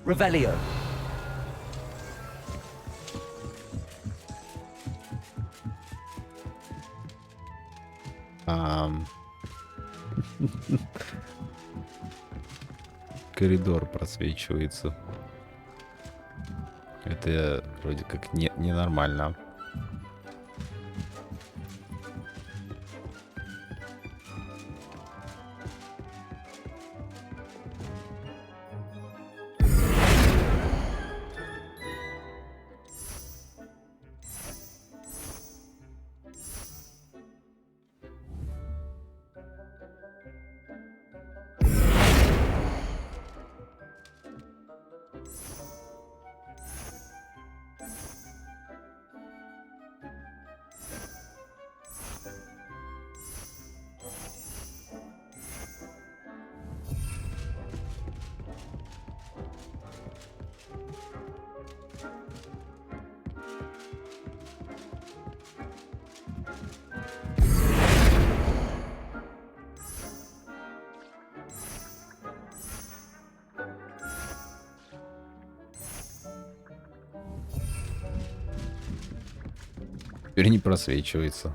Revelio. Коридор просвечивается. Это вроде как ненормально. Теперь не просвечивается.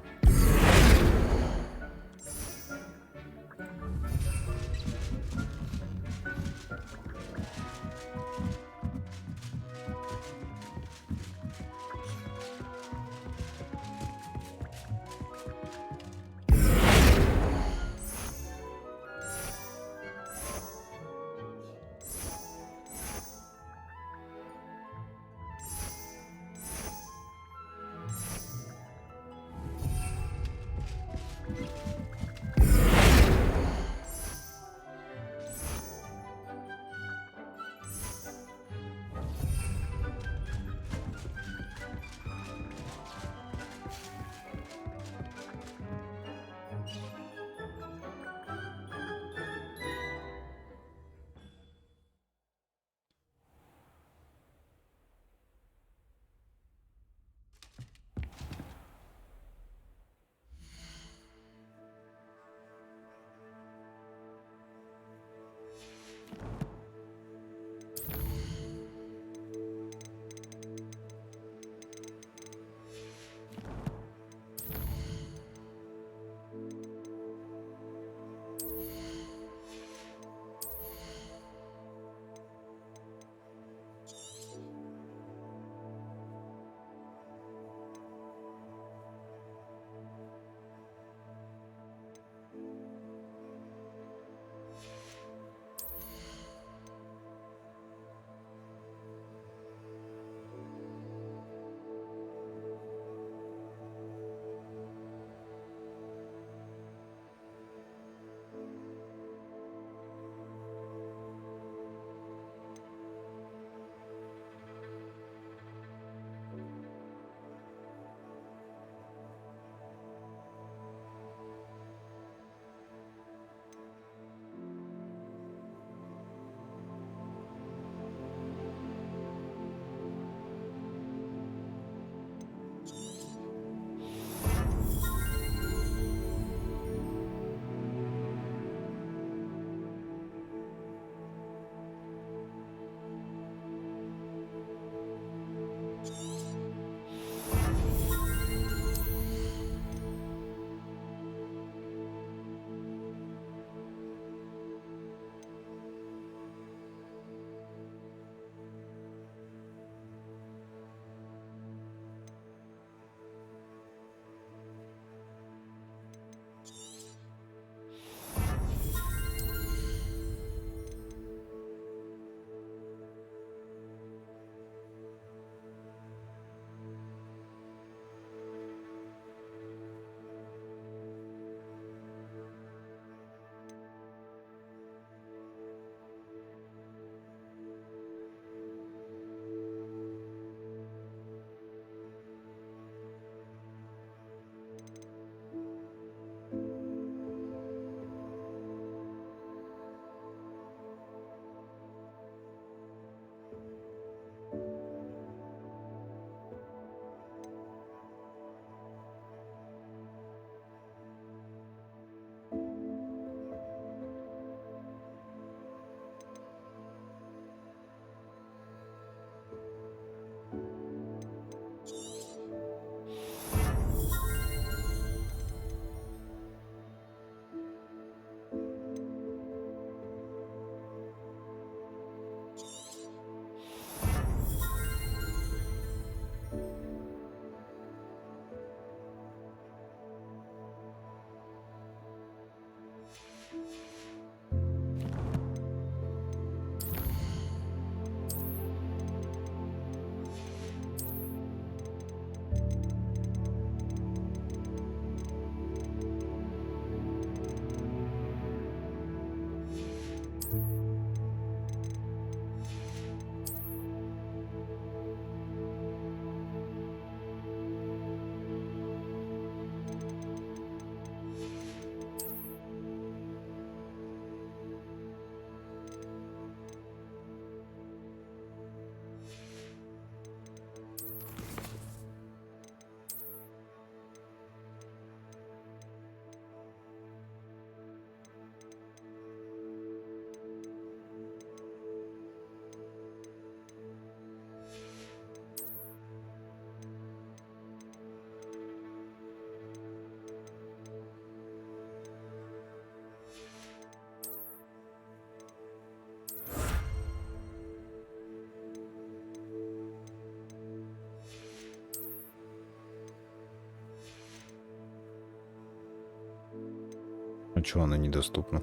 чего она недоступна?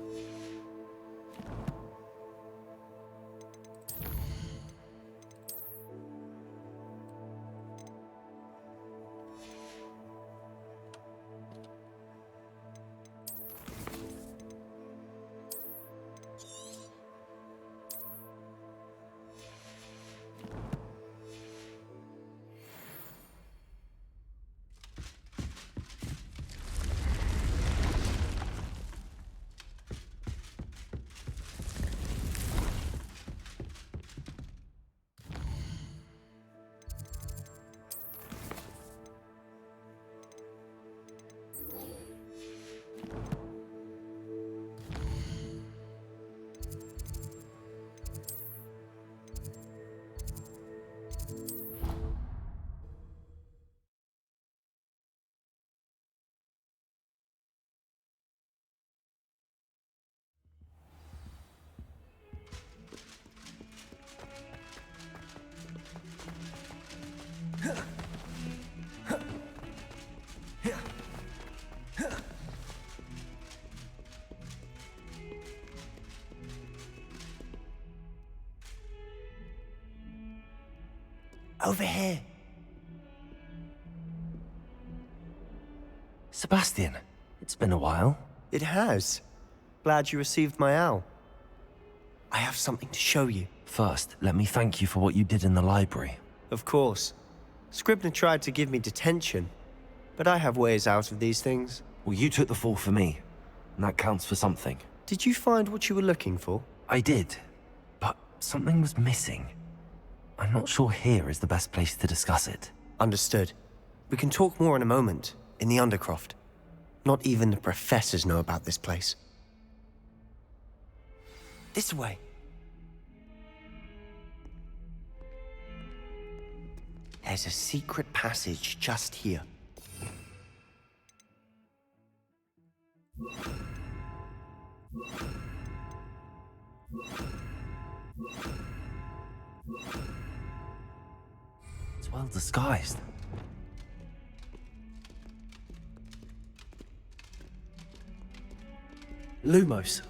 Over here. Sebastian, it's been a while. It has. Glad you received my owl. I have something to show you. First, let me thank you for what you did in the library. Of course. Scribner tried to give me detention, but I have ways out of these things. Well, you took the fall for me, and that counts for something. Did you find what you were looking for? I did, but something was missing. I'm not sure here is the best place to discuss it. Understood. We can talk more in a moment, in the Undercroft. Not even the professors know about this place. This way. There's a secret passage just here. It's well disguised. Lumos.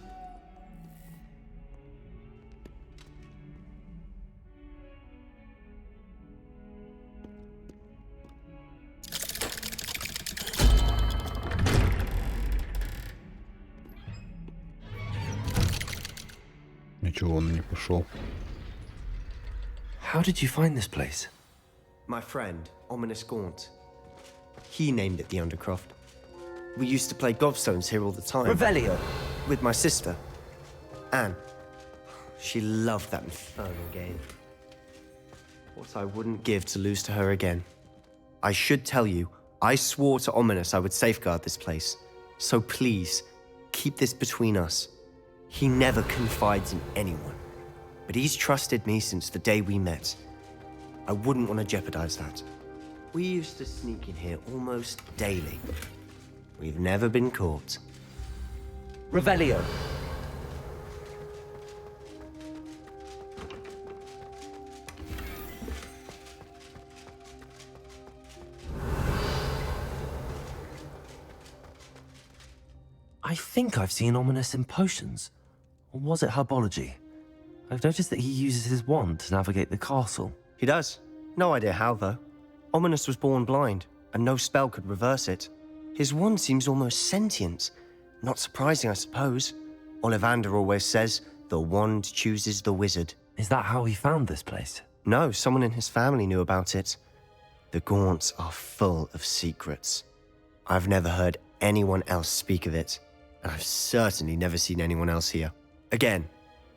Ничего он не пошел. How did you find this place? My friend, Ominous Gaunt. He named it the Undercroft. We used to play gobstones here all the time. Revelio. With my sister, Anne. She loved that infernal game. What I wouldn't give to lose to her again. I should tell you, I swore to Ominous I would safeguard this place. So please, keep this between us. He never confides in anyone. But he's trusted me since the day we met. I wouldn't want to jeopardize that. We used to sneak in here almost daily. We've never been caught. Revelio. I think I've seen Ominous in potions. Or was it herbology? I've noticed that he uses his wand to navigate the castle. He does. No idea how, though. Ominous was born blind, and no spell could reverse it. His wand seems almost sentient. Not surprising, I suppose. Ollivander always says, the wand chooses the wizard. Is that how he found this place? No, someone in his family knew about it. The Gaunts are full of secrets. I've never heard anyone else speak of it, and I've certainly never seen anyone else here. Again,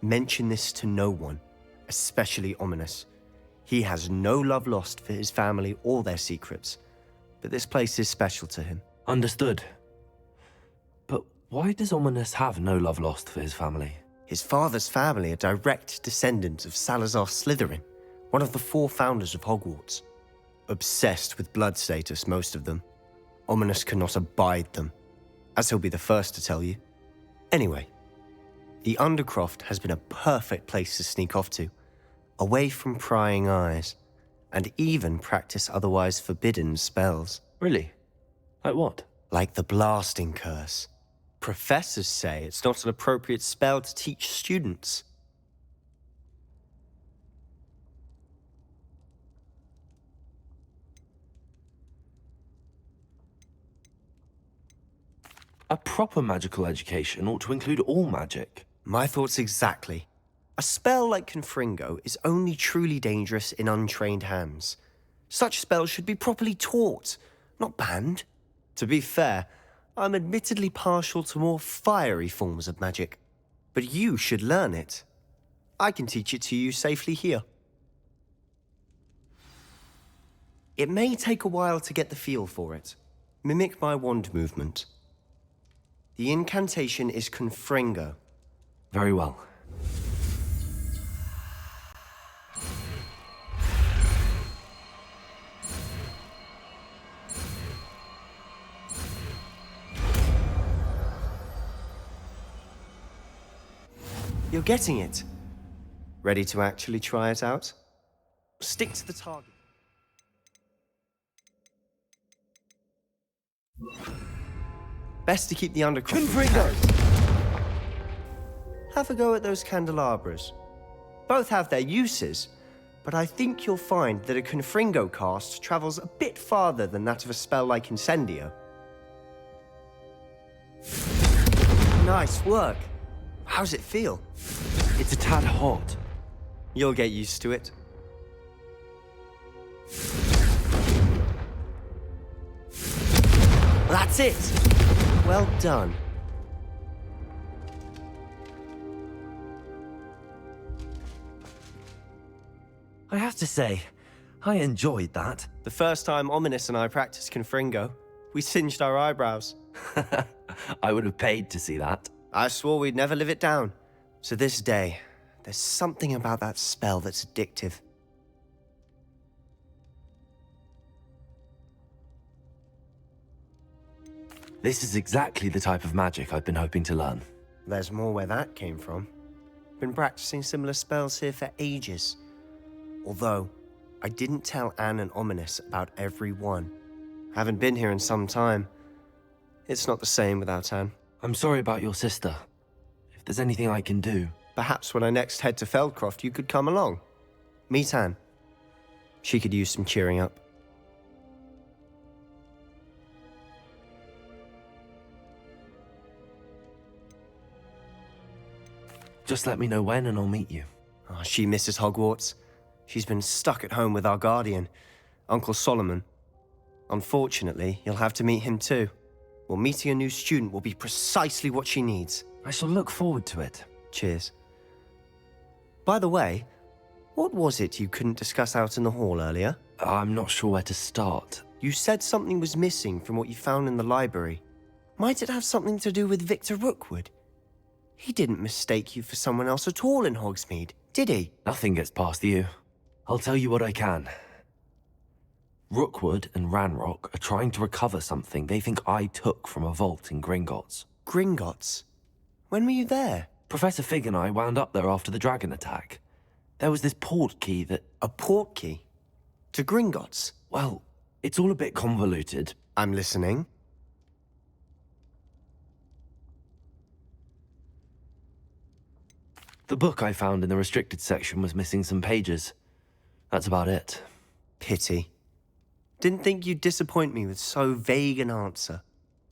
mention this to no one, especially Ominous. He has no love lost for his family or their secrets, but this place is special to him. Understood. But why does Ominous have no love lost for his family? His father's family are direct descendants of Salazar Slytherin, one of the 4 founders of Hogwarts. Obsessed with blood status, most of them. Ominous cannot abide them, as he'll be the first to tell you. Anyway, the Undercroft has been a perfect place to sneak off to, away from prying eyes, and even practice otherwise forbidden spells. Really? Like what? Like the blasting curse. Professors say it's not an appropriate spell to teach students. A proper magical education ought to include all magic. My thoughts exactly. A spell like Confringo is only truly dangerous in untrained hands. Such spells should be properly taught, not banned. To be fair, I'm admittedly partial to more fiery forms of magic. But you should learn it. I can teach it to you safely here. It may take a while to get the feel for it. Mimic my wand movement. The incantation is Confringo. Very well. You're getting it. Ready to actually try it out? Stick to the target. Best to keep the undercroft. Confringo! Have a go at those candelabras. Both have their uses, but I think you'll find that a Confringo cast travels a bit farther than that of a spell like Incendio. Nice work. How's it feel? It's a tad hot. You'll get used to it. That's it! Well done. I have to say, I enjoyed that. The first time Ominous and I practiced Confringo, we singed our eyebrows. I would have paid to see that. I swore we'd never live it down. To this day, there's something about that spell that's addictive. This is exactly the type of magic I've been hoping to learn. There's more where that came from. Been practicing similar spells here for ages. Although, I didn't tell Anne and Ominous about every one. Haven't been here in some time. It's not the same without Anne. I'm sorry about your sister. If there's anything I can do... Perhaps when I next head to Feldcroft, you could come along. Meet Anne. She could use some cheering up. Just let me know when and I'll meet you. Oh, she misses Hogwarts. She's been stuck at home with our guardian, Uncle Solomon. Unfortunately, you'll have to meet him too. Well, meeting a new student will be precisely what she needs. I shall look forward to it. Cheers. By the way, what was it you couldn't discuss out in the hall earlier? I'm not sure where to start. You said something was missing from what you found in the library. Might it have something to do with Victor Rookwood? He didn't mistake you for someone else at all in Hogsmeade, did he? Nothing gets past you. I'll tell you what I can. Rookwood and Ranrock are trying to recover something they think I took from a vault in Gringotts. Gringotts? When were you there? Professor Fig and I wound up there after the dragon attack. There was this port key that... A port key? To Gringotts? Well, it's all a bit convoluted. I'm listening. The book I found in the restricted section was missing some pages. That's about it. Pity. Didn't think you'd disappoint me with so vague an answer.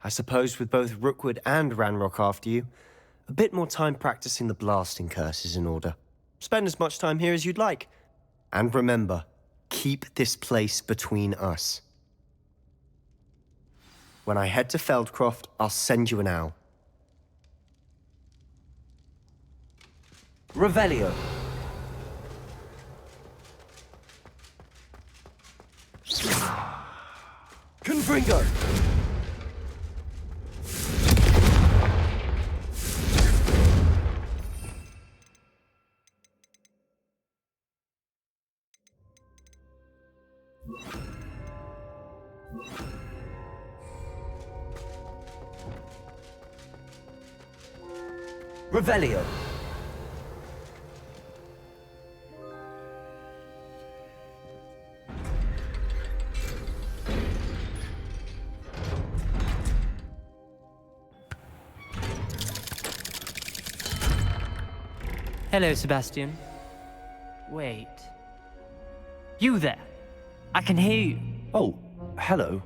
I suppose with both Rookwood and Ranrock after you, a bit more time practicing the blasting curse is in order. Spend as much time here as you'd like. And remember, keep this place between us. When I head to Feldcroft, I'll send you an owl. Revelio. Confringo. Revelio. Hello, Sebastian. Wait. You there? I can hear you. Oh, hello.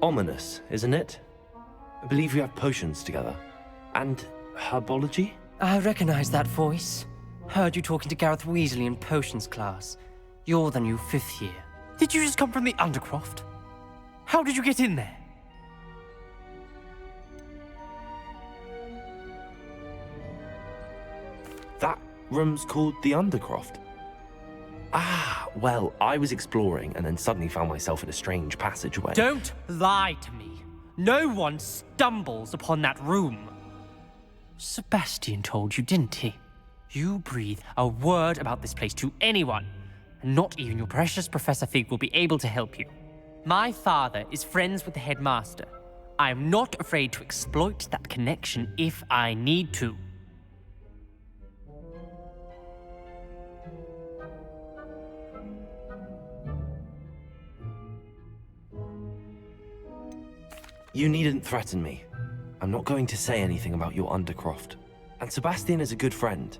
Ominous, isn't it? I believe we have potions together. And herbology? I recognize that voice. Heard you talking to Gareth Weasley in potions class. You're the new 5th year. Did you just come from the Undercroft? How did you get in there? That room's called the Undercroft. Ah, well, I was exploring and then suddenly found myself in a strange passageway. Don't lie to me. No one stumbles upon that room. Sebastian told you, didn't he? You breathe a word about this place to anyone, and not even your precious Professor Fig will be able to help you. My father is friends with the headmaster. I am not afraid to exploit that connection if I need to. You needn't threaten me. I'm not going to say anything about your Undercroft. And Sebastian is a good friend.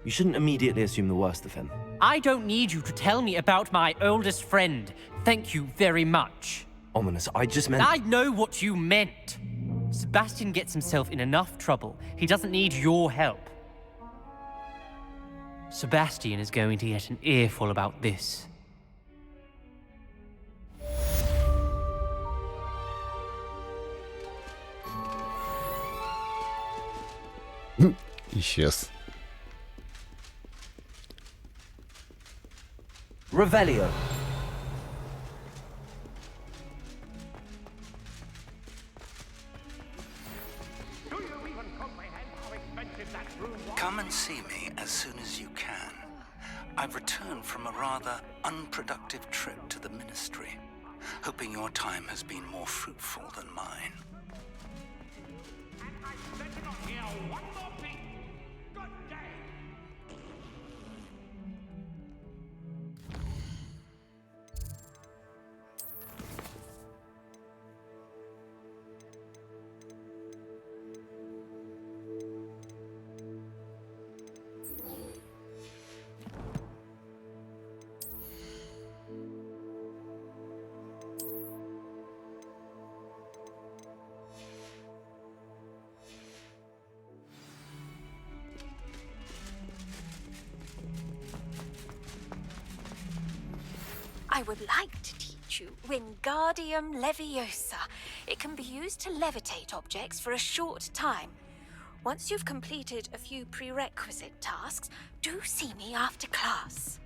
You shouldn't immediately assume the worst of him. I don't need you to tell me about my oldest friend. Thank you very much. Ominous, I just meant... I know what you meant. Sebastian gets himself in enough trouble. He doesn't need your help. Sebastian is going to get an earful about this. Исчез. Revelio. Come and see me as soon as you can. I've returned from a rather unproductive trip to the Ministry, hoping your time has been more fruitful than mine. I would like to teach you Wingardium Leviosa. It can be used to levitate objects for a short time. Once you've completed a few prerequisite tasks, do see me after class.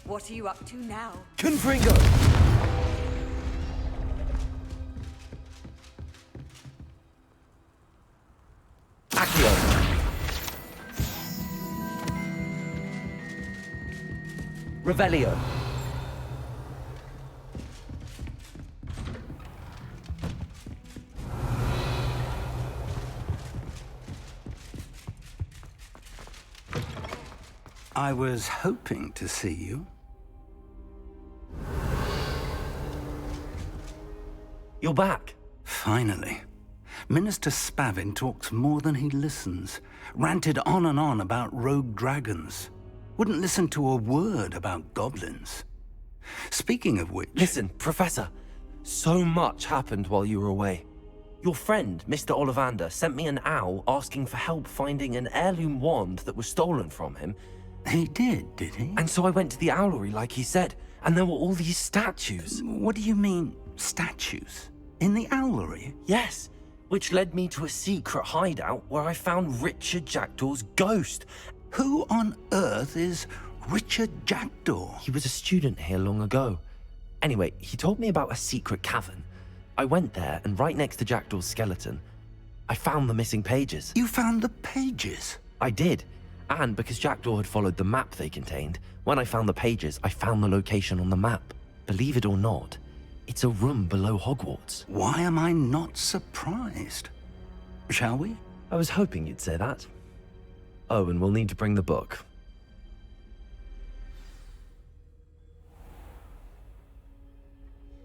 What are you up to now? Confringo! Accio! Revelio! I was hoping to see you. You're back. Finally. Minister Spavin talks more than he listens. Ranted on and on about rogue dragons. Wouldn't listen to a word about goblins. Speaking of which... Listen, Professor. So much happened while you were away. Your friend, Mr. Ollivander, sent me an owl asking for help finding an heirloom wand that was stolen from him. He did he? And so I went to the owlery like he said, and there were all these statues. What do you mean, statues? In the owlery? Yes, which led me to a secret hideout where I found Richard Jackdaw's ghost. Who on earth is Richard Jackdaw? He was a student here long ago. Anyway, he told me about a secret cavern. I went there, and right next to Jackdaw's skeleton, I found the missing pages. You found the pages? I did. And because Jackdaw had followed the map they contained, when I found the pages, I found the location on the map. Believe it or not, it's a room below Hogwarts. Why am I not surprised? Shall we? I was hoping you'd say that. Oh, and we'll need to bring the book.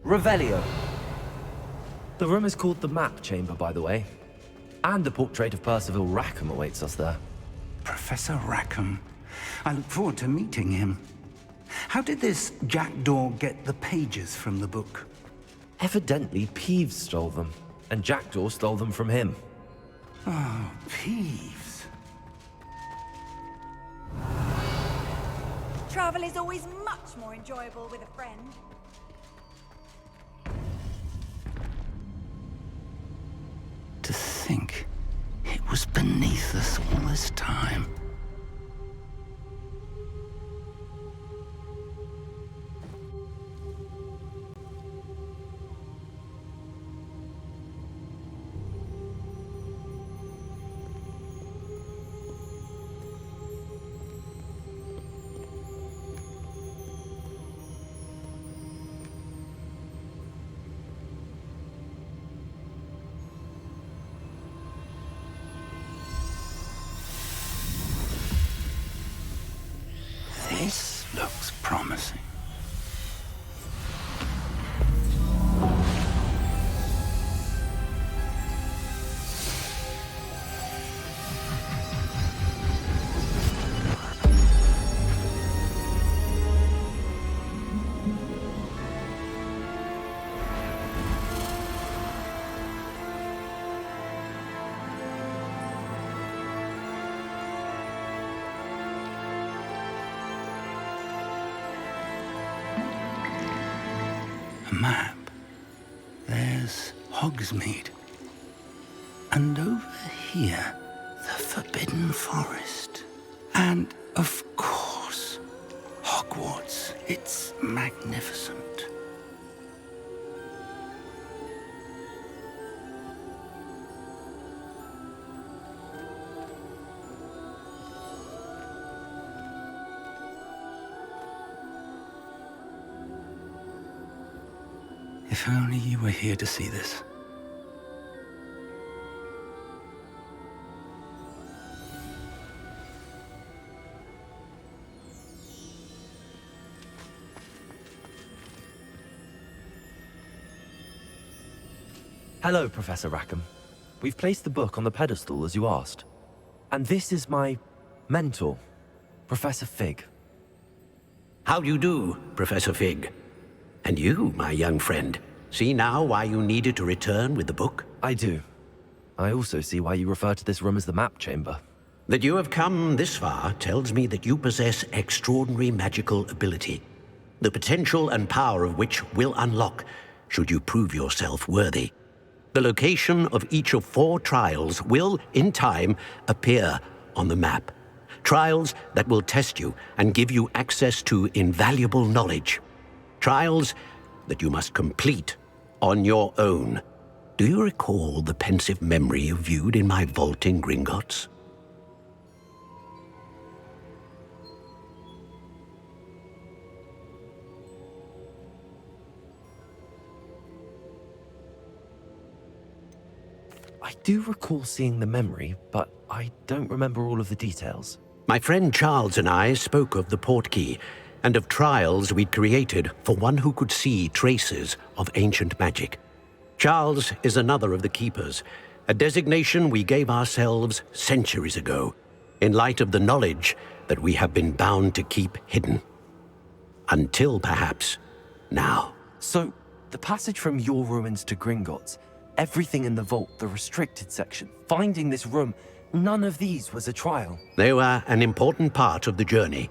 Revelio. The room is called the Map Chamber, by the way. And the portrait of Percival Rackham awaits us there. Professor Rackham. I look forward to meeting him. How did this Jackdaw get the pages from the book? Evidently, Peeves stole them, and Jackdaw stole them from him. Oh, Peeves. Travel is always much more enjoyable with a friend. To think it was beneath us all this time. This looks promising. Map. There's Hogsmeade. And over here, the Forbidden Forest. And, of course, Hogwarts. It's magnificent. If only you were here to see this. Hello, Professor Rackham. We've placed the book on the pedestal as you asked. And this is my mentor, Professor Fig. How do you do, Professor Fig? And you, my young friend, see now why you needed to return with the book? I do. I also see why you refer to this room as the Map Chamber. That you have come this far tells me that you possess extraordinary magical ability, the potential and power of which will unlock should you prove yourself worthy. The location of each of 4 trials will, in time, appear on the map. Trials that will test you and give you access to invaluable knowledge. Trials that you must complete on your own. Do you recall the pensive memory you viewed in my vault in Gringotts? I do recall seeing the memory, but I don't remember all of the details. My friend Charles and I spoke of the portkey and of trials we'd created for one who could see traces of ancient magic. Charles is another of the keepers, a designation we gave ourselves centuries ago, in light of the knowledge that we have been bound to keep hidden. Until, perhaps, now. So, the passage from your ruins to Gringotts, everything in the vault, the restricted section, finding this room, none of these was a trial. They were an important part of the journey,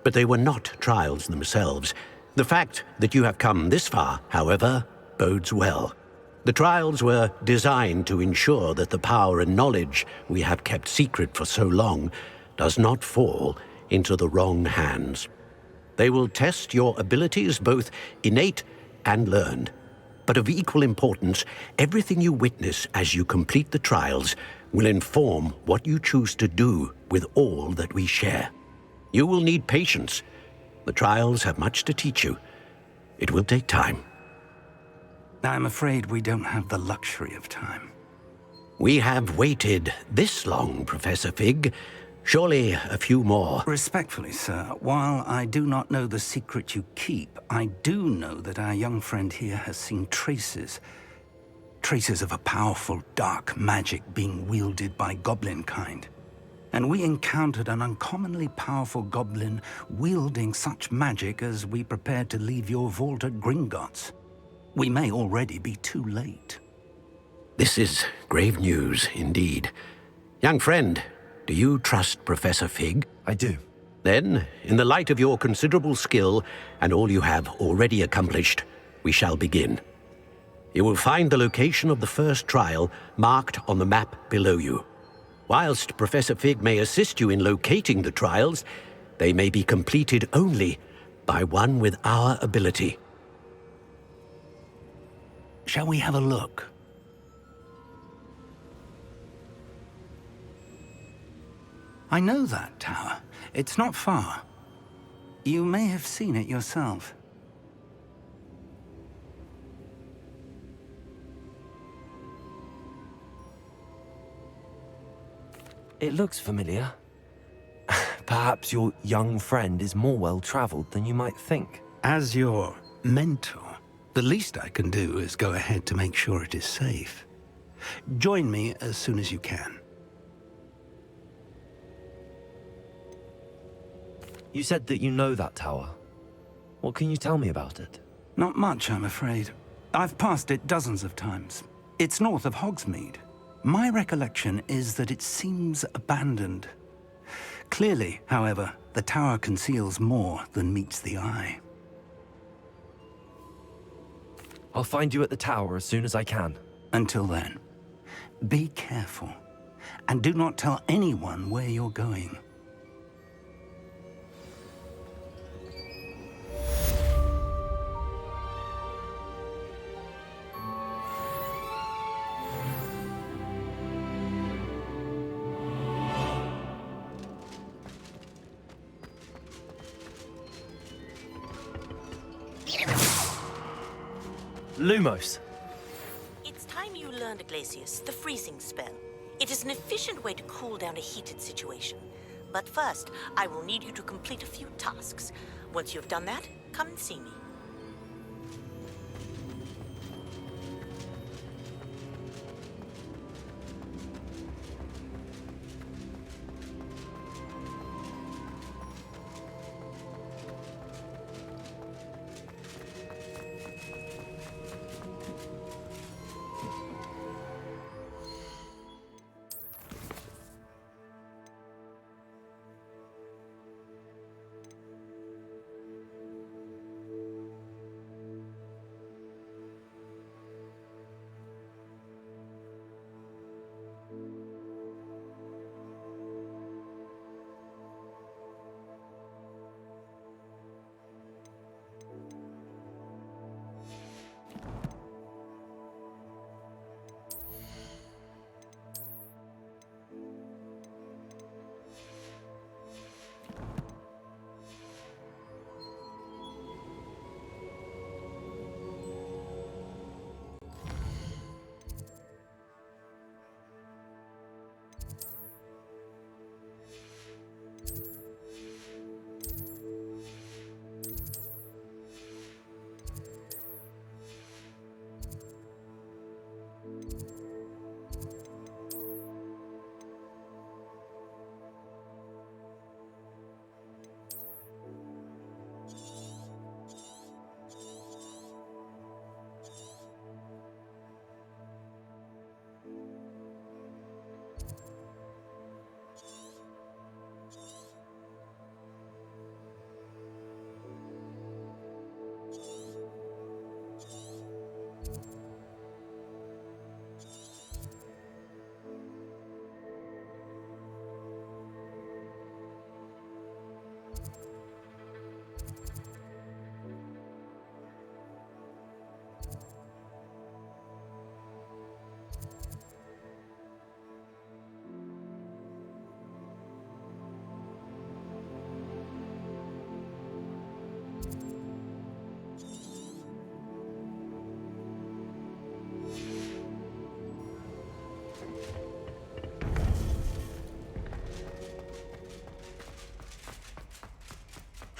but they were not trials themselves. The fact that you have come this far, however, bodes well. The trials were designed to ensure that the power and knowledge we have kept secret for so long does not fall into the wrong hands. They will test your abilities, both innate and learned. But of equal importance, everything you witness as you complete the trials will inform what you choose to do with all that we share. You will need patience. The trials have much to teach you. It will take time. I'm afraid we don't have the luxury of time. We have waited this long, Professor Fig. Surely a few more. Respectfully, sir, while I do not know the secret you keep, I do know that our young friend here has seen traces of a powerful dark magic being wielded by goblin kind. And we encountered an uncommonly powerful goblin wielding such magic as we prepared to leave your vault at Gringotts. We may already be too late. This is grave news indeed. Young friend, do you trust Professor Fig? I do. Then, in the light of your considerable skill and all you have already accomplished, we shall begin. You will find the location of the first trial marked on the map below you. Whilst Professor Fig may assist you in locating the trials, they may be completed only by one with our ability. Shall we have a look? I know that tower. It's not far. You may have seen it yourself. It looks familiar. Perhaps your young friend is more well-traveled than you might think. As your mentor, the least I can do is go ahead to make sure it is safe. Join me as soon as you can. You said that you know that tower. What can you tell me about it? Not much, I'm afraid. I've passed it dozens of times. It's north of Hogsmeade. My recollection is that it seems abandoned. Clearly, however, the tower conceals more than meets the eye. I'll find you at the tower as soon as I can. Until then, be careful, and do not tell anyone where you're going. Lumos. It's time you learned, Glacius, the freezing spell. It is an efficient way to cool down a heated situation. But first, I will need you to complete a few tasks. Once you have done that, come and see me.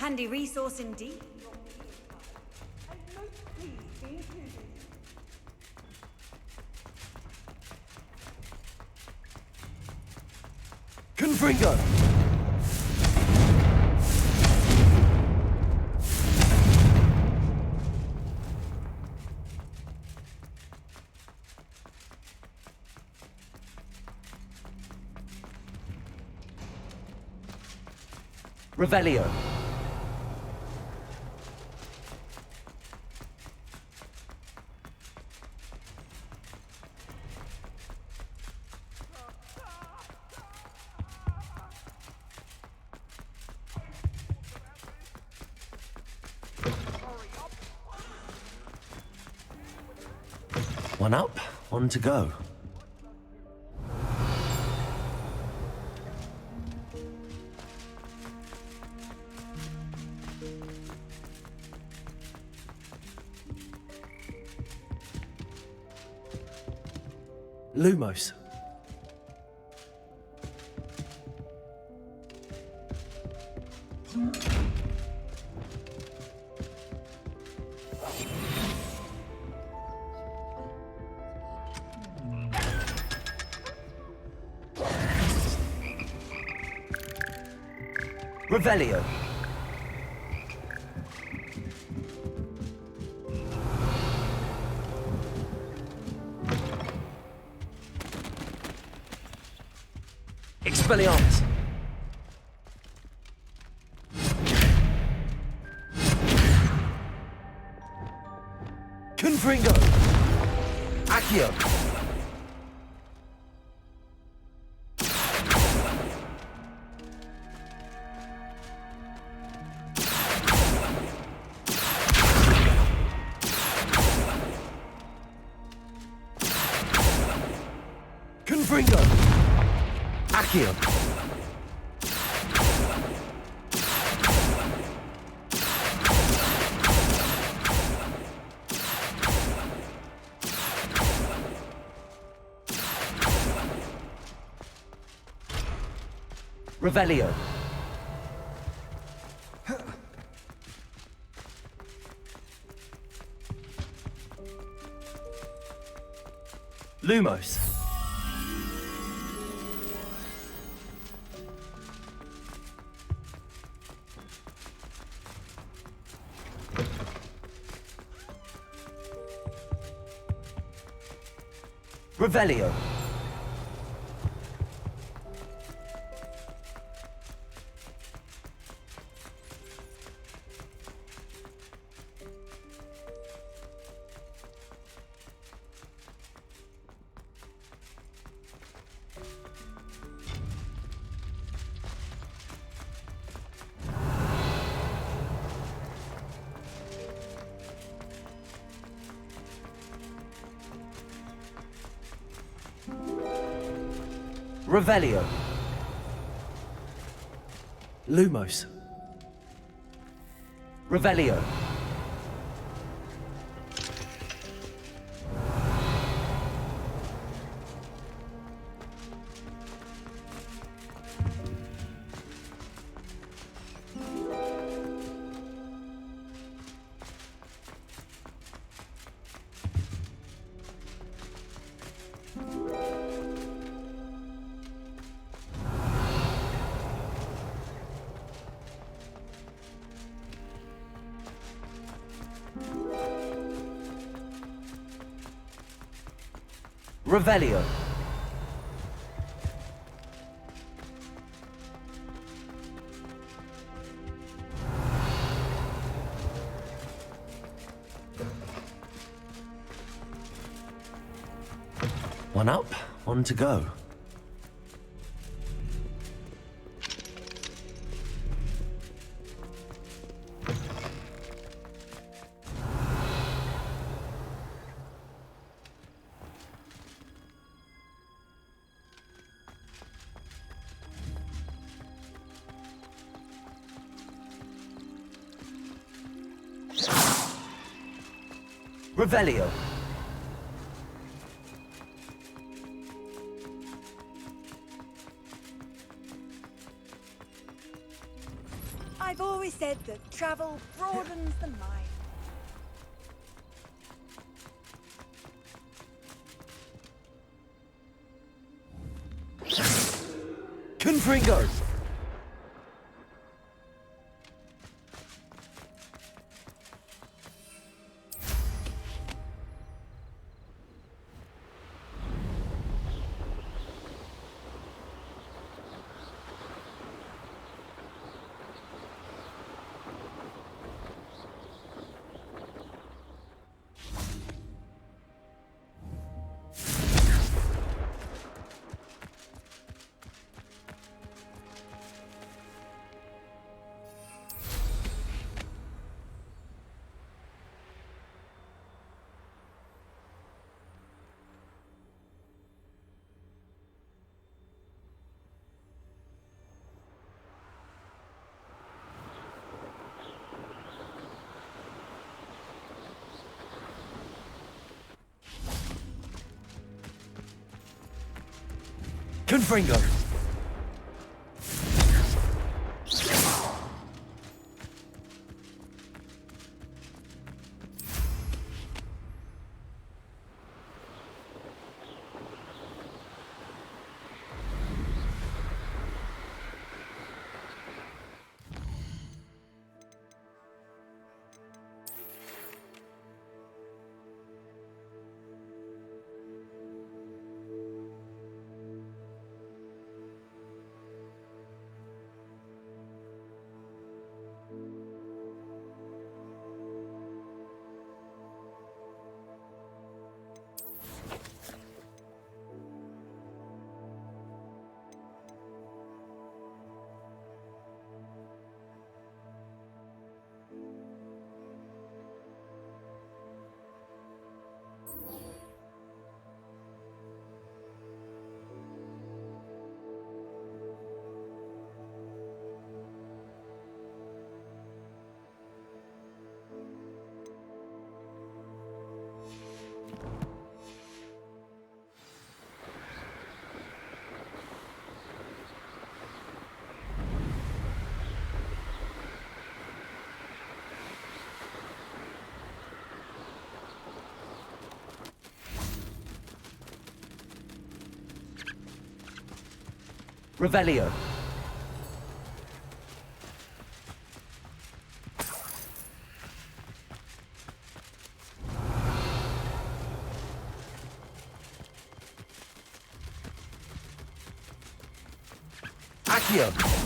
Handy resource indeed. Confringo! Revelio. One up, one to go. Lumos. Revelio. Expelliarmus. Confringo. Accio. Confringo. Accio. Revelio. Lumos. Revelio. Revelio. Lumos. Revelio. Revelio. One up, one to go. Revelio. I I've always said that travel broadens the mind. Confringo! Confringo! Revelio. Accio.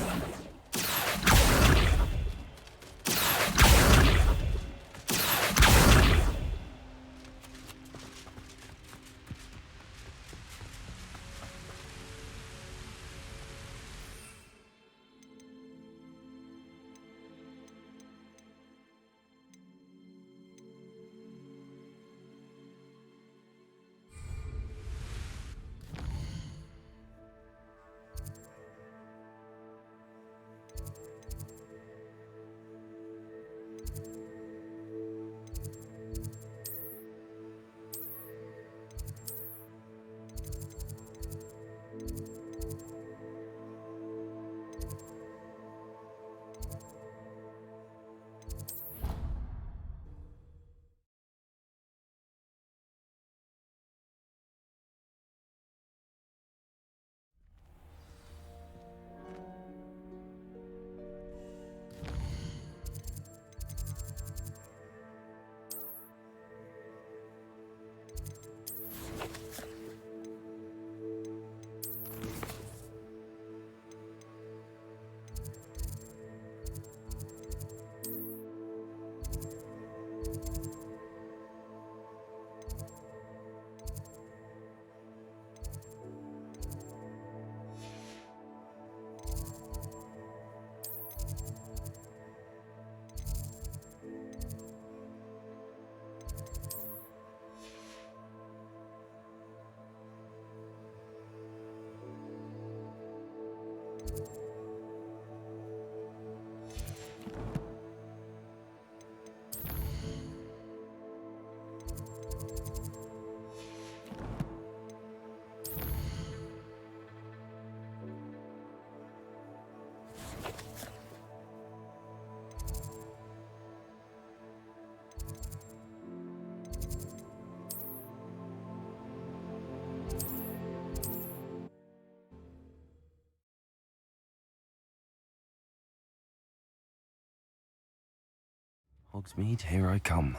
Hogsmeade, here I come.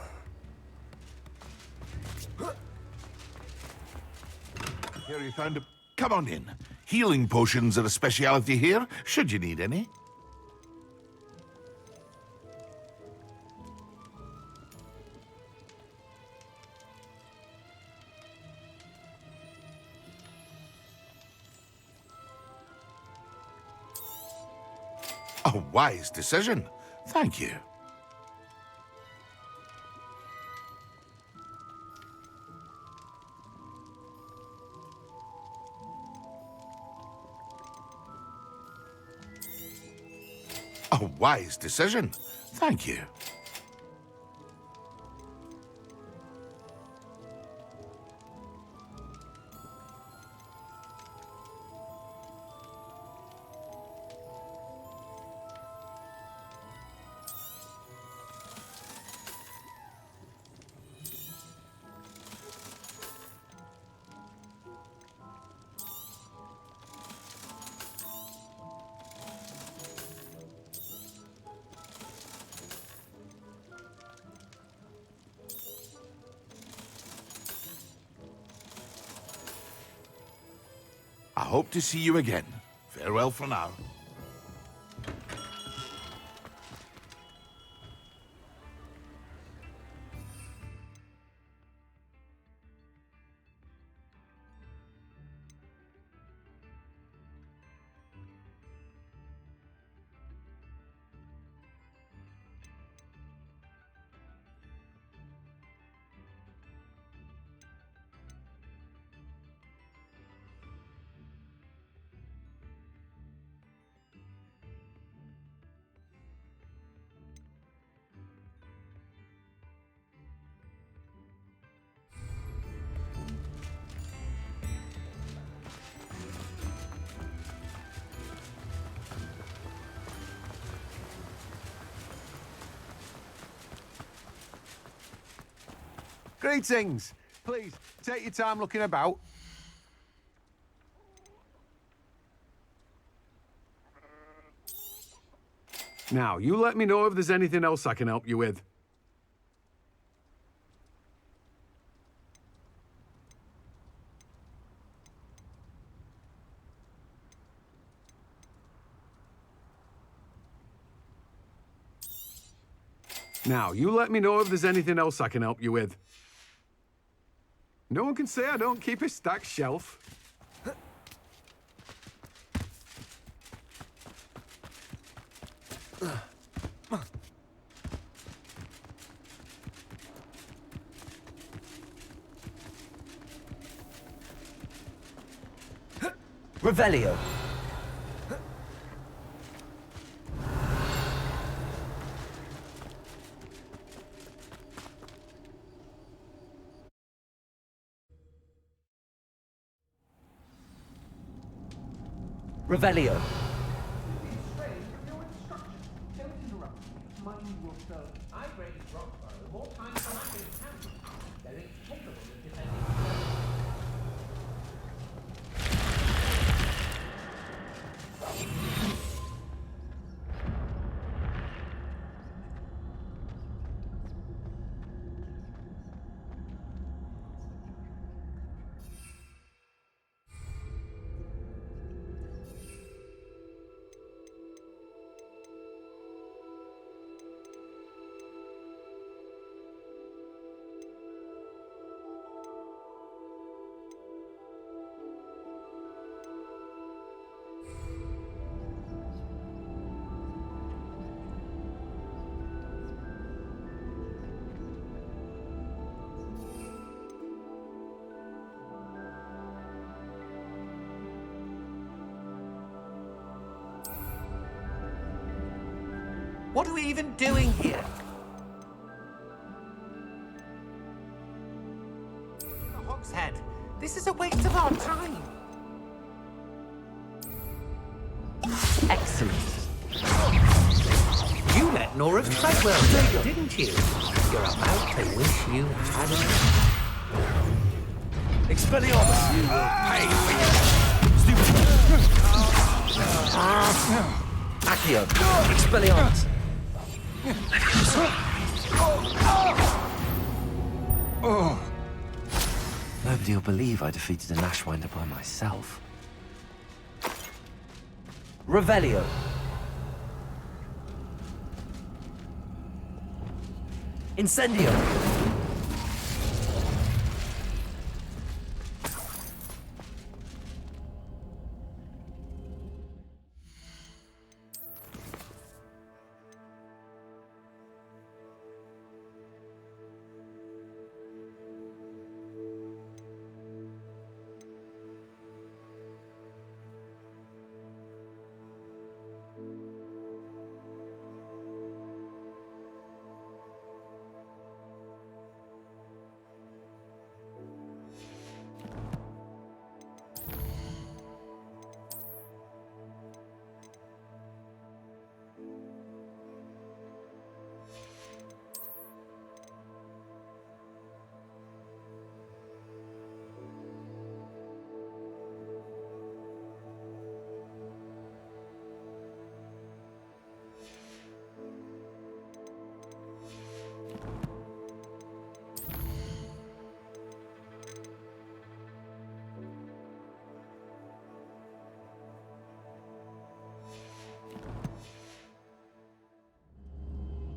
Here you found a... Come on in. Healing potions are a speciality here, should you need any. A wise decision. Thank you. A wise decision. Thank you. I hope to see you again. Farewell for now. Greetings. Please, take your time looking about. Now, you let me know if there's anything else I can help you with. Now, you let me know if there's anything else I can help you with. No one can say I don't keep a stacked shelf. Revelio. Revelio. What are we even doing here? The Hog's Head. This is a waste of our time. Excellent. You let Nora Treadwell go, didn't you? You're about to wish you hadn't. Expelliarmus! You will pay for your stupid... Accio! Expelliarmus! Nobody will believe I defeated an Ashwinder by myself. Revelio. Incendio.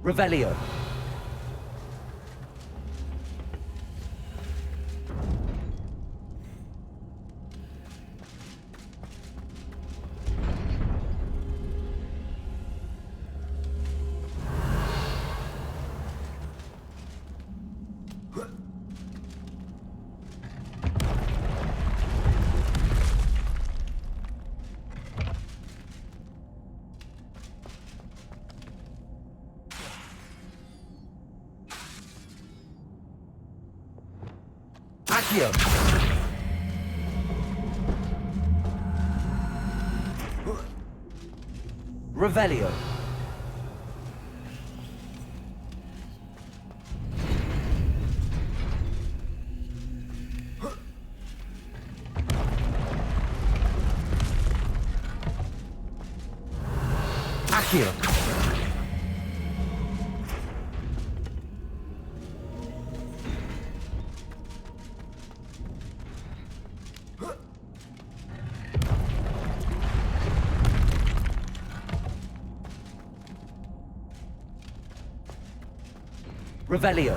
Revelio. Accio. Revelio. Accio. Revelio.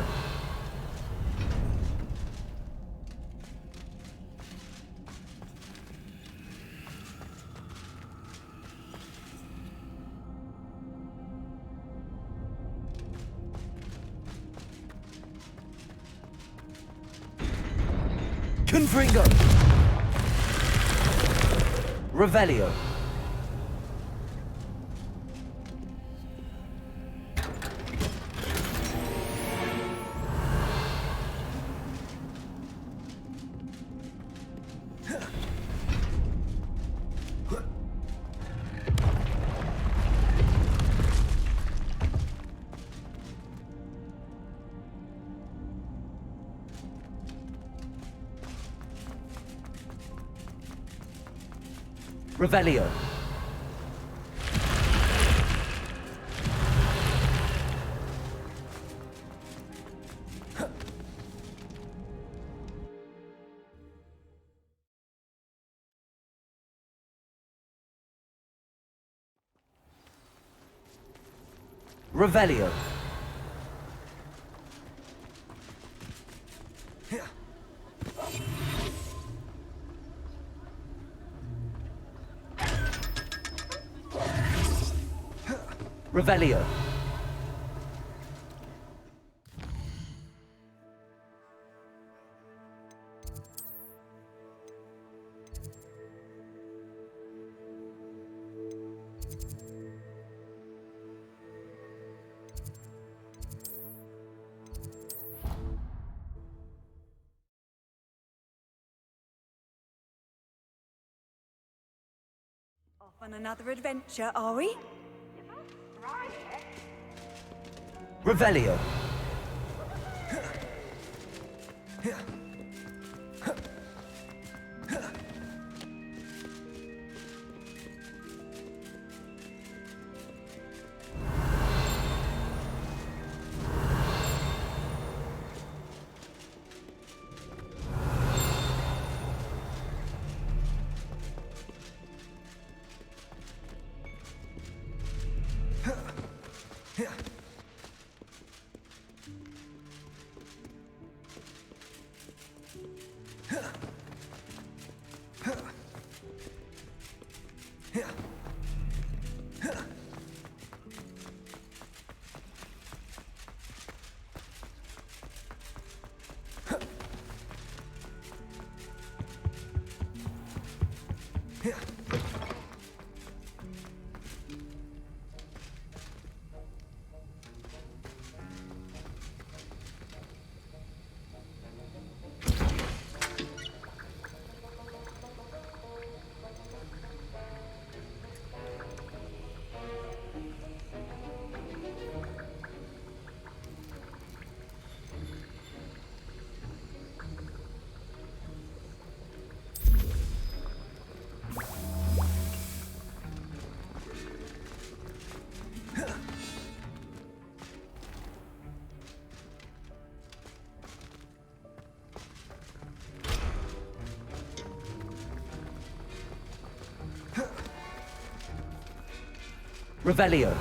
Confringo. Revelio. Revelio. Revelio. Revelio. Off on another adventure, are we? Revelio. Revelio.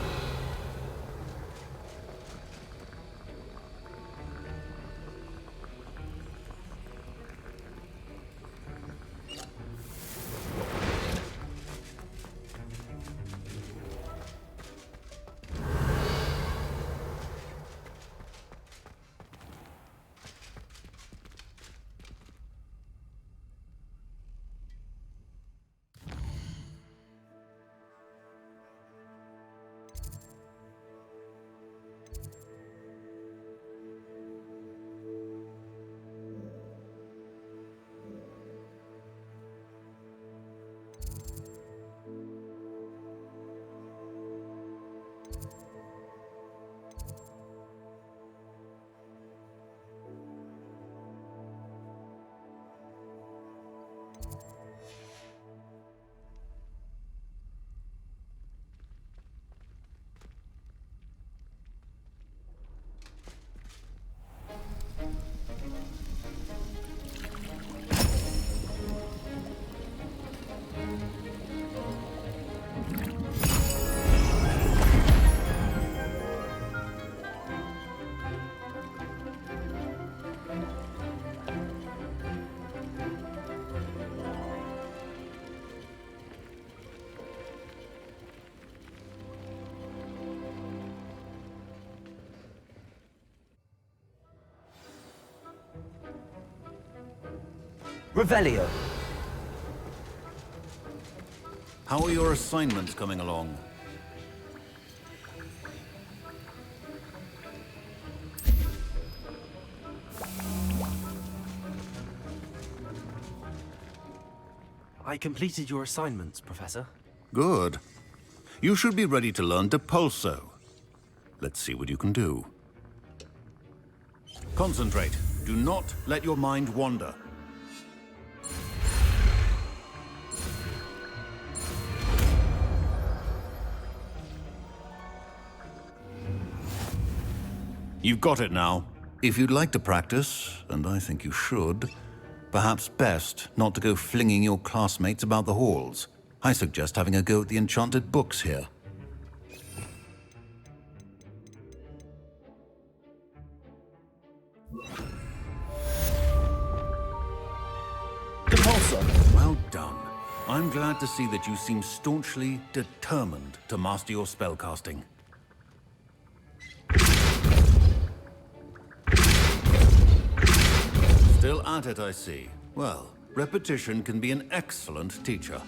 Revelio. How are your assignments coming along? I completed your assignments, Professor. Good. You should be ready to learn Depulso. Let's see what you can do. Concentrate. Do not let your mind wander. You've got it now. If you'd like to practice, and I think you should, perhaps best not to go flinging your classmates about the halls. I suggest having a go at the enchanted books here. Depulso. Well done. I'm glad to see that you seem staunchly determined to master your spellcasting. Still at it, I see. Well, repetition can be an excellent teacher.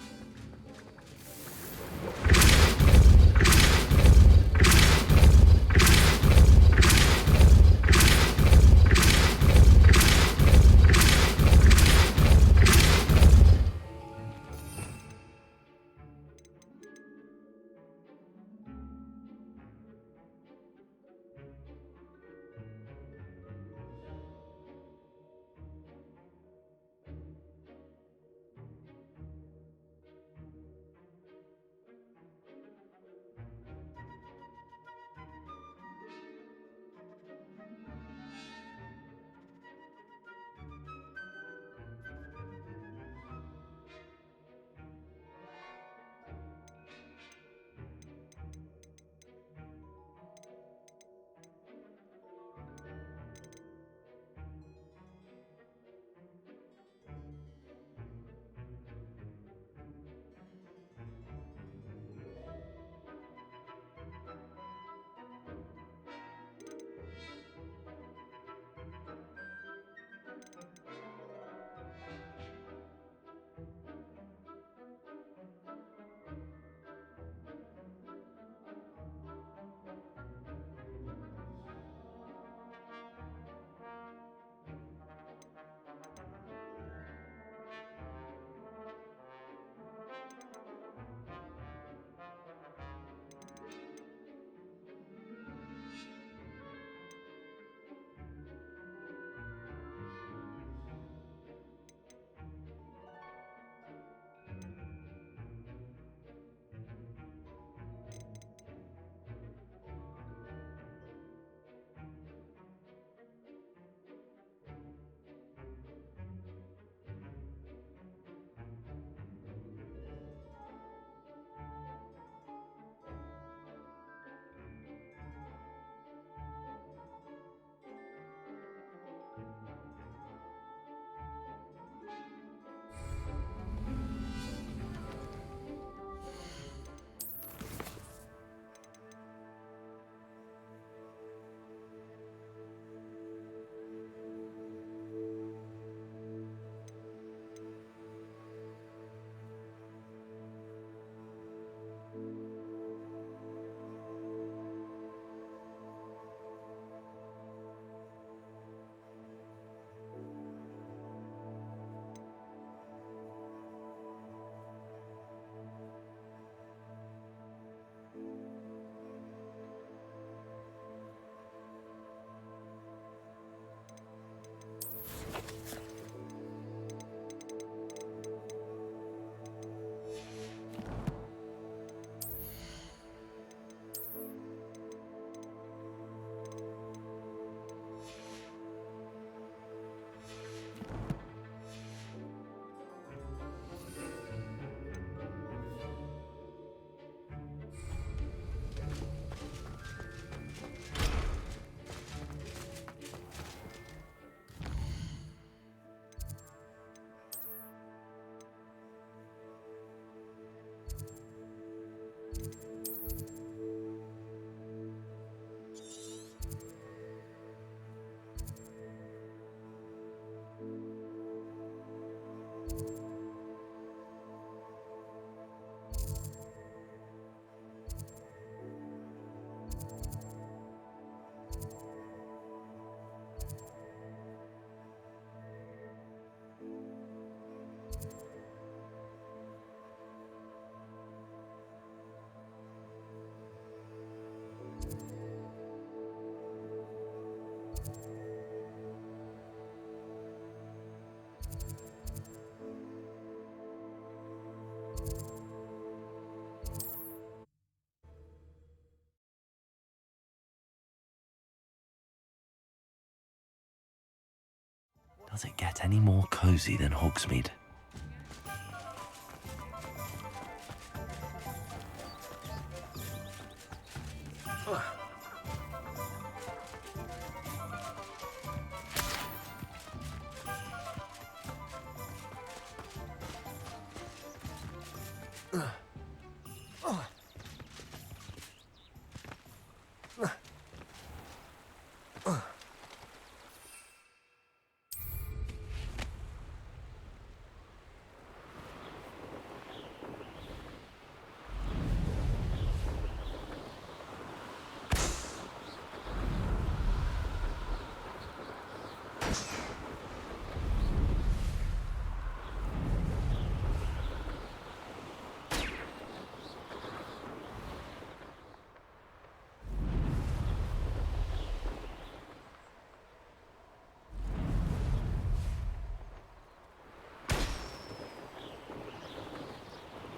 Does it get any more cozy than Hogsmeade?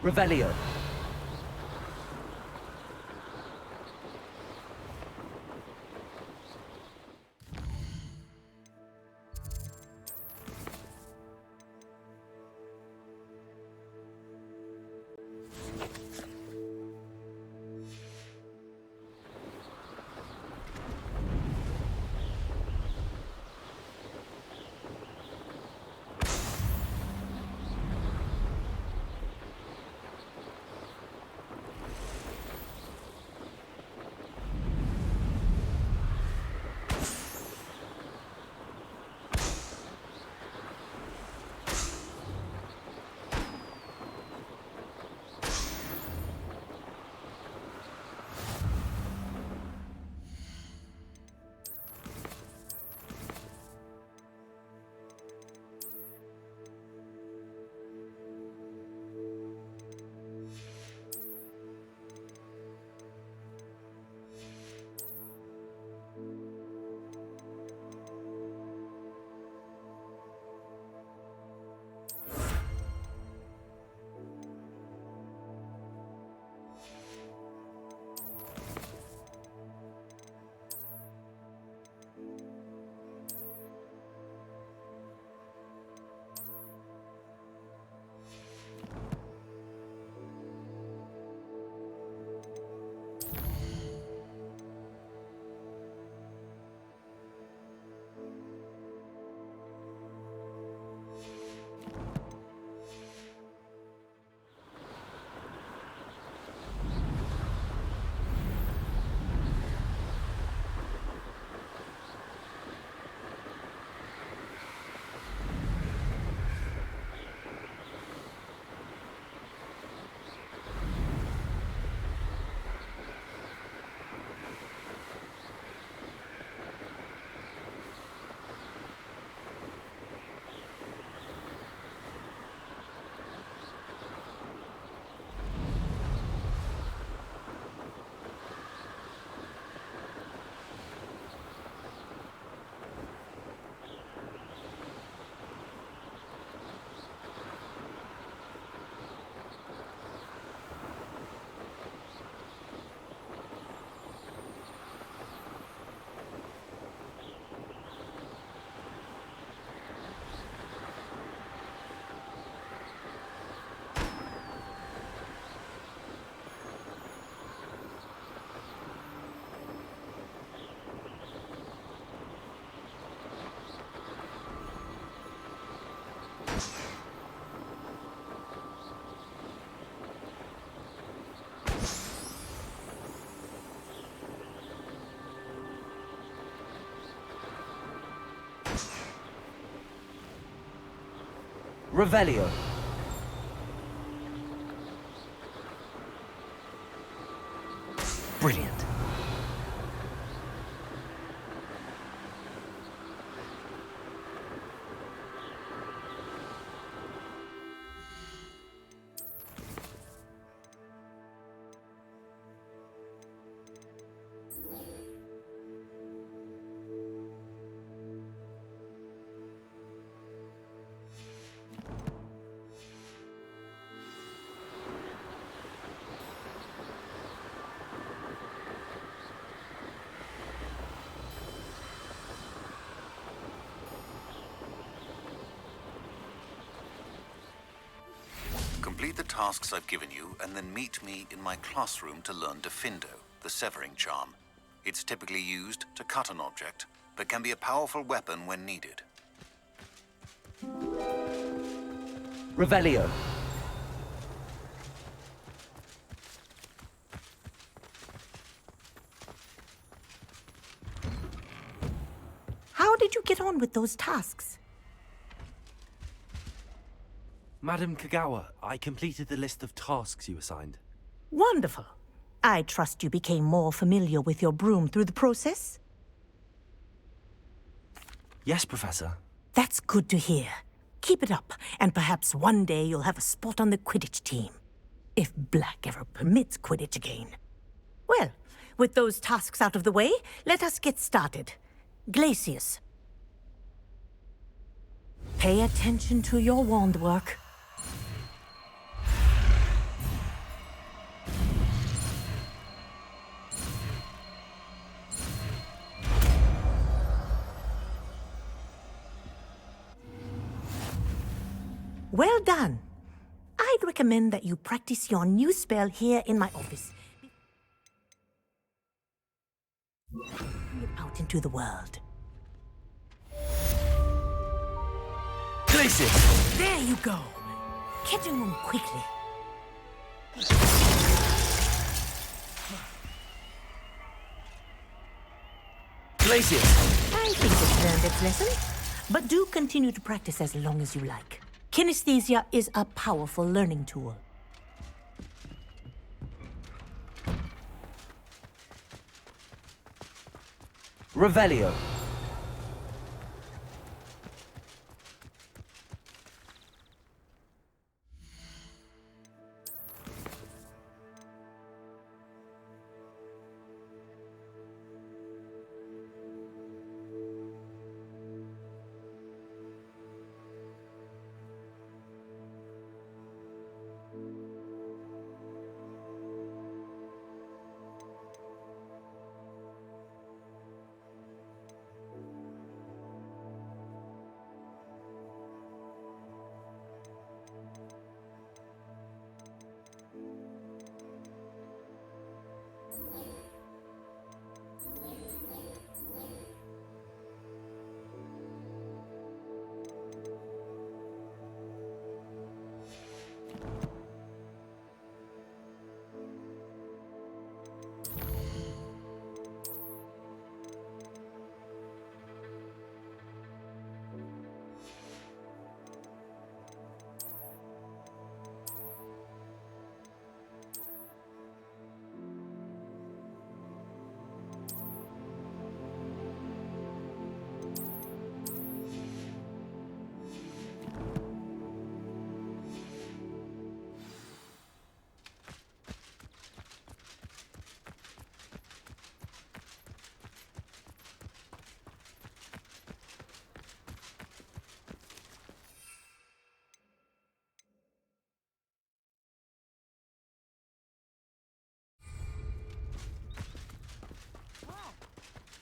Revelio. Revelio. Brilliant. Complete the tasks I've given you, and then meet me in my classroom to learn Defindo, the severing charm. It's typically used to cut an object, but can be a powerful weapon when needed. Revelio. How did you get on with those tasks? Madam Kagawa, I completed the list of tasks you assigned. Wonderful. I trust you became more familiar with your broom through the process? Yes, Professor. That's good to hear. Keep it up, and perhaps one day you'll have a spot on the Quidditch team. If Black ever permits Quidditch again. Well, with those tasks out of the way, let us get started. Glacius. Pay attention to your wand work. Well done. I'd recommend that you practice your new spell here in my office. Bring it out into the world. Glacius! There you go. Catching them quickly. Glacius! I think it's learned its lesson. But do continue to practice as long as you like. Kinesthesia is a powerful learning tool. Revelio.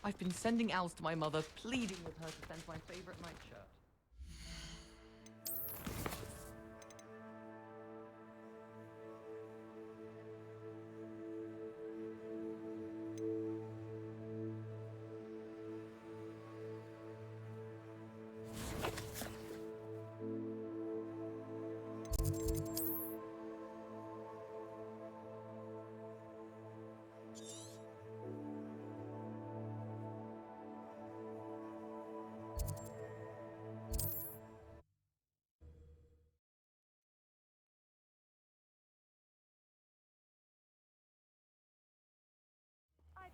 I've been sending owls to my mother, pleading with her to send my favorite nightshirt.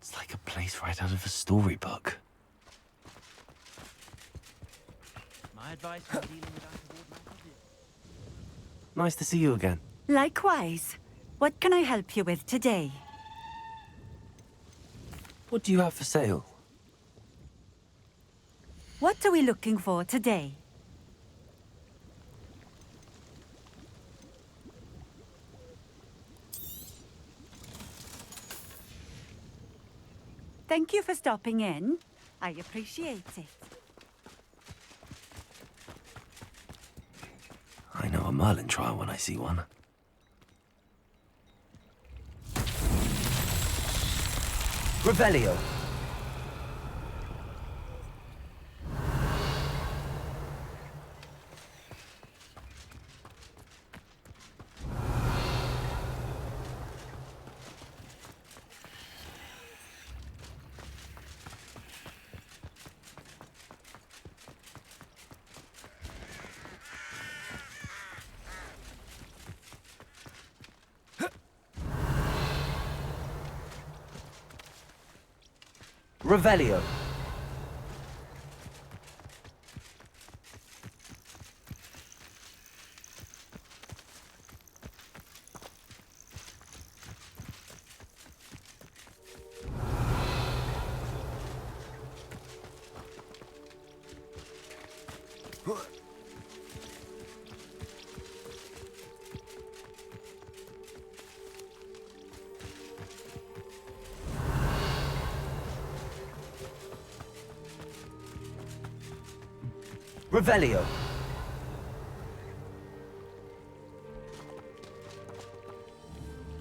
It's like a place right out of a storybook. My advice when dealing with untoward matters is... Nice to see you again. Likewise. What can I help you with today? What do you have for sale? What are we looking for today? Thank you for stopping in. I appreciate it. I know a Merlin trial when I see one. Revelio. Revelio. Revelio.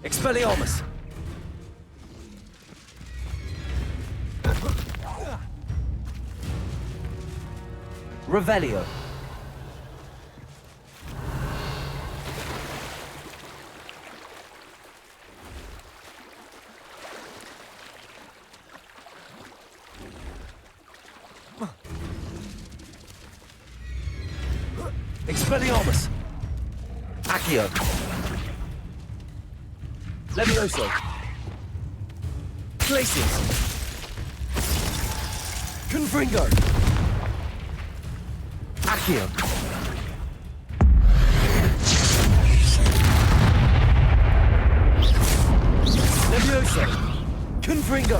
Expelliarmus. Revelio. Expelliarmus. Accio. Levioso. Glacius. Confringo. Accio. Levioso. Confringo.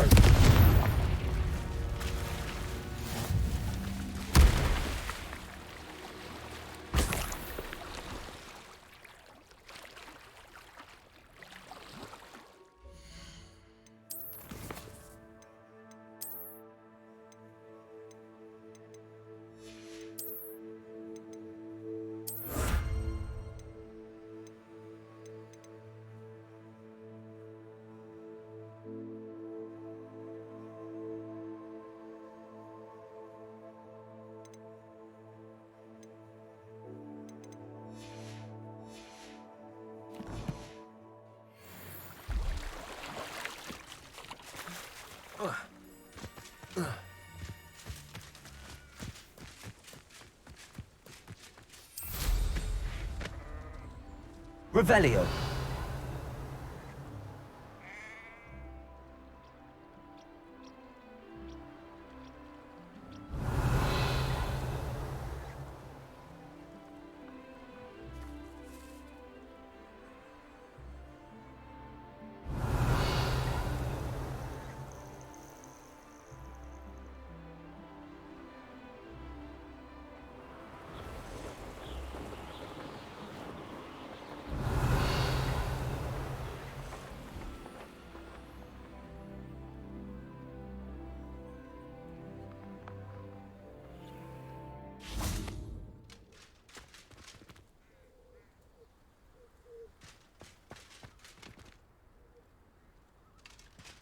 Revelio.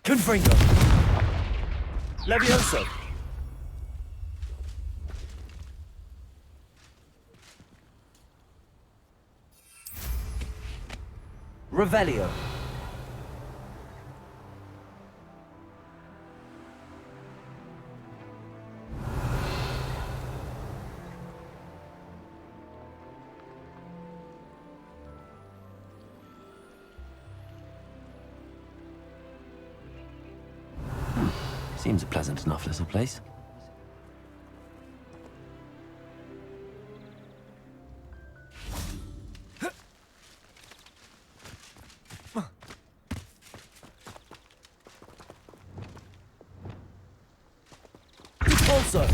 Confringo. Levioso. Revelio. Seems a pleasant enough little place. Also.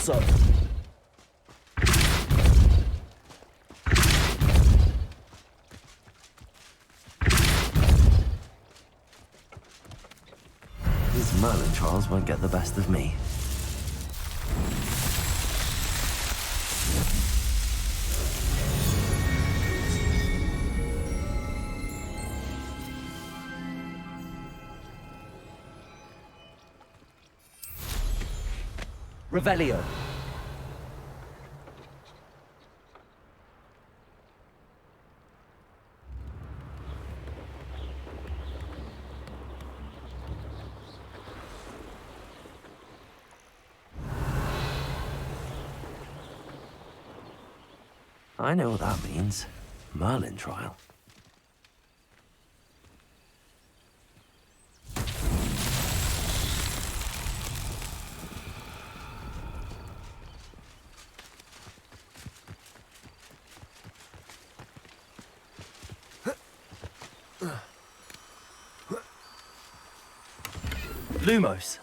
also. These Merlin trials won't get the best of me. Revelio. I know what that means. Merlin trial. Lumos.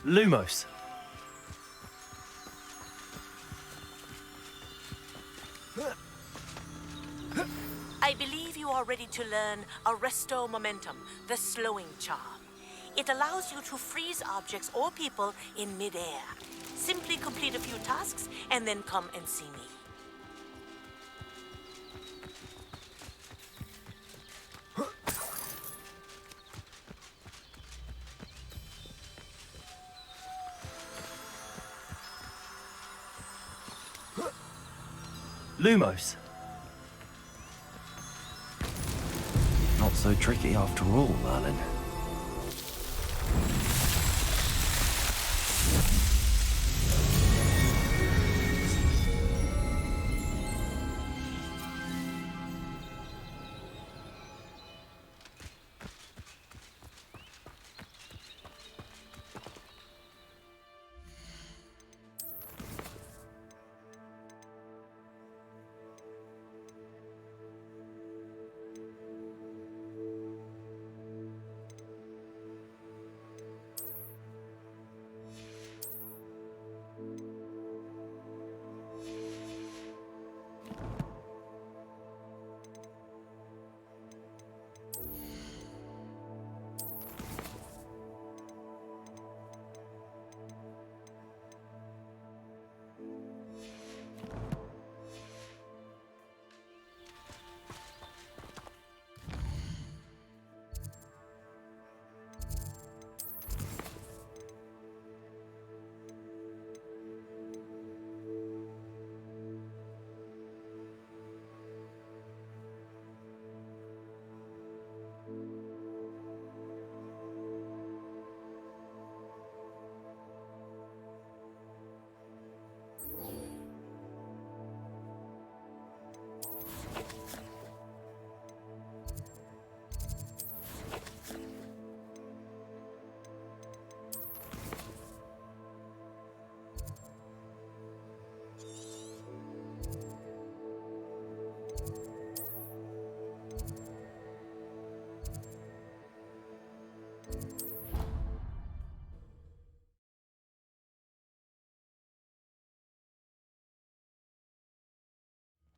Lumos. I believe you are ready to learn Arresto Momentum, the slowing charm. It allows you to freeze objects or people in midair. Simply complete a few tasks and then come and see me. Lumos. Not so tricky after all, Merlin.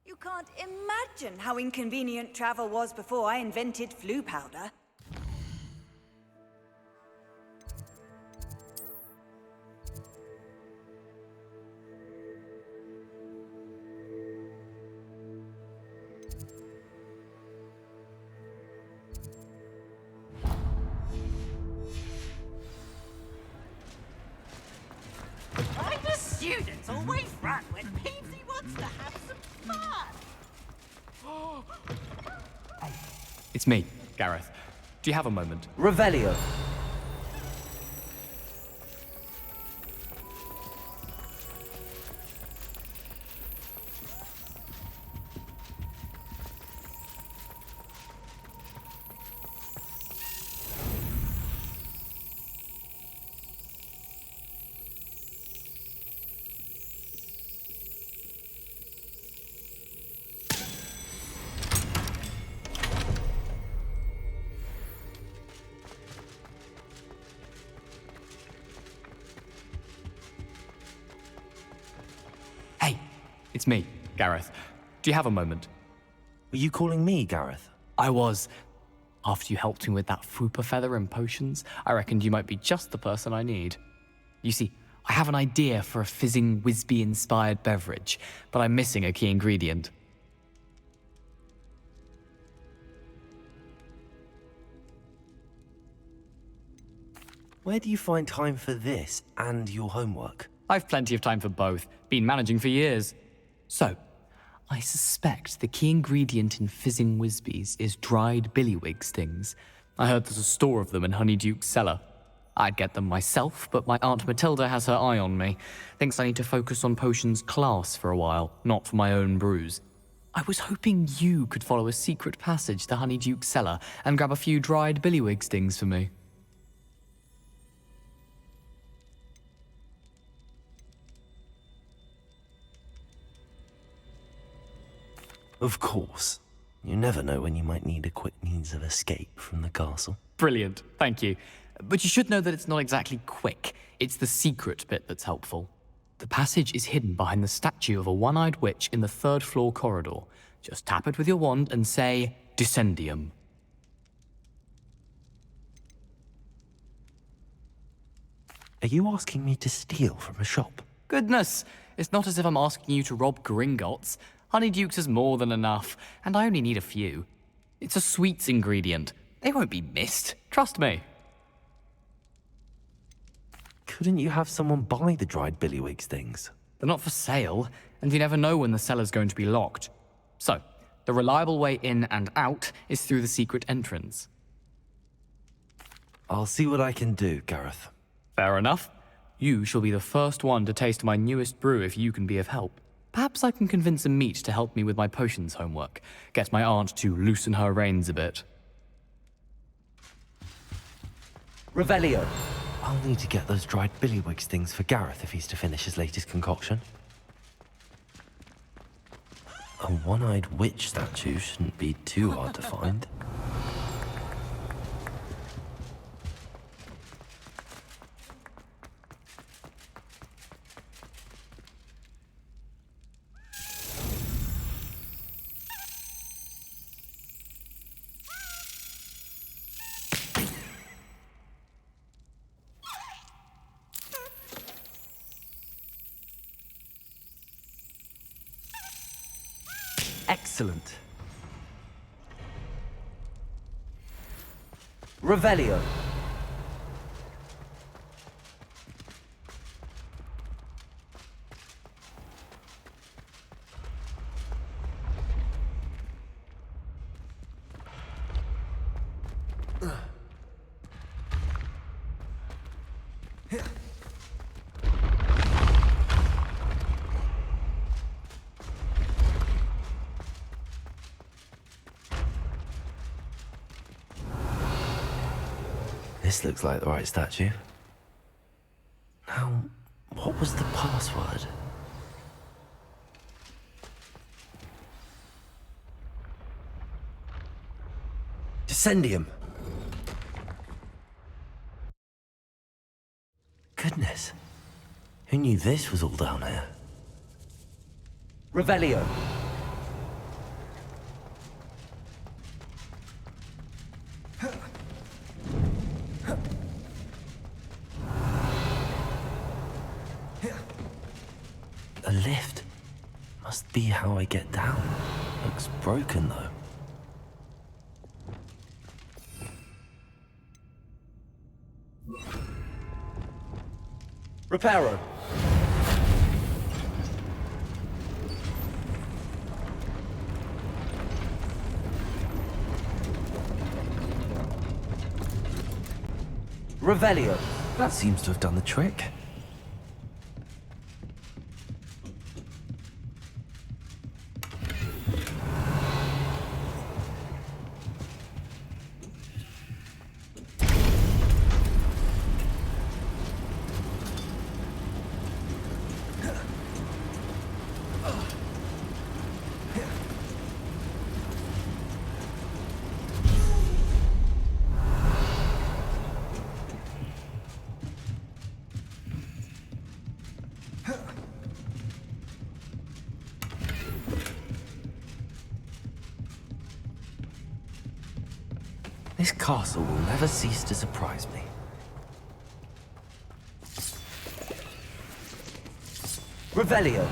You can't imagine how inconvenient travel was before I invented flu powder. I'm a student, always run when Peavsy wants to have some fun. It's me, Gareth. Do you have a moment? It's me, Gareth. Do you have a moment? Were you calling me, Gareth? I was. After you helped me with that Fupa feather and potions, I reckoned you might be just the person I need. You see, I have an idea for a fizzing Wisby-inspired beverage, but I'm missing a key ingredient. Where do you find time for this and your homework? I've plenty of time for both. Been managing for years. So, I suspect the key ingredient in fizzing Wisbies is dried billywig stings. I heard there's a store of them in Honeyduke's cellar. I'd get them myself, but my Aunt Matilda has her eye on me. Thinks I need to focus on potions class for a while, not for my own brews. I was hoping you could follow a secret passage to Honeyduke's cellar and grab a few dried billywig stings for me. Of course. You never know when you might need a quick means of escape from the castle. Brilliant, thank you. But you should know that it's not exactly quick. It's the secret bit that's helpful. The passage is hidden behind the statue of a one-eyed witch in the third-floor corridor. Just tap it with your wand and say, Descendium. Are you asking me to steal from a shop? Goodness, it's not as if I'm asking you to rob Gringotts. Honeyduke's is more than enough, and I only need a few. It's a sweets ingredient. They won't be missed. Trust me. Couldn't you have someone buy the dried billywig things? They're not for sale, and you never know when the cellar's going to be locked. So, the reliable way in and out is through the secret entrance. I'll see what I can do, Gareth. Fair enough. You shall be the first one to taste my newest brew if you can be of help. Perhaps I can convince a meat to help me with my potions homework. Get my aunt to loosen her reins a bit. Revelio. I'll need to get those dried billywig things for Gareth if he's to finish his latest concoction. A one-eyed witch statue shouldn't be too hard to find. Excellent. Revelio. This looks like the right statue. Now, what was the password? Descendium. Goodness. Who knew this was all down here? Revelio. A lift. Must be how I get down. Looks broken, though. Reparo. Revelio. That seems to have done the trick. castle will never cease to surprise me. Revelio.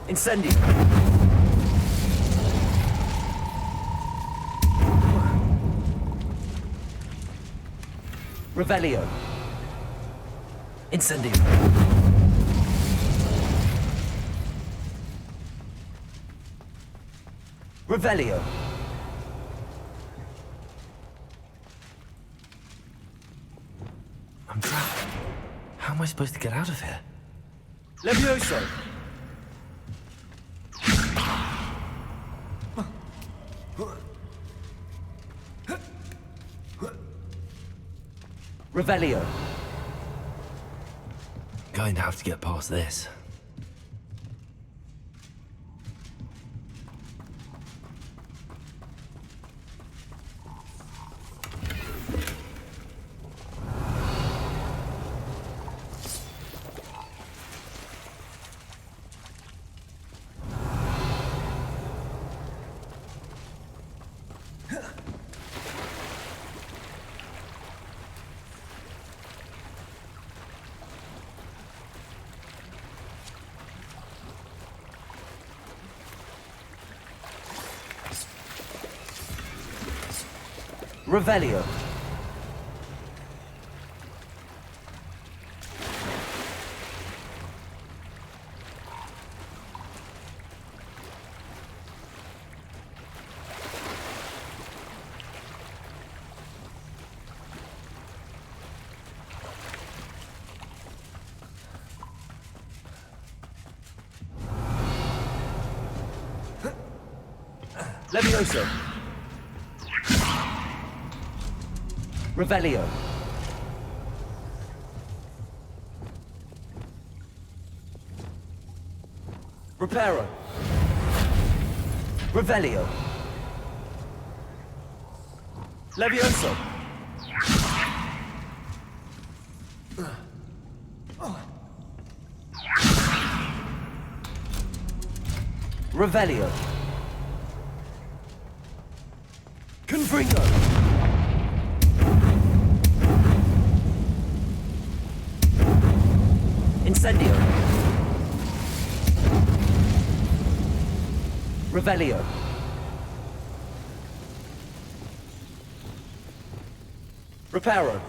Incendio. Revelio. Incendio. Revelio. I'm trapped. How am I supposed to get out of here? Levioso! Revelio. Going to have to get past this. Revelio. Levioso. Revelio. Reparo. Revelio. Levioso. Revelio. Confringo. Incendio. Revelio. Reparo.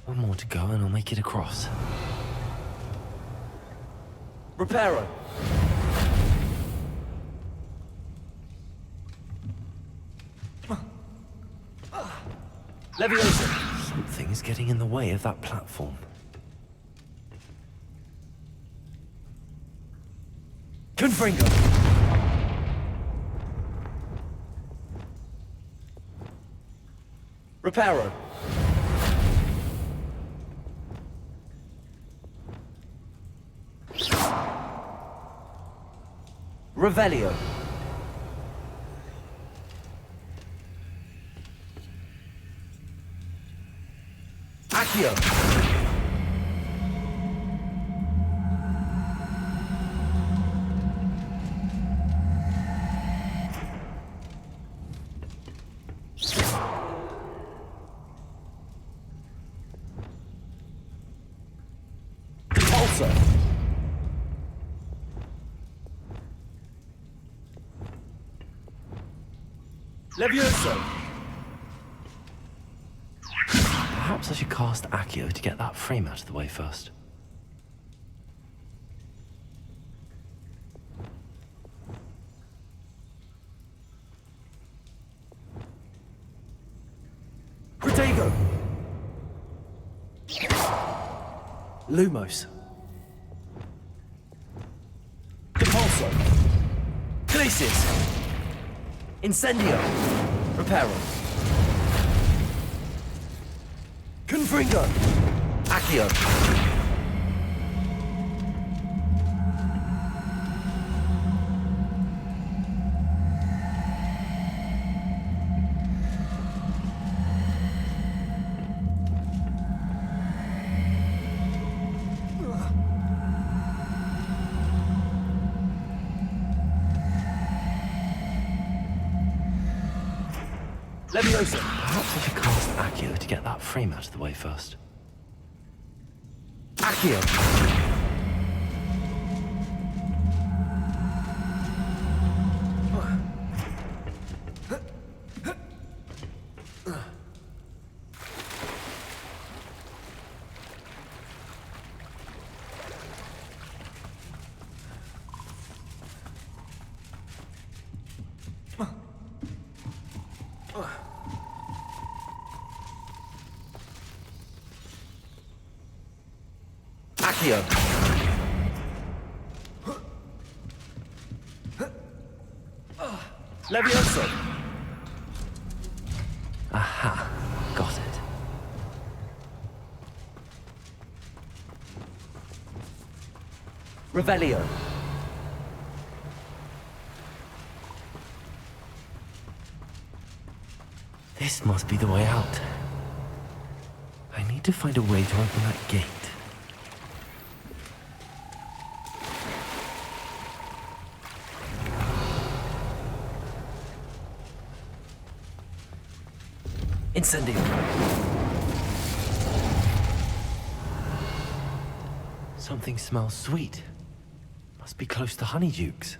One more to go and I'll make it across. Reparo. Leviosa. Something is getting in the way of that platform. Confringo. Reparo. Revelio. Accio. Repulsor. Levioso. Perhaps I should cast Accio to get that frame out of the way first. Protego. Lumos. Depulso. Glacius. Incendio. Reparo. Confringo. Accio. Leviosa! Perhaps I should cast Accio to get that frame out of the way first. Accio! Accio! Leviosa! Aha, got it. Revelio. This must be the way out. I need to find a way to open that gate. Incendio. Something smells sweet. Must be close to Honeydukes.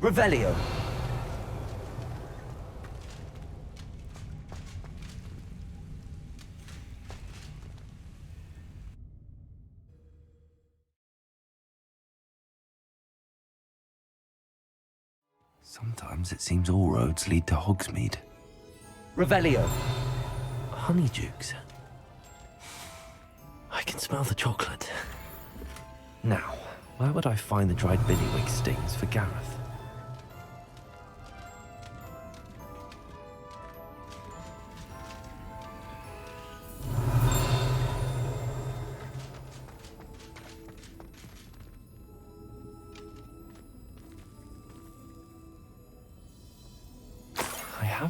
Revelio. Sometimes it seems all roads lead to Hogsmeade. Revelio. Honeydukes. I can smell the chocolate. Now, where would I find the dried billywig stings for Gareth?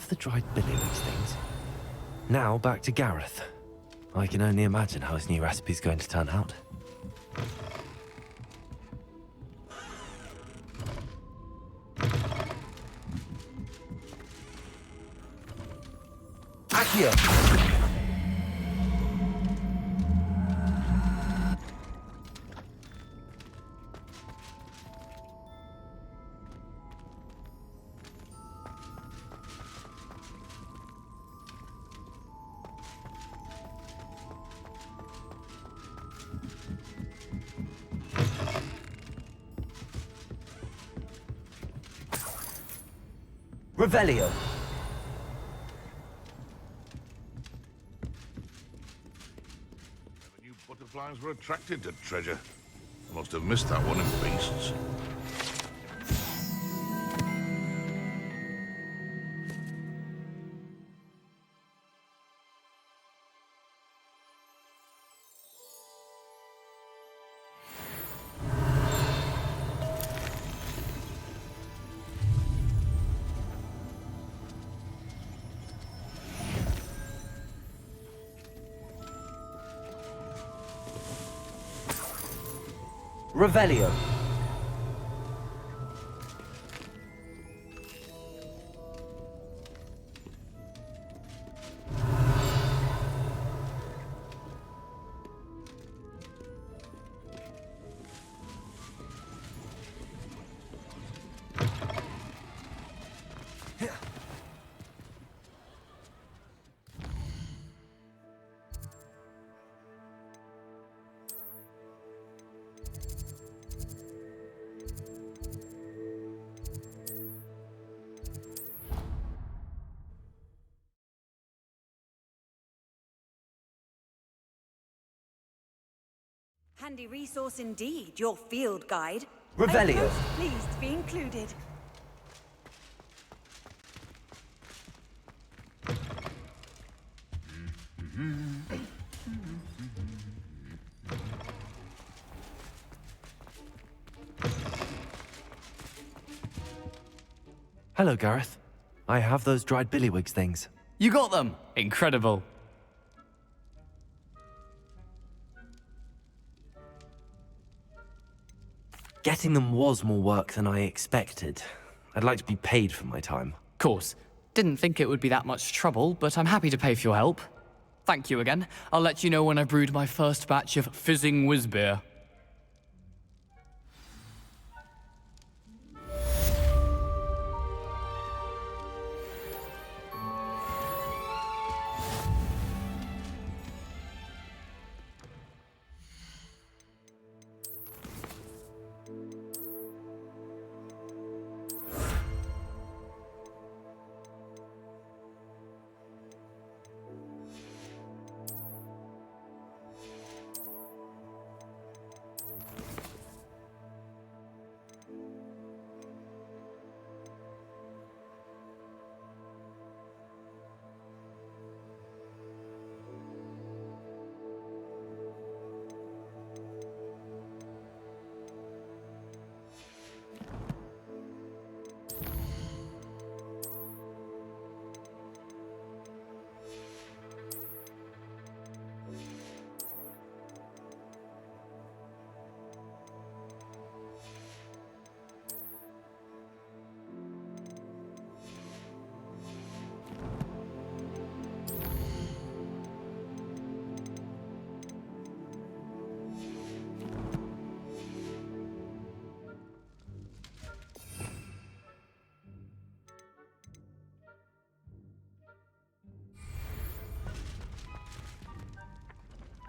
The dried billywig stings. Now back to Gareth. I can only imagine how his new recipe's going to turn out. Accio! Revelio. Never knew butterflies were attracted to treasure. Must have missed that one in beasts. Revelio. Handy resource indeed, your field guide. Revelio. I'm most pleased to be included. Hello, Gareth. I have those dried billywigs things. You got them! Incredible. Getting them was more work than I expected. I'd like to be paid for my time. Course. Didn't think it would be that much trouble, but I'm happy to pay for your help. Thank you again. I'll let you know when I've brewed my first batch of fizzing whiz-beer.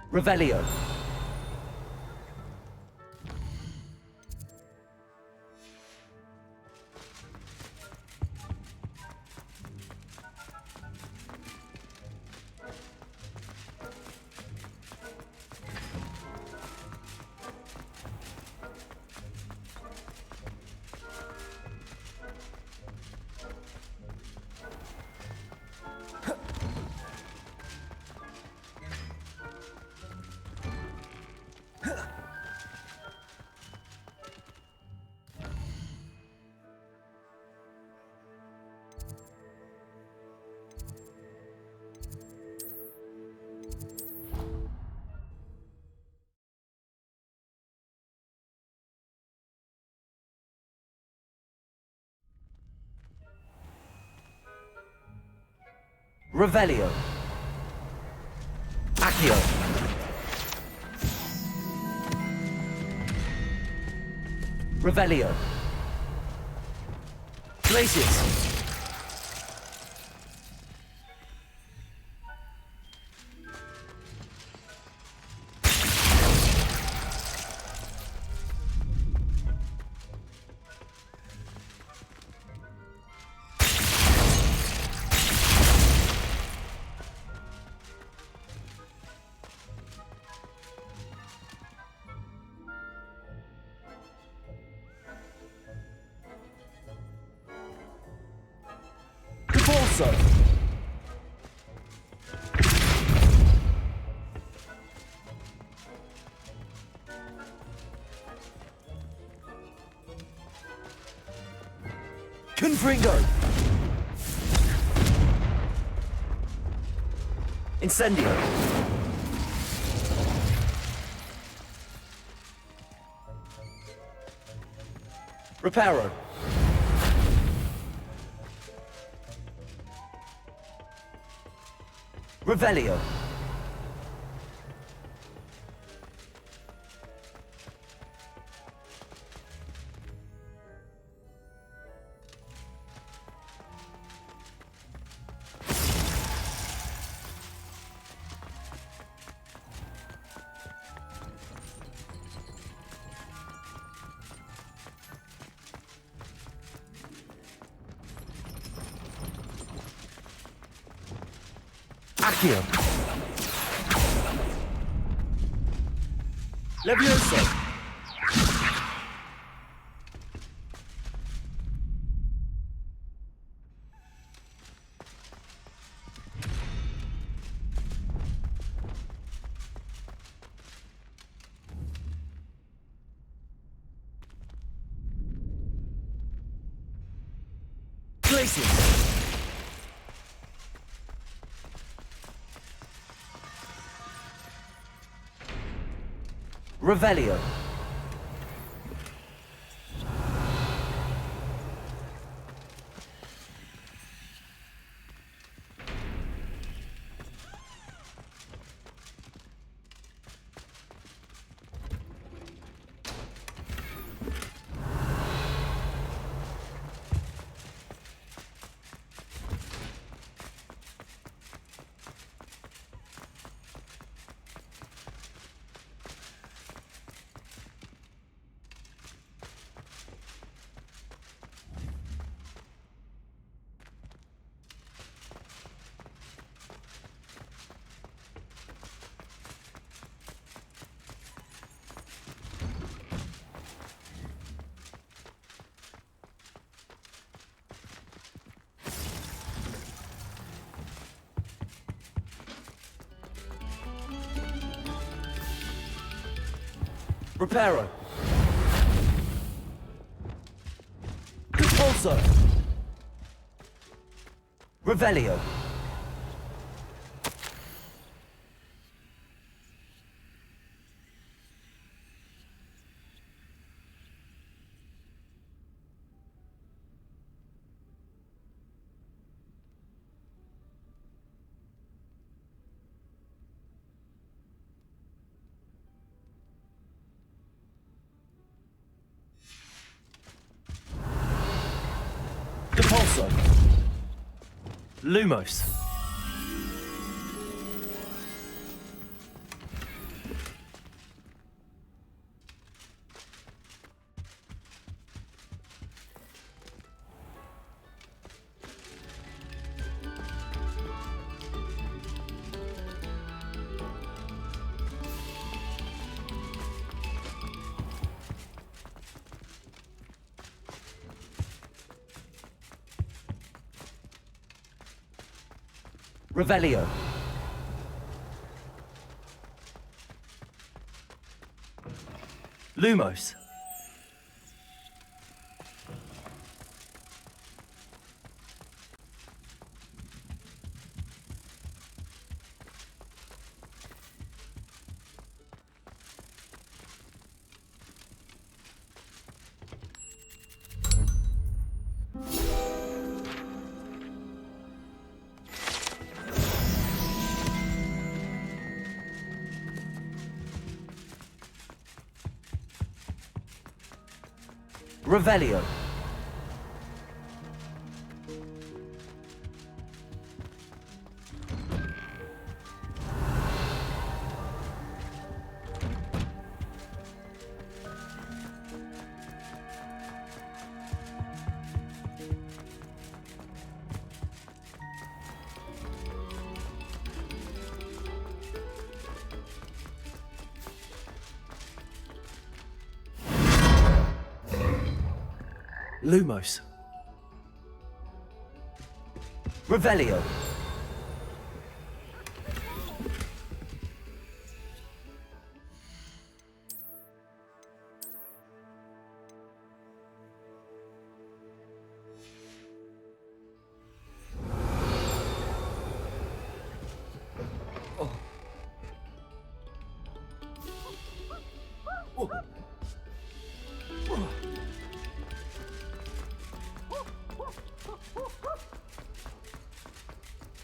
Revelio. Revelio. Accio. Revelio. Glacius. Caporso. Confringo. Incendio. Reparo. Revelio. Accio. Levioso. Glacius. Revelio. Reparo. Repulso. Revelio. Repulso. Lumos. Revelio. Lumos. Revelio. Lumos. Revelio.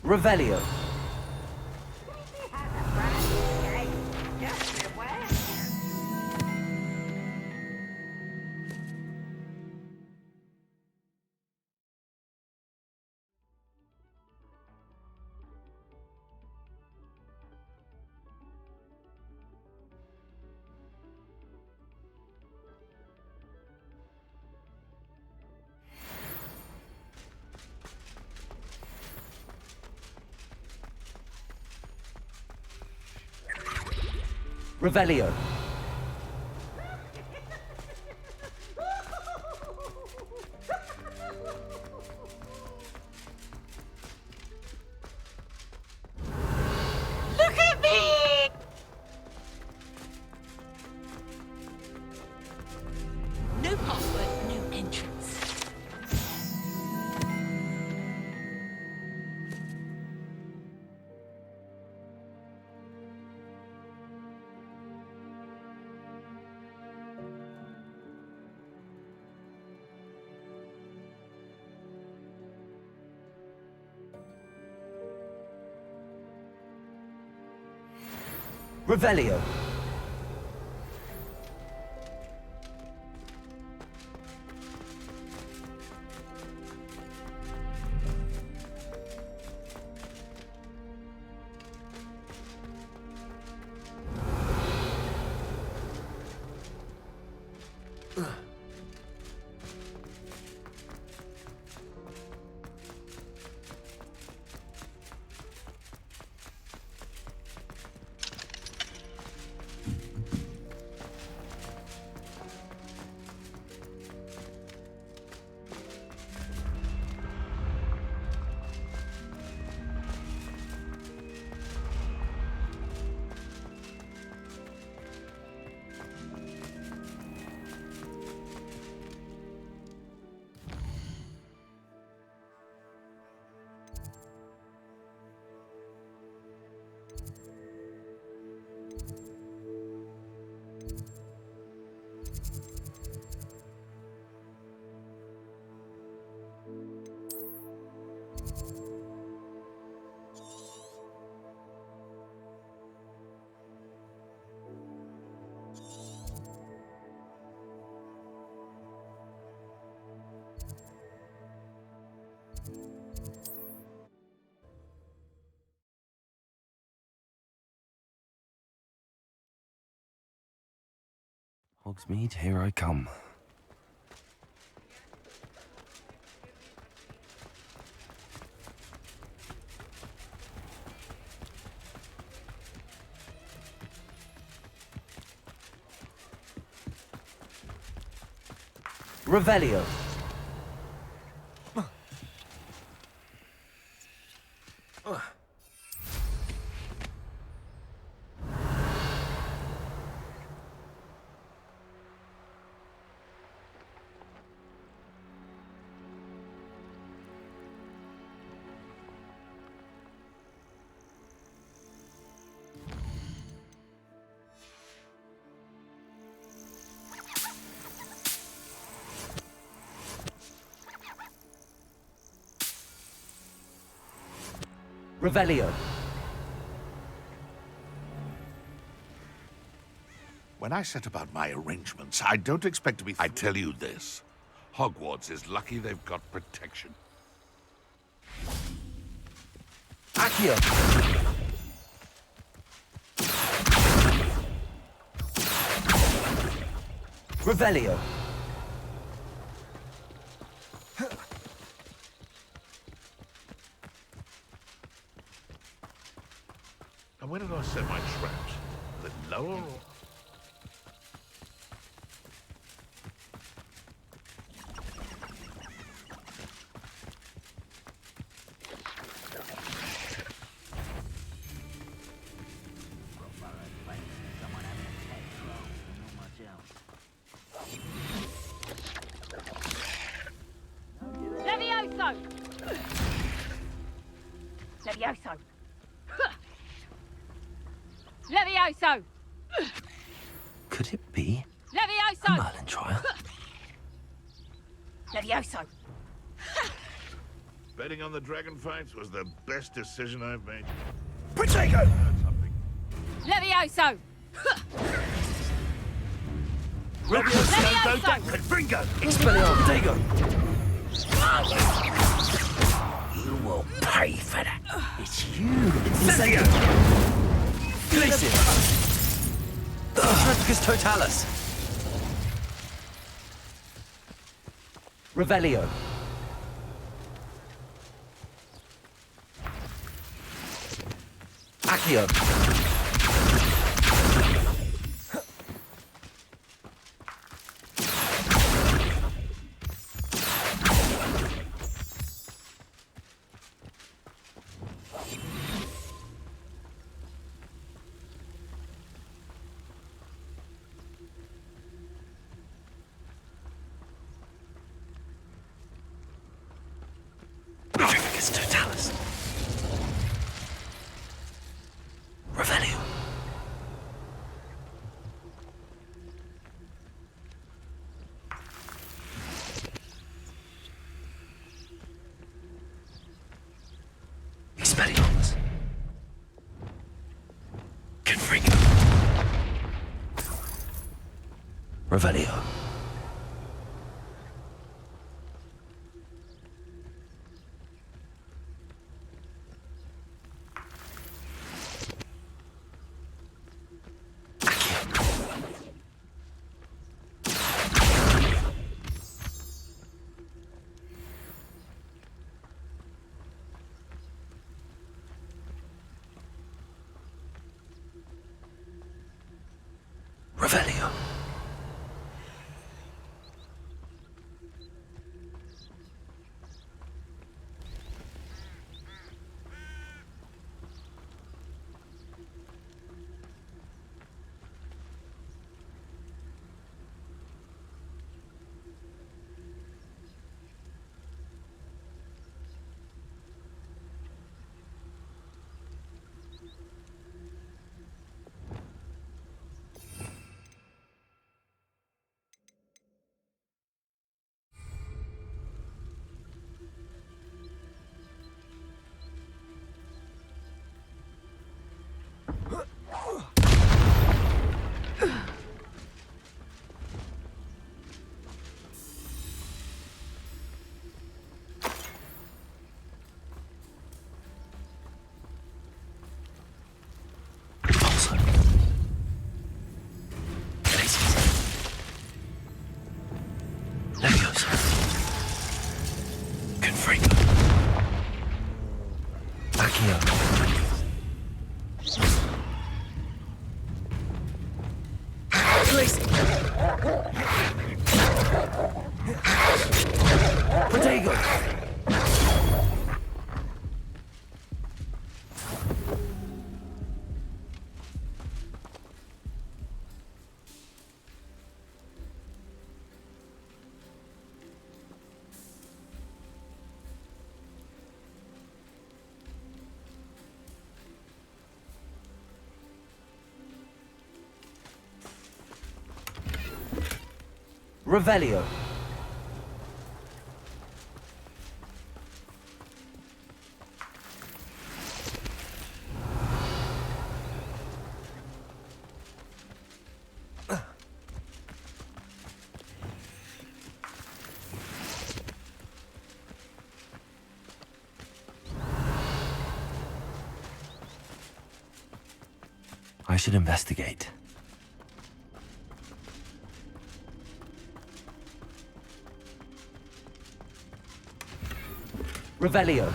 Revelio. Revelio. Look at me! No password, no entrance. Revelio. Hogsmeade, here I come. Revelio. Revelio. When I set about my arrangements, I don't expect to be... I tell you this. Hogwarts is lucky they've got protection. Accio. Revelio. And where did I set my traps? The lower or... Levioso! Levioso! Levioso! Could it be a Levioso! Merlin trial? Levioso! Betting on the dragon fights was the best decision I've made. Protego! Levioso! Levioso! Confringo! Expelliarmus! You will pay for that. It's you! Incendio! Glacius! Triplicus Totalis! Revelio. Accio. Triplicus Totalis. Revelio. Expelliarmus. Confringo. Revelio. Revelio. Racing! Potato! Revelio. I should investigate. Revelio.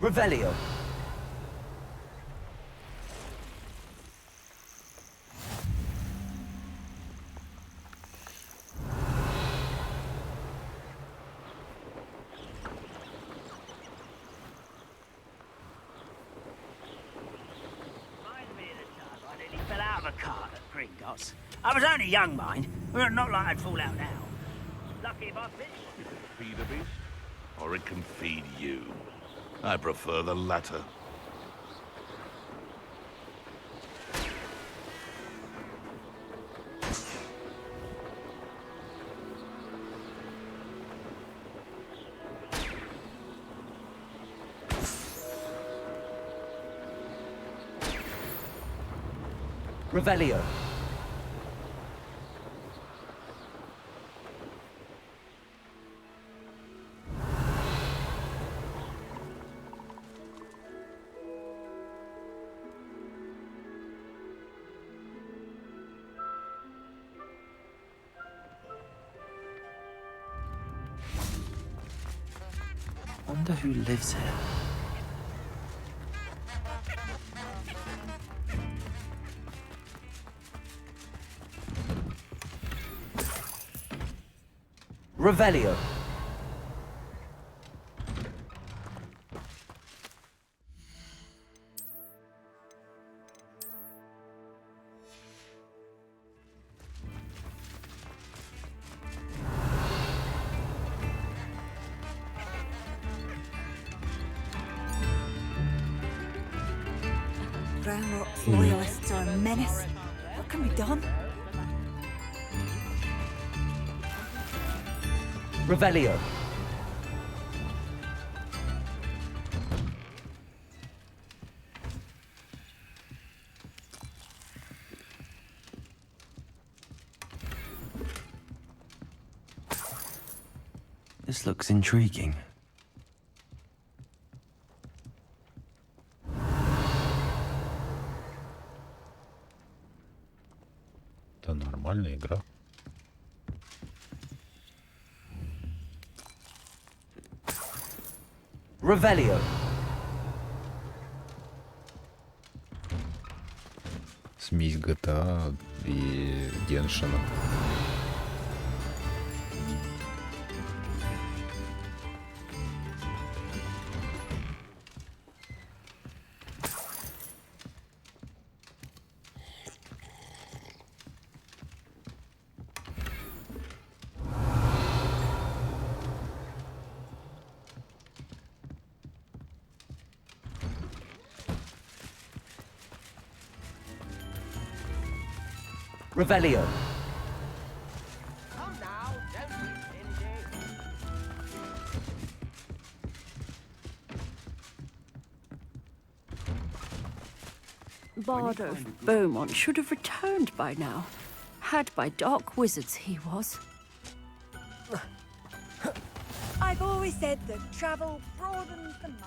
Revelio. Fell out of a cart at Gringotts. I was only young, mind. Well, not like I'd fall out now. Lucky if I finished. Feed a beast, or it can feed you. I prefer the latter. Revelio. Wonder who lives here. Revelio. Brownrock's loyalists are a menace. What can be done? Revelio. This looks intriguing. Это нормальная игра. Revelio. Смесь GTA и Геншина. Revelio. Bardo Beaumont should have returned by now. Had by dark wizards he was. I've always said that travel broadens the mind.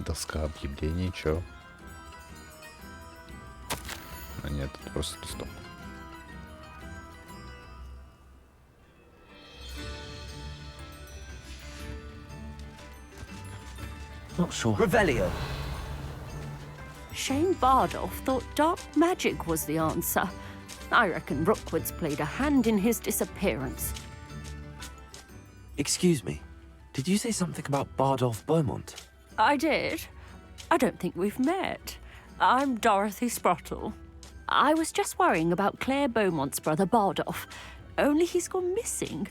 Доска объявлений, чё? А нет, это просто листок. Not sure. Revelio. Shane Bardolph thought dark magic was the answer. I reckon Rookwood's played a hand in his disappearance. Excuse me. Did you say something about Bardolph Beaumont? I did. I don't think we've met. I'm Dorothy Sprottle. I was just worrying about Claire Beaumont's brother Bardolph, only he's gone missing.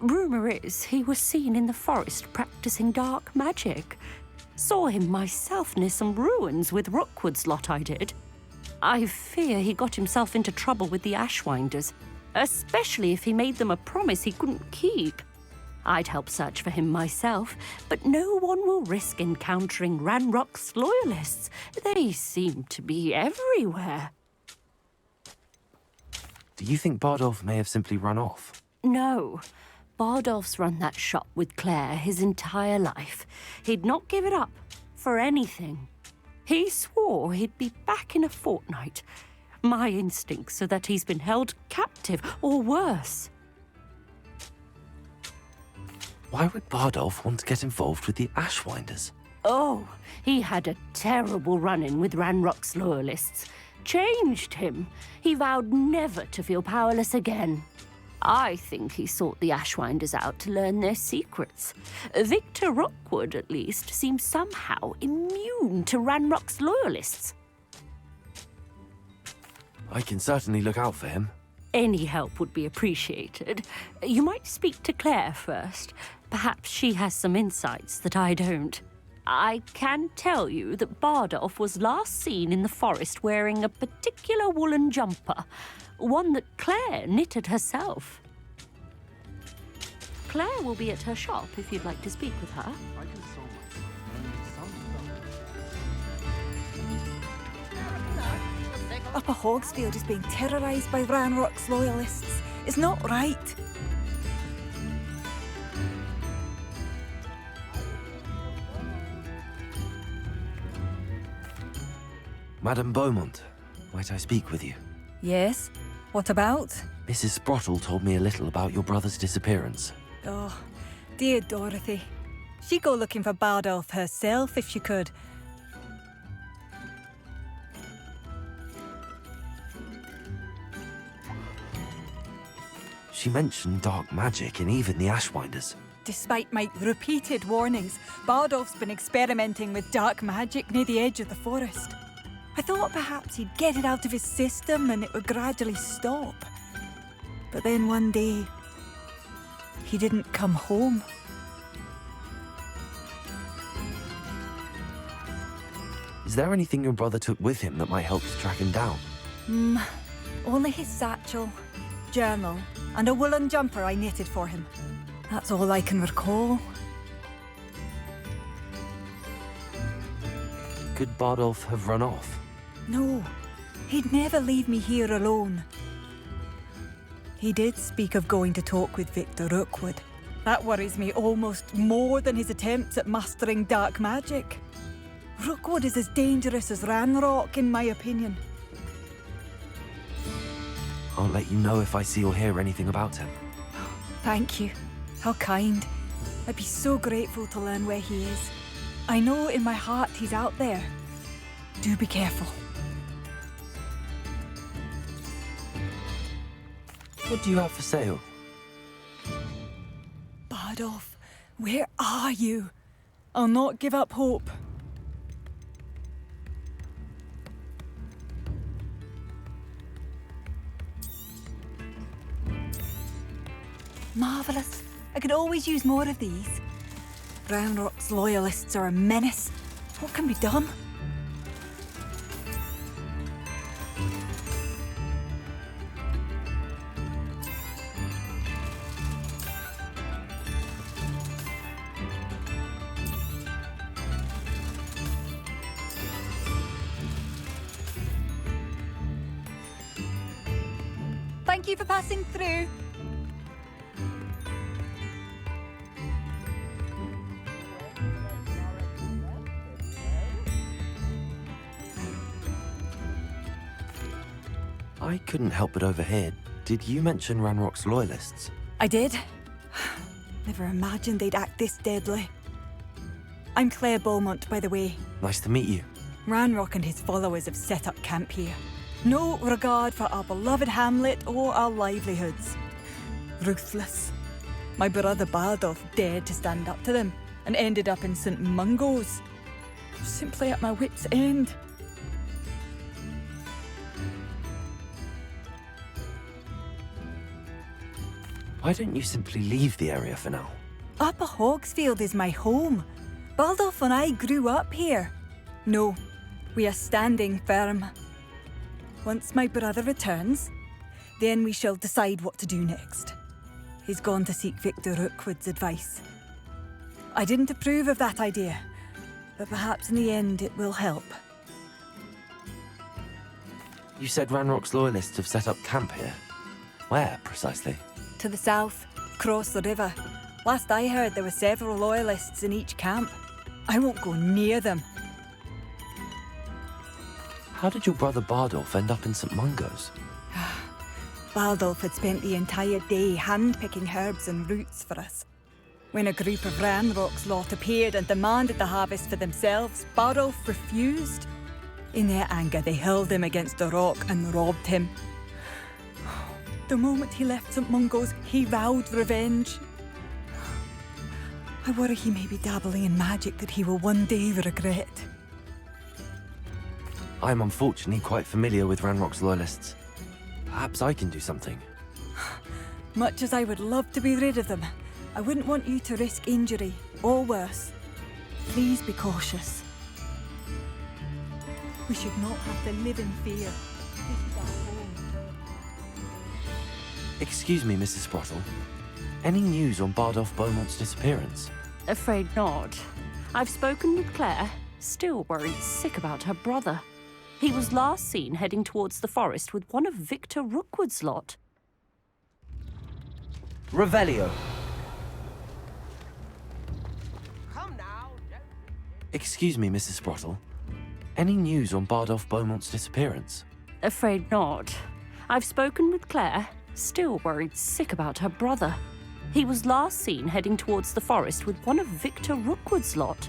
Rumour is he was seen in the forest practicing dark magic. Saw him myself near some ruins with Rookwood's lot I did. I fear he got himself into trouble with the Ashwinders, especially if he made them a promise he couldn't keep. I'd help search for him myself, but no one will risk encountering Ranrock's loyalists. They seem to be everywhere. Do you think Bardolph may have simply run off? No. Bardolph's run that shop with Claire his entire life. He'd not give it up for anything. He swore he'd be back in a fortnight. My instincts are that he's been held captive, or worse. Why would Bardolph want to get involved with the Ashwinders? Oh, he had a terrible run-in with Ranrock's loyalists. Changed him. He vowed never to feel powerless again. I think he sought the Ashwinders out to learn their secrets. Victor Rookwood, at least, seems somehow immune to Ranrock's loyalists. I can certainly look out for him. Any help would be appreciated. You might speak to Claire first. Perhaps she has some insights that I don't. I can tell you that Bardolph was last seen in the forest wearing a particular woolen jumper, one that Claire knitted herself. Claire will be at her shop if you'd like to speak with her. Upper Hogsfield is being terrorised by Ranrock's loyalists. It's not right. Madame Beaumont, might I speak with you? Yes? What about? Mrs. Sprottle told me a little about your brother's disappearance. Oh, dear Dorothy. She'd go looking for Bardolph herself if she could. She mentioned dark magic and even the Ashwinders. Despite my repeated warnings, Bardolph's been experimenting with dark magic near the edge of the forest. I thought perhaps he'd get it out of his system and it would gradually stop. But then one day, he didn't come home. Is there anything your brother took with him that might help to track him down? Only his satchel, journal, and a woolen jumper I knitted for him. That's all I can recall. Could Bardolph have run off? No, he'd never leave me here alone. He did speak of going to talk with Victor Rookwood. That worries me almost more than his attempts at mastering dark magic. Rookwood is as dangerous as Ranrock, in my opinion. I'll let you know if I see or hear anything about him. Thank you. How kind. I'd be so grateful to learn where he is. I know in my heart he's out there. Do be careful. What do you have for sale? Bardolph, where are you? I'll not give up hope. Marvellous. I could always use more of these. Ranrock's loyalists are a menace. What can be done? Thank you for passing through. I couldn't help but overhear. Did you mention Ranrock's loyalists? I did. Never imagined they'd act this deadly. I'm Claire Beaumont, by the way. Nice to meet you. Ranrock and his followers have set up camp here. No regard for our beloved hamlet or our livelihoods. Ruthless. My brother Bardolph dared to stand up to them and ended up in St. Mungo's. Simply at my wit's end. Why don't you simply leave the area for now? Upper Hogsfield is my home. Baldolph and I grew up here. No, we are standing firm. Once my brother returns, then we shall decide what to do next. He's gone to seek Victor Rookwood's advice. I didn't approve of that idea, but perhaps in the end it will help. You said Ranrock's loyalists have set up camp here. Where, precisely? To the south, across the river. Last I heard, there were several loyalists in each camp. I won't go near them. How did your brother Bardolph end up in St. Mungo's? Baldolph had spent the entire day hand-picking herbs and roots for us. When a group of Ranrock's lot appeared and demanded the harvest for themselves, Bardolph refused. In their anger, they hurled him against a rock and robbed him. The moment he left St. Mungo's, he vowed revenge. I worry he may be dabbling in magic that he will one day regret. I'm unfortunately quite familiar with Ranrock's loyalists. Perhaps I can do something. Much as I would love to be rid of them, I wouldn't want you to risk injury, or worse. Please be cautious. We should not have to live in fear. This is our home. Excuse me, Mrs. Sprottle. Any news on Bardolph Beaumont's disappearance? Afraid not. I've spoken with Claire, still worried sick about her brother. He was last seen heading towards the forest with one of Victor Rookwood's lot. Revelio. Excuse me, Mrs. Sprottle. Any news on Bardolph Beaumont's disappearance? Afraid not. I've spoken with Claire, still worried sick about her brother. He was last seen heading towards the forest with one of Victor Rookwood's lot.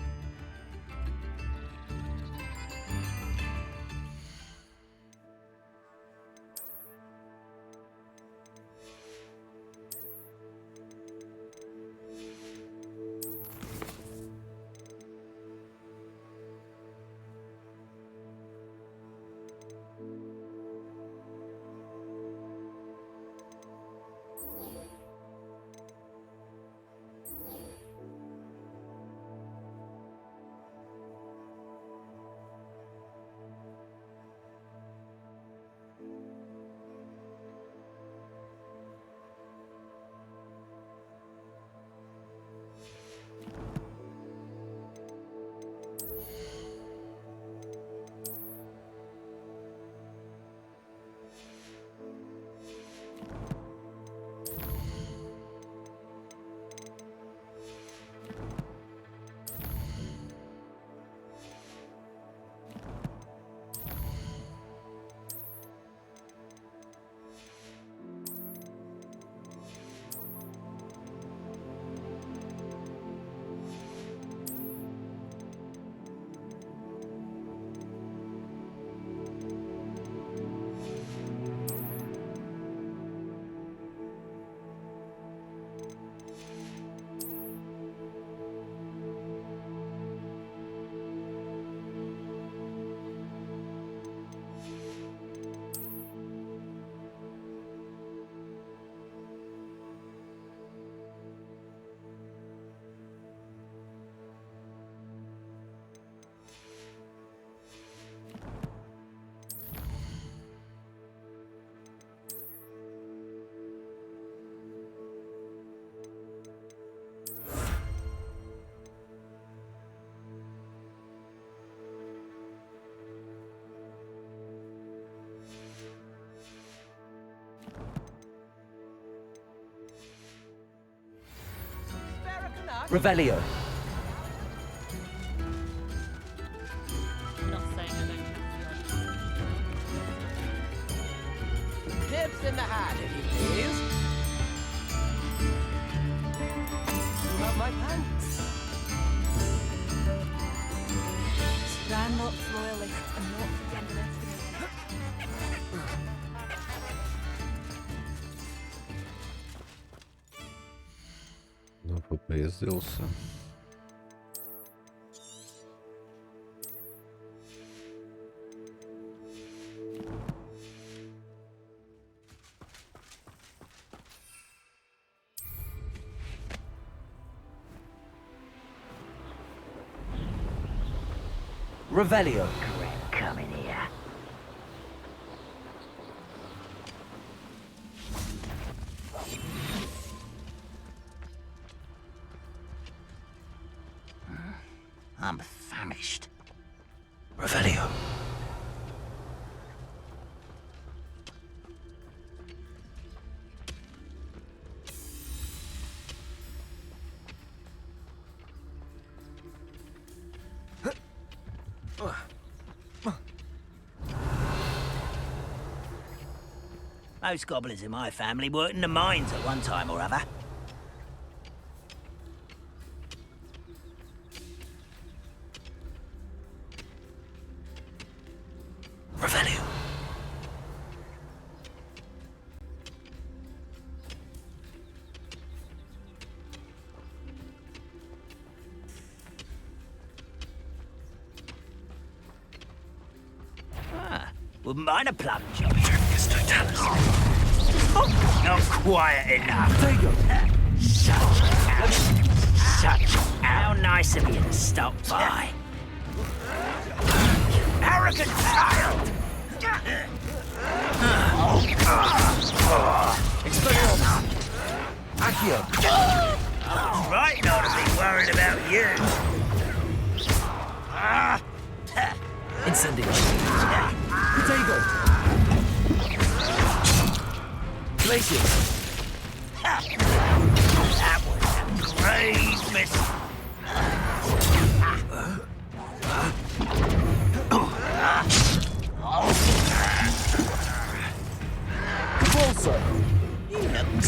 Revelio. Nibs in the hat, if you please. You have my pants. Ranrock's loyalists and not to be underestimated. Ну, попиздился. Revelio. Come in here. I'm famished. Revelio. Most goblins in my family worked in the mines at one time or other. Revelio. Wouldn't mind a plum job. Not quiet enough. There you go. Such. How nice of you to stop by. You arrogant child! Expelliarmus. Accio. I was right not to be worried about you. Incendio. Protego. Glacius. That was a grave miss. Convulso.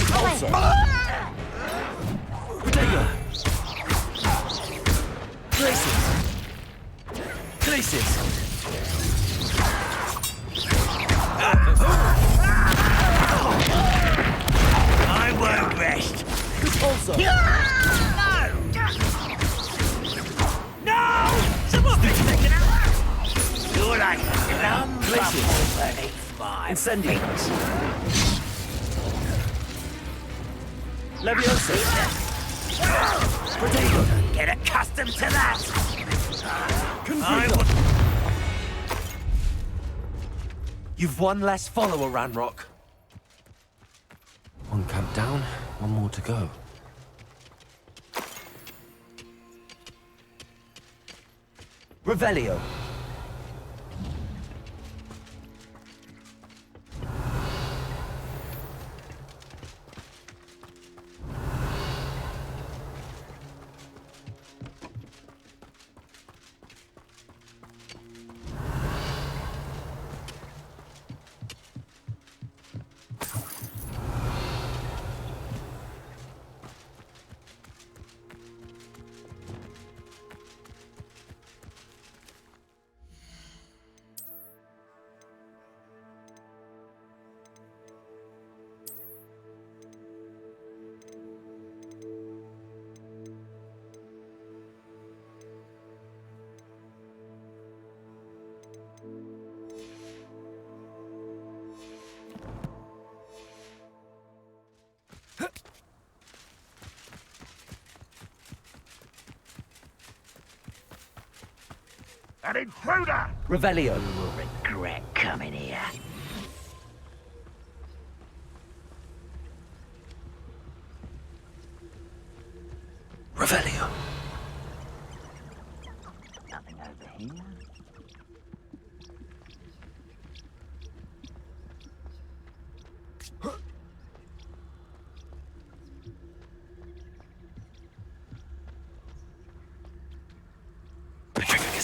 Convulso. Protego. Glacius. Glacius. I won't rest. Also. No! No! Someone been taken out! You're like a lump beneath my Incendio. feet. Leviosa. Protego. Get accustomed to that! Confringo. You've one less follower, Ranrock. One camp down, one more to go. Revelio. An intruder! Revelio. You will regret coming here. Revelio. Nothing over here.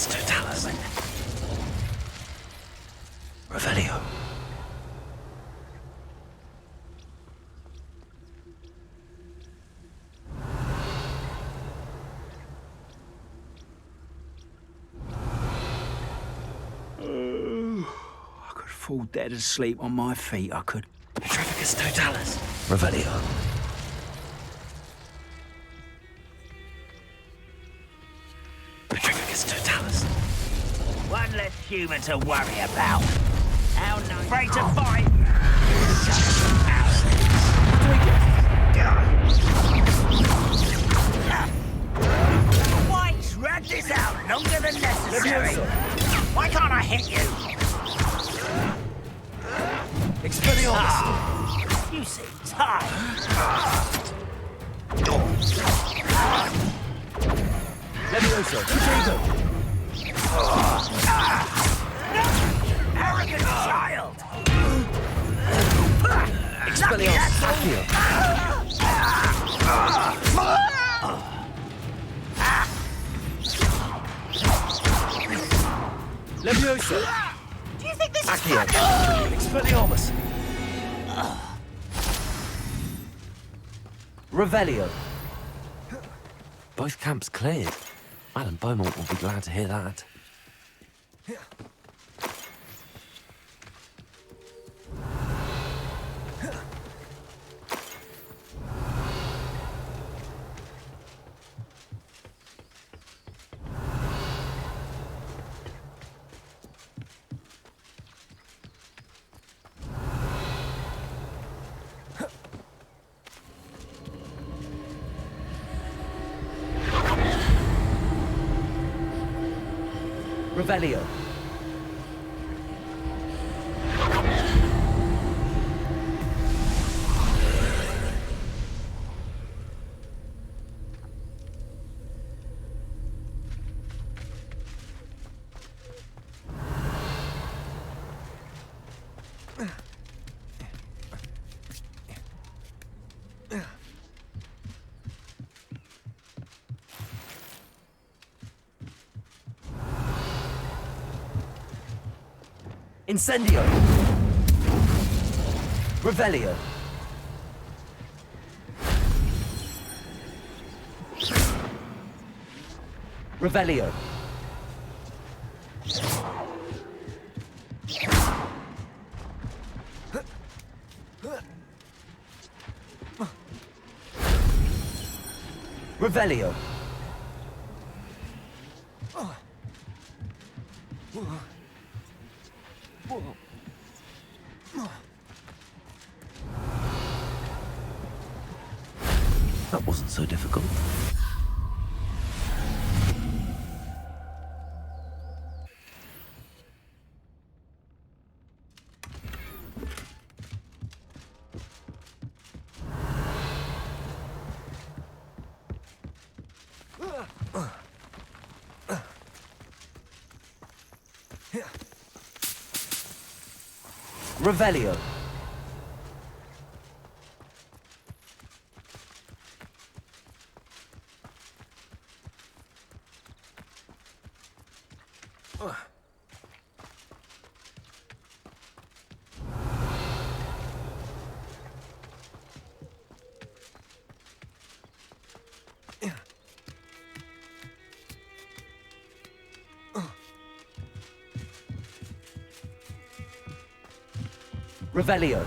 Sacrificus totalis. Revelio. I could fall dead asleep on my feet, I could. Sacrificus totalis. Revelio. Sacrificus totalis. One less human to worry about. How nice. Afraid to fight. Why drag this out longer than necessary? Why can't I hit you? Expelliarmus. You seem tired. Levioso. Potato. Arrogant child! Expelliarmus. Accio. Levioso. Do you think this is Accio. funny? Expelliarmus. Revelio. Both camps cleared. Madam Beaumont will be glad to hear that. Revelio. Incendio. Revelio. Revelio. Revelio. That wasn't so difficult. Revelio. Revelio.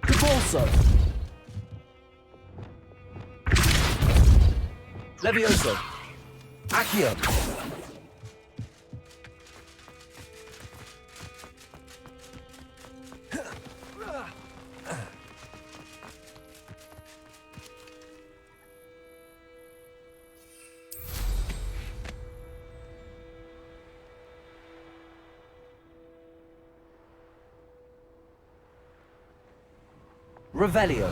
Cabalso. Levioso. Accio. Revelio.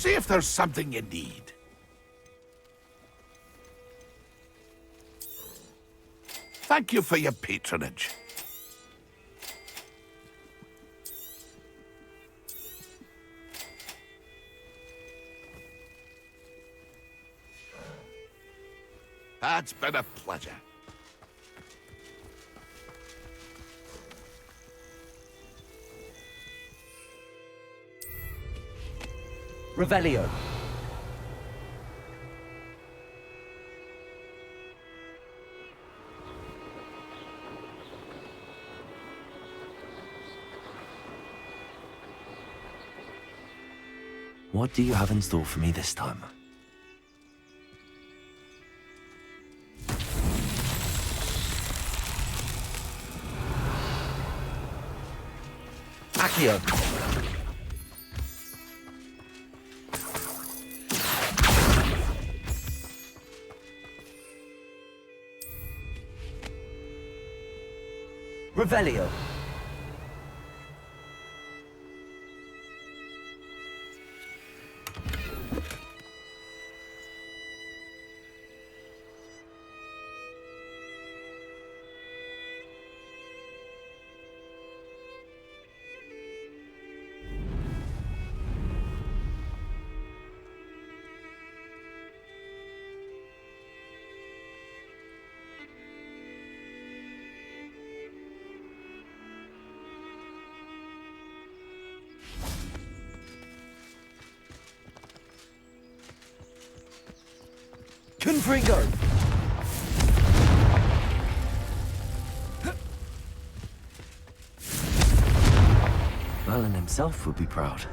See if there's something you need. Thank you for your patronage. It's been a pleasure. Revelio. What do you have in store for me this time? Accio. Revelio. Confringo! Merlin himself would be proud.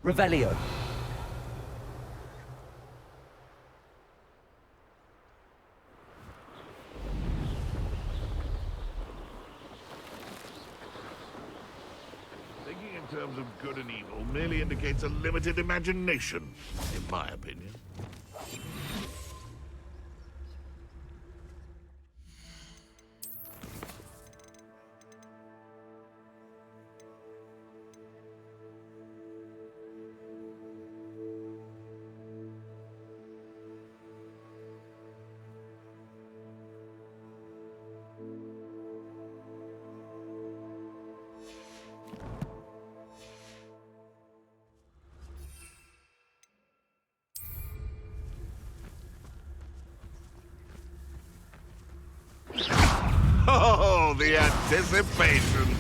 Revelio. Thinking in terms of good and evil merely indicates a limited imagination, in my opinion. Oh, the anticipation!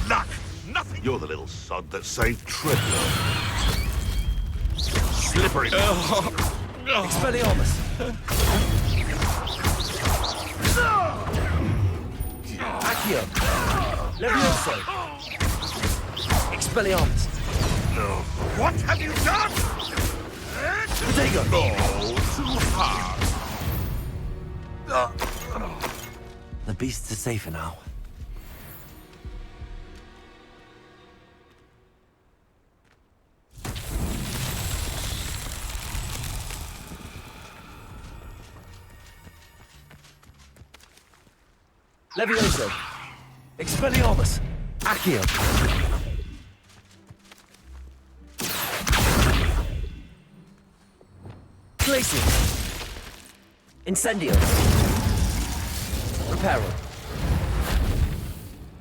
Luck! Nothing! You're the little sod that saved Tripler. Slippery! Expelliarmus! Accio! Levioso! Expelliarmus! What have you done? Potato! Oh, too hard! The beasts are safer now. Levioso! Expelliarmus! Accio! Glacius! Incendio! Reparo!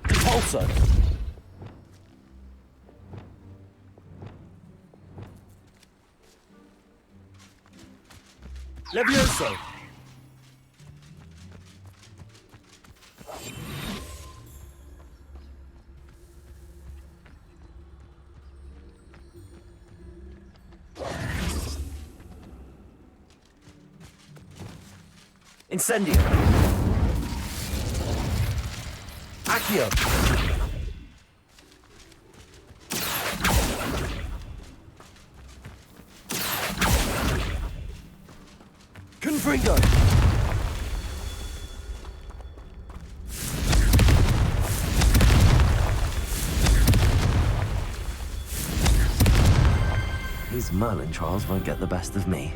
Repulsor! Levioso! Incendio! Accio! Confringo! his Merlin trials won't get the best of me.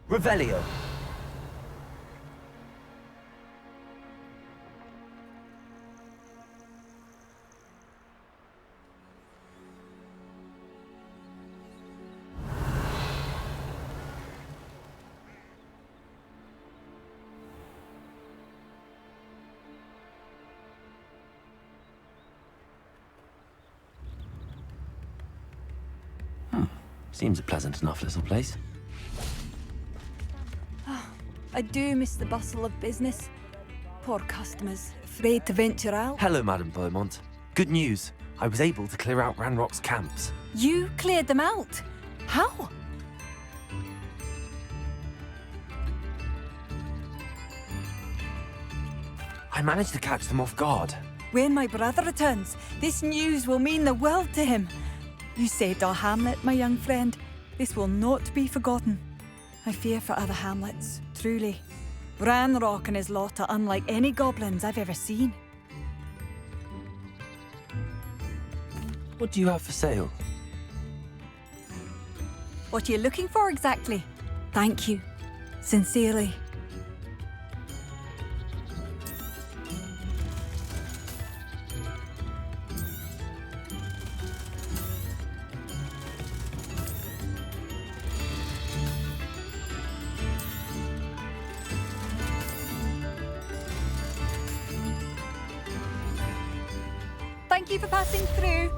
Revelio. Seems a pleasant enough little place. I do miss the bustle of business. Poor customers, afraid to venture out. Hello, Madame Beaumont. Good news. I was able to clear out Ranrock's camps. You cleared them out? How? I managed to catch them off guard. When my brother returns, this news will mean the world to him. You saved our hamlet, my young friend. This will not be forgotten. I fear for other hamlets, truly. Ranrock and his lot are unlike any goblins I've ever seen. What do you have for sale? What are you looking for exactly? Thank you. Sincerely. Thank you for passing through.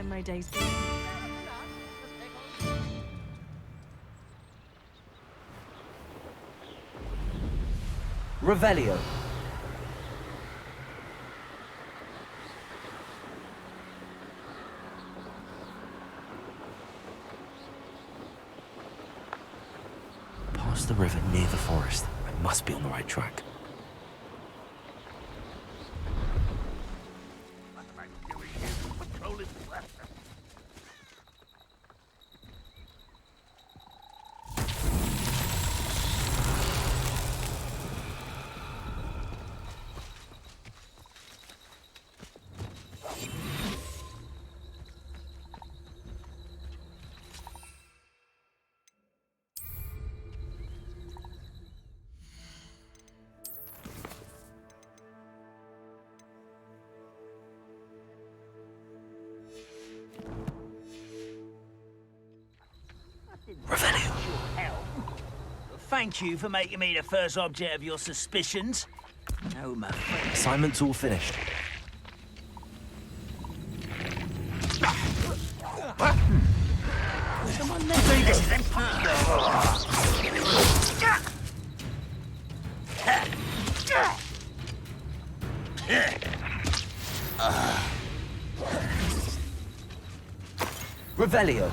My days. Revelio. Past the river near the forest. I must be on the right track. Thank you for making me the first object of your suspicions. No, my friend. Assignment's all finished. on then. Revelio.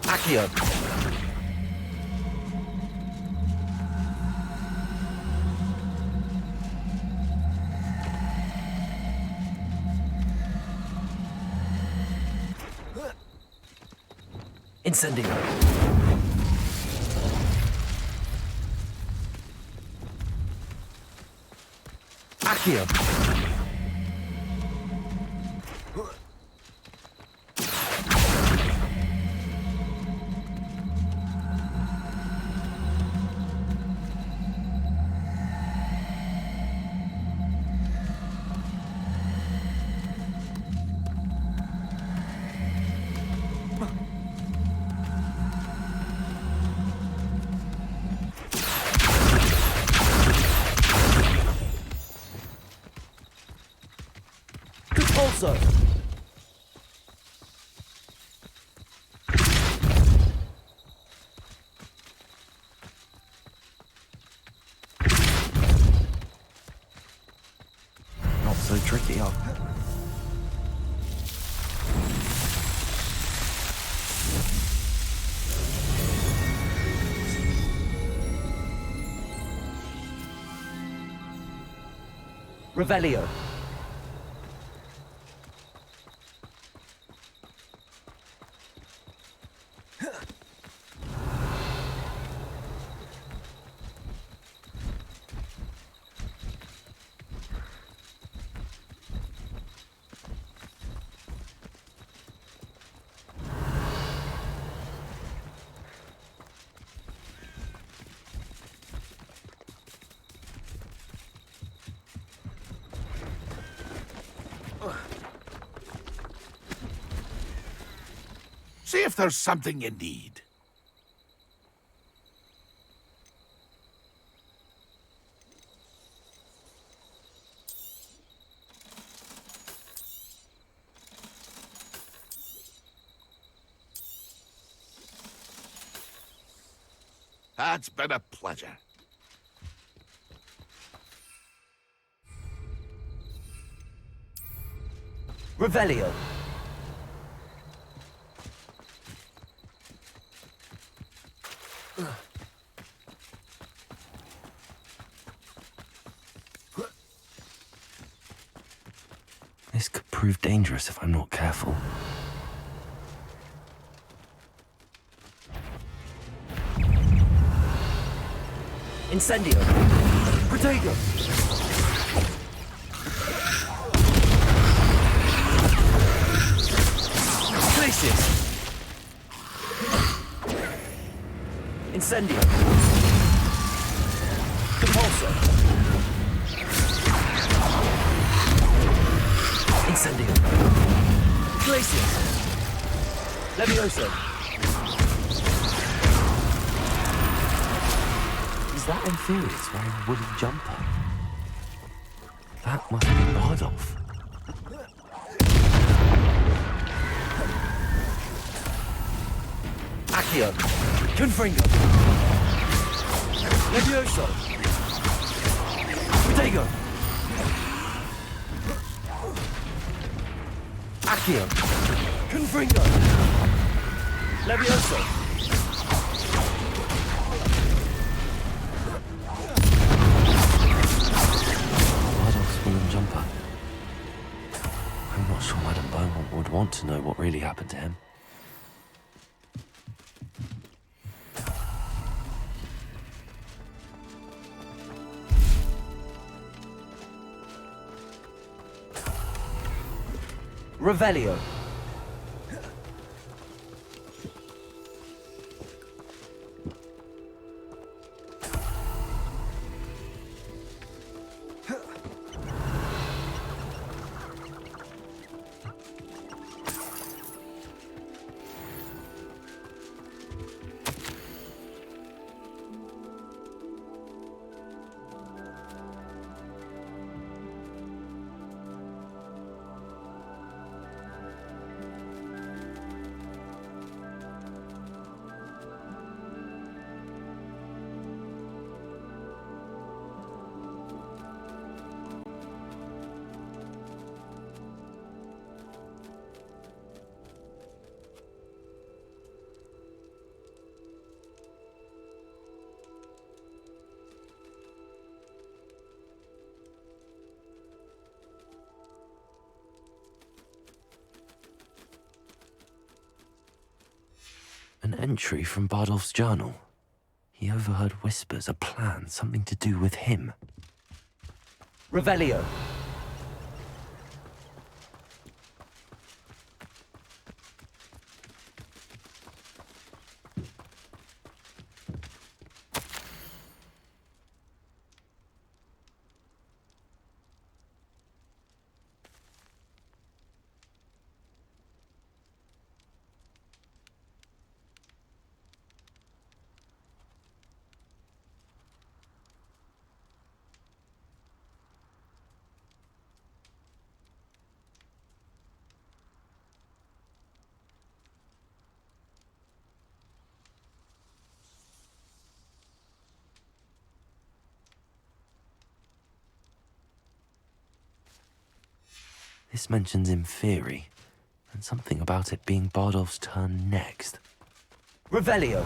Accio. Incendio. Accio. Also. Not so tricky, huh? Revelio. See if there's something you need. That's been a pleasure. Revelio. This could prove dangerous if I'm not careful. Incendio. Protego. Places. Incendio. Compulso. Incendio. Glacius. Levioso. Is that Infurious wearing a woolly jumper? That must be Bardolph. Accio. Confringo. Levioso. Protego. Accio. Confringo. Levioso. Bardolph's woolen jumper. I'm not sure Madame Beaumont would want to know what really happened to him. Revelio. An entry from Bardolph's journal. He overheard whispers, a plan, something to do with him. Revelio. This mentions Inferi, and something about it being Bardolph's turn next. Revelio.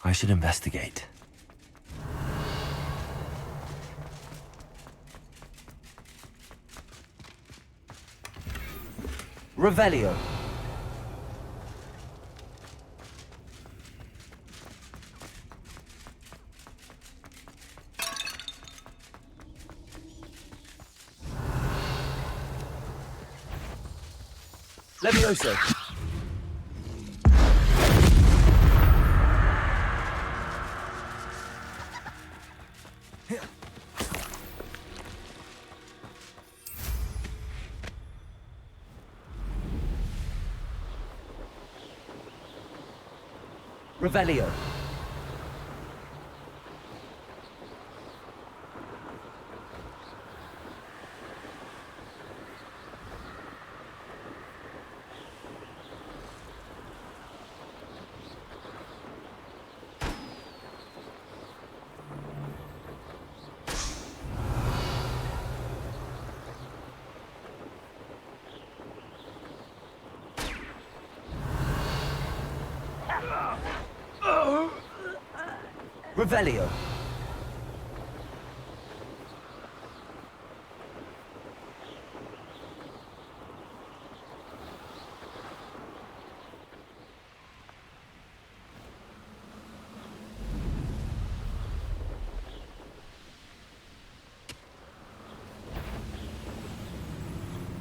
I should investigate. Revelio. Levioso. Revelio. Revelio.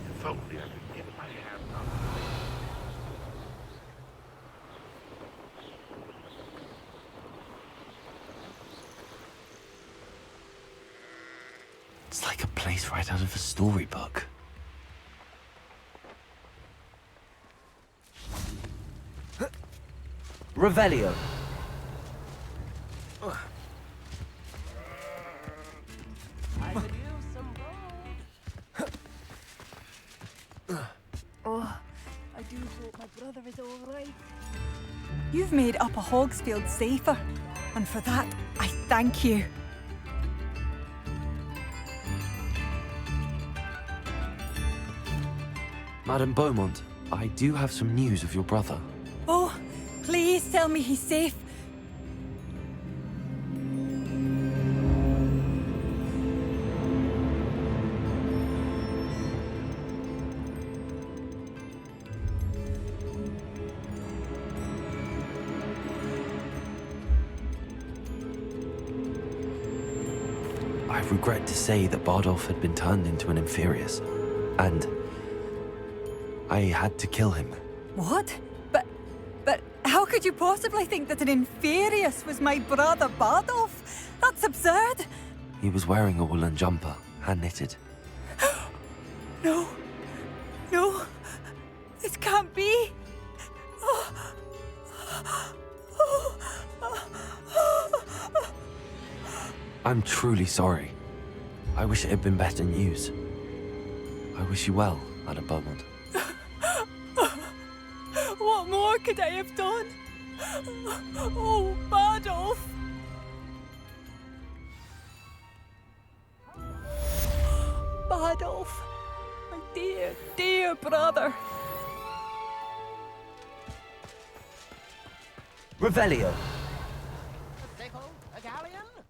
If only I could get my hands on it. It's like a place right out of a storybook. Revelio. Oh, I do hope my brother is all right. You've made Upper Hogsfield safer, and for that, I thank you. Madame Beaumont, I do have some news of your brother. Oh, please tell me he's safe. I regret to say that Bardolph had been turned into an Inferius, and I had to kill him. What? But how could you possibly think that an Inferius was my brother Bardolph? That's absurd. He was wearing a woolen jumper, hand-knitted. No. No. This can't be. I'm truly sorry. I wish it had been better news. I wish you well, Madame Beaumont. What more could I have done? Oh, Bardolph! Adolf. My dear, dear brother. Revelio. A galleon?